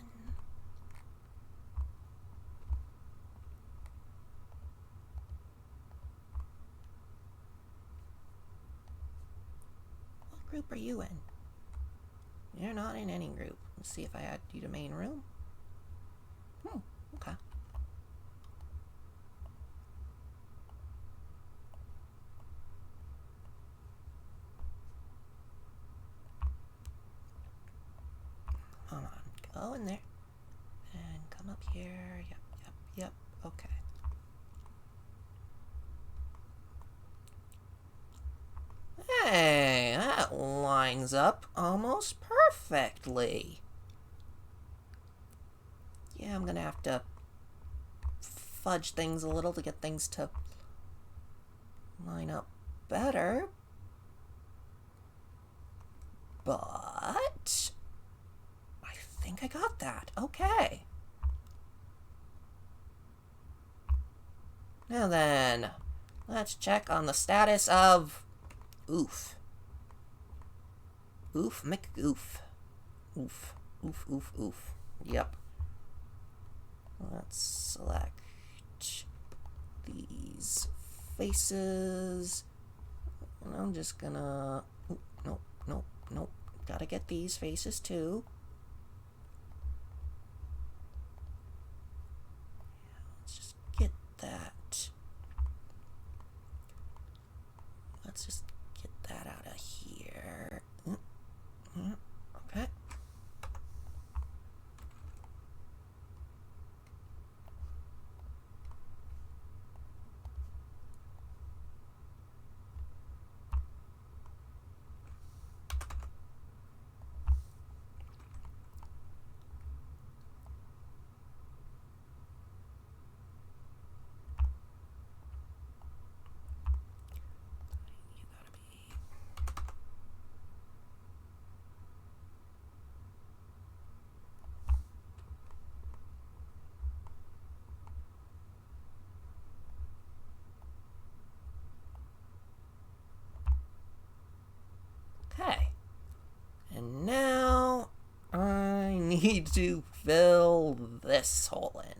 What group are you in? You're not in any group. Let's see if I add you to main room. Okay. Come on, go in there. And come up here. Yep. Okay. Hey, that lines up almost perfectly. Yeah, I'm gonna have to fudge things a little to get things to line up better. But I think I got that. Okay. Now then, let's check on the status of Oof. Oof McGoof. Oof. Yep. Let's select these faces. And I'm just gonna... Nope. Gotta get these faces too. Let's just get that. Let's just get that out of here. Okay. Okay. And now I need to fill this hole in.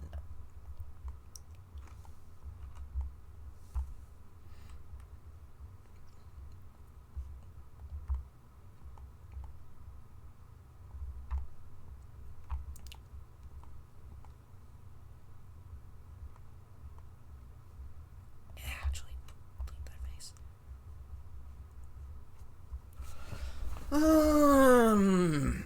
Um.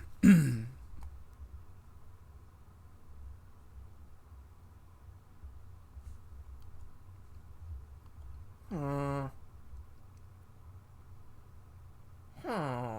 Hmm. Hmm.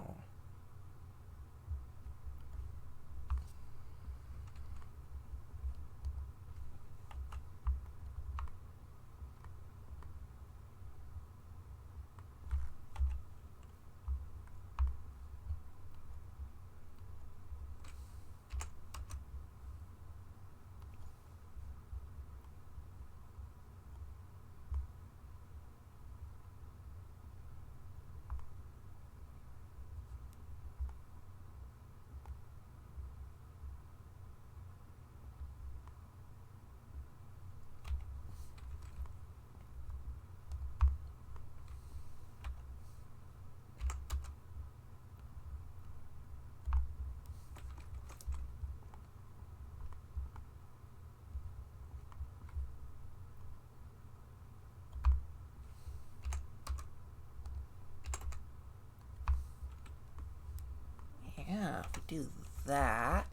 Yeah, if we do that.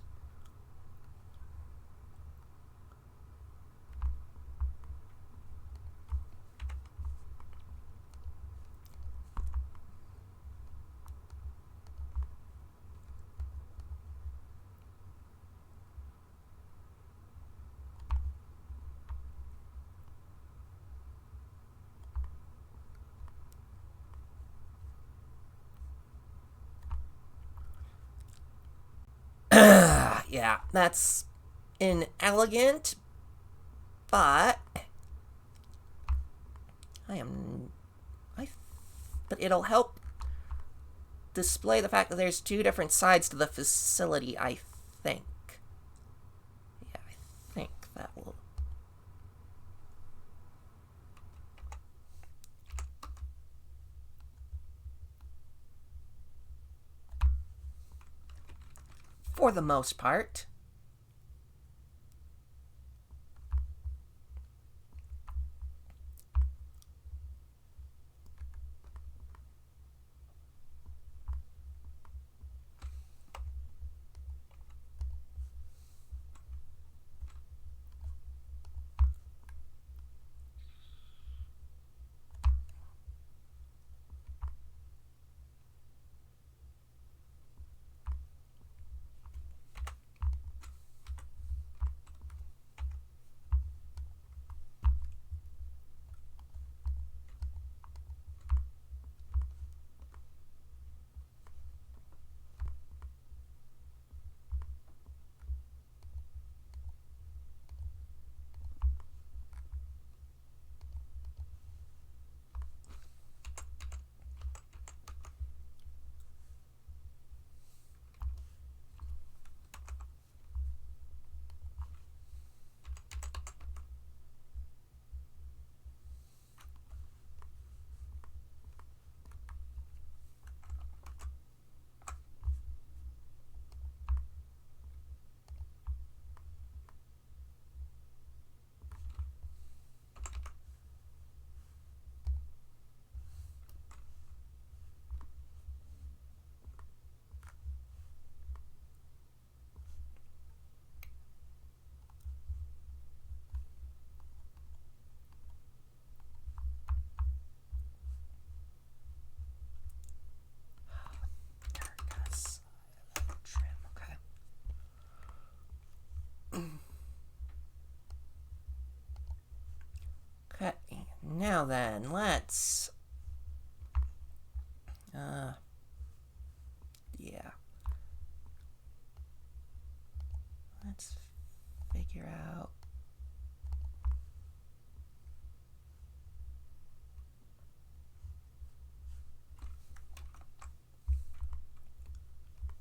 Yeah, that's inelegant, but I am. But it'll help display the fact that there's two different sides to the facility, I think. Yeah, I think that will. For the most part. Okay, now then, let's. Yeah. Let's figure out.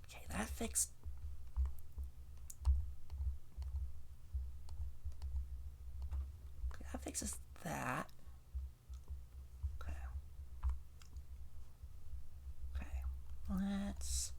Okay, that fixed. Okay, that fixes that. Okay. Okay. Let's.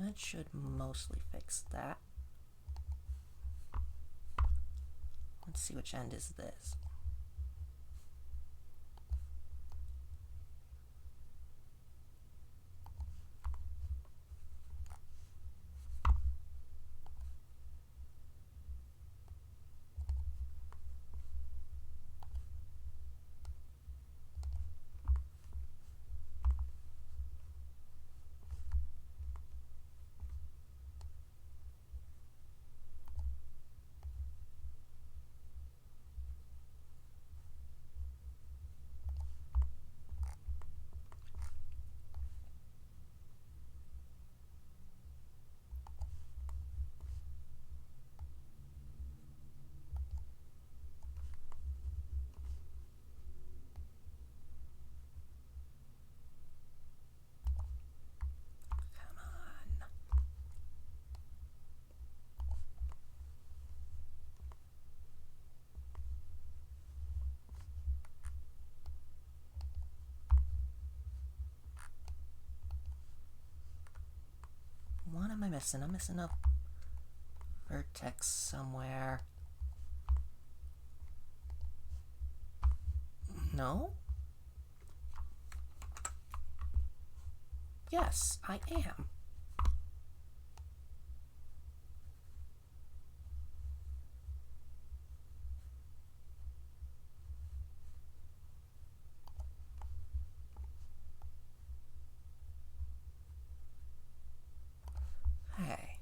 That should mostly fix that. Let's see which end is this. What am I missing? I'm missing a vertex somewhere. No? Yes, I am. Hey.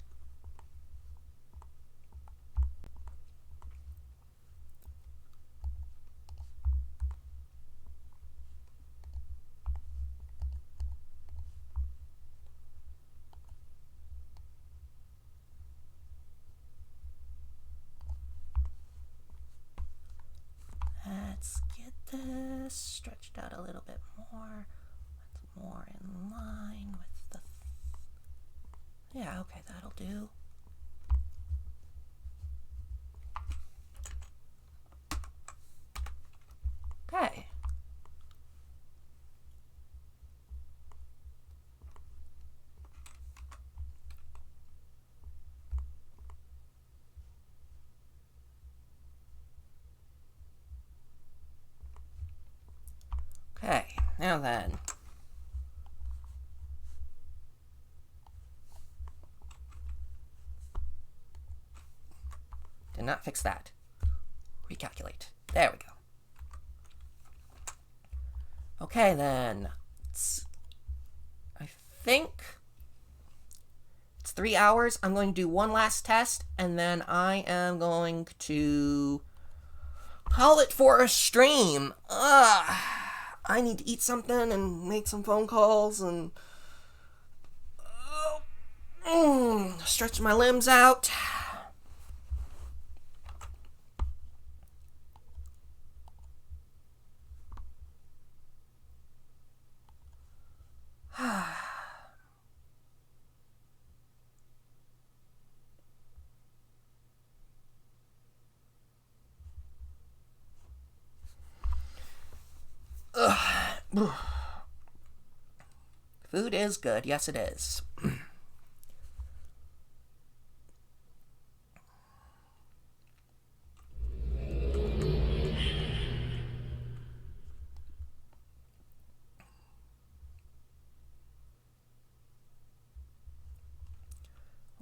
Let's get this stretched out a little bit more. It's more in line with the... Yeah, okay, that'll do. Okay. Okay, now then. Did not fix that. Recalculate. There we go. Okay, then. I think it's 3 hours. I'm going to do one last test, and then I am going to call it for a stream. I need to eat something and make some phone calls and stretch my limbs out. Food is good. Yes, it is.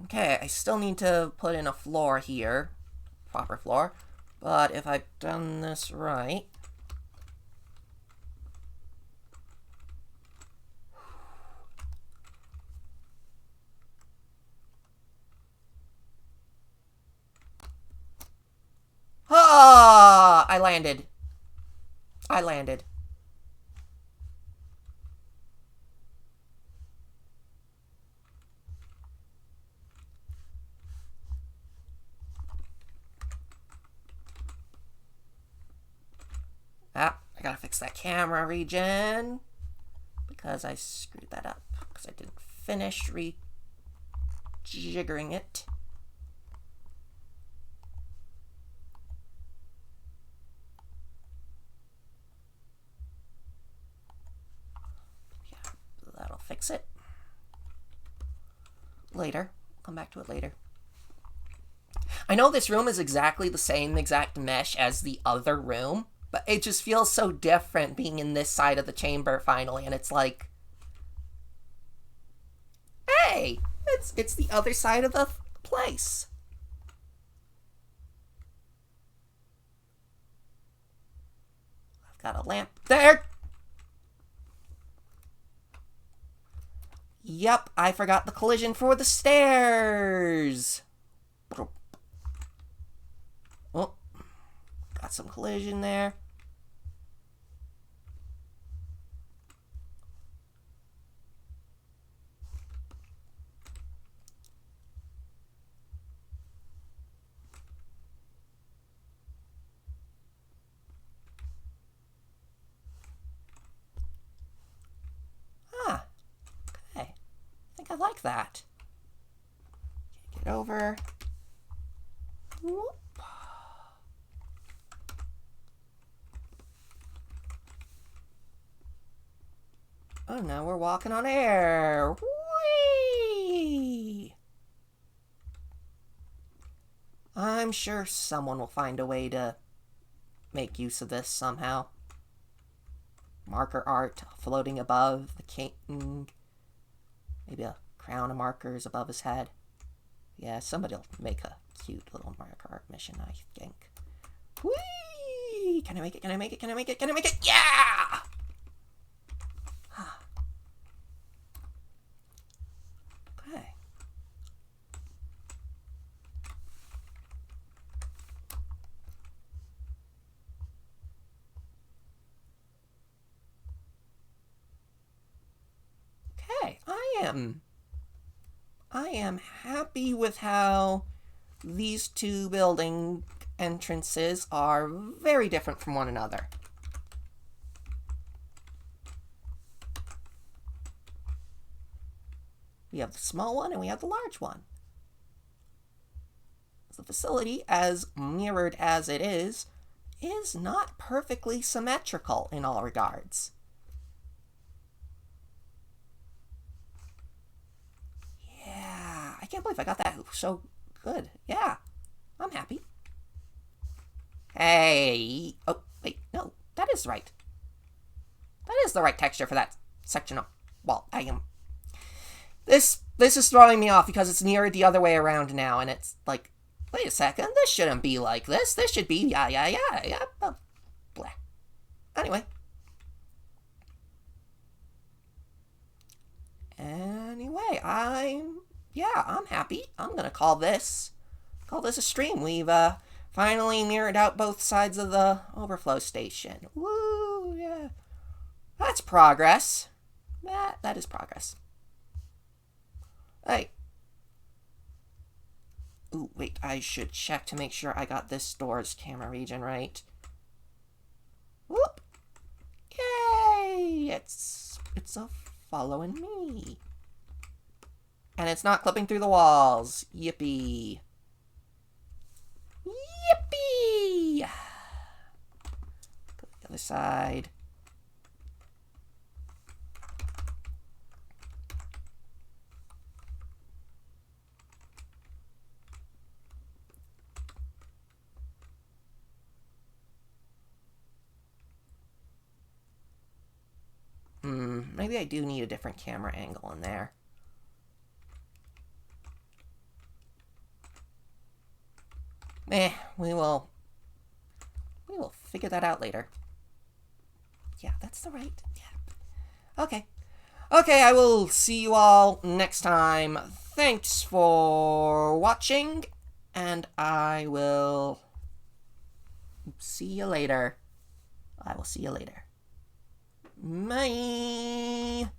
Okay, I still need to put in a floor here. Proper floor. But if I've done this right... Ah! I landed. Ah, I gotta fix that camera region. Because I screwed that up. Because I didn't finish rejiggering it. Yeah, that'll fix it. later. Come back to it later. I know this room is exactly the same exact mesh as the other room, but it just feels so different being in this side of the chamber finally, and it's like, hey, it's the other side of the place. I've got a lamp there. Yep, I forgot the collision for the stairs. Oh, got some collision there. Ah, okay. I think I like that. Get over. Whoop. Oh, now we're walking on air. Whee! I'm sure someone will find a way to make use of this somehow. Marker art floating above the king. Maybe a crown of markers above his head. Yeah, somebody will make a cute little marker art mission, I think. Whee! Can I make it? Can I make it? Can I make it? Can I make it? Yeah! Okay. Okay, I am happy with how these two building entrances are very different from one another. We have the small one and we have the large one. The facility, as mirrored as it is not perfectly symmetrical in all regards. Yeah, I can't believe I got that so good. Yeah, I'm happy. Hey, oh, wait, no, that is right. That is the right texture for that section of, well, I am. This is throwing me off because it's near the other way around now, and it's like, wait a second, this shouldn't be like this. This should be, yeah, blah. Anyway. I'm happy. I'm gonna call this a stream. We've, finally mirrored out both sides of the overflow station. Woo, yeah. That's progress. That is progress. Hey. Ooh, wait, I should check to make sure I got this door's camera region right. Whoop! Yay! It's a following me. And it's not clipping through the walls. Yippee. Yippee! Go to the other side. Maybe I do need a different camera angle in there. We will figure that out later. Yeah, that's the right. Yeah. Okay. Okay, I will see you all next time. Thanks for watching, and I will see you later. I will see you later. Bye.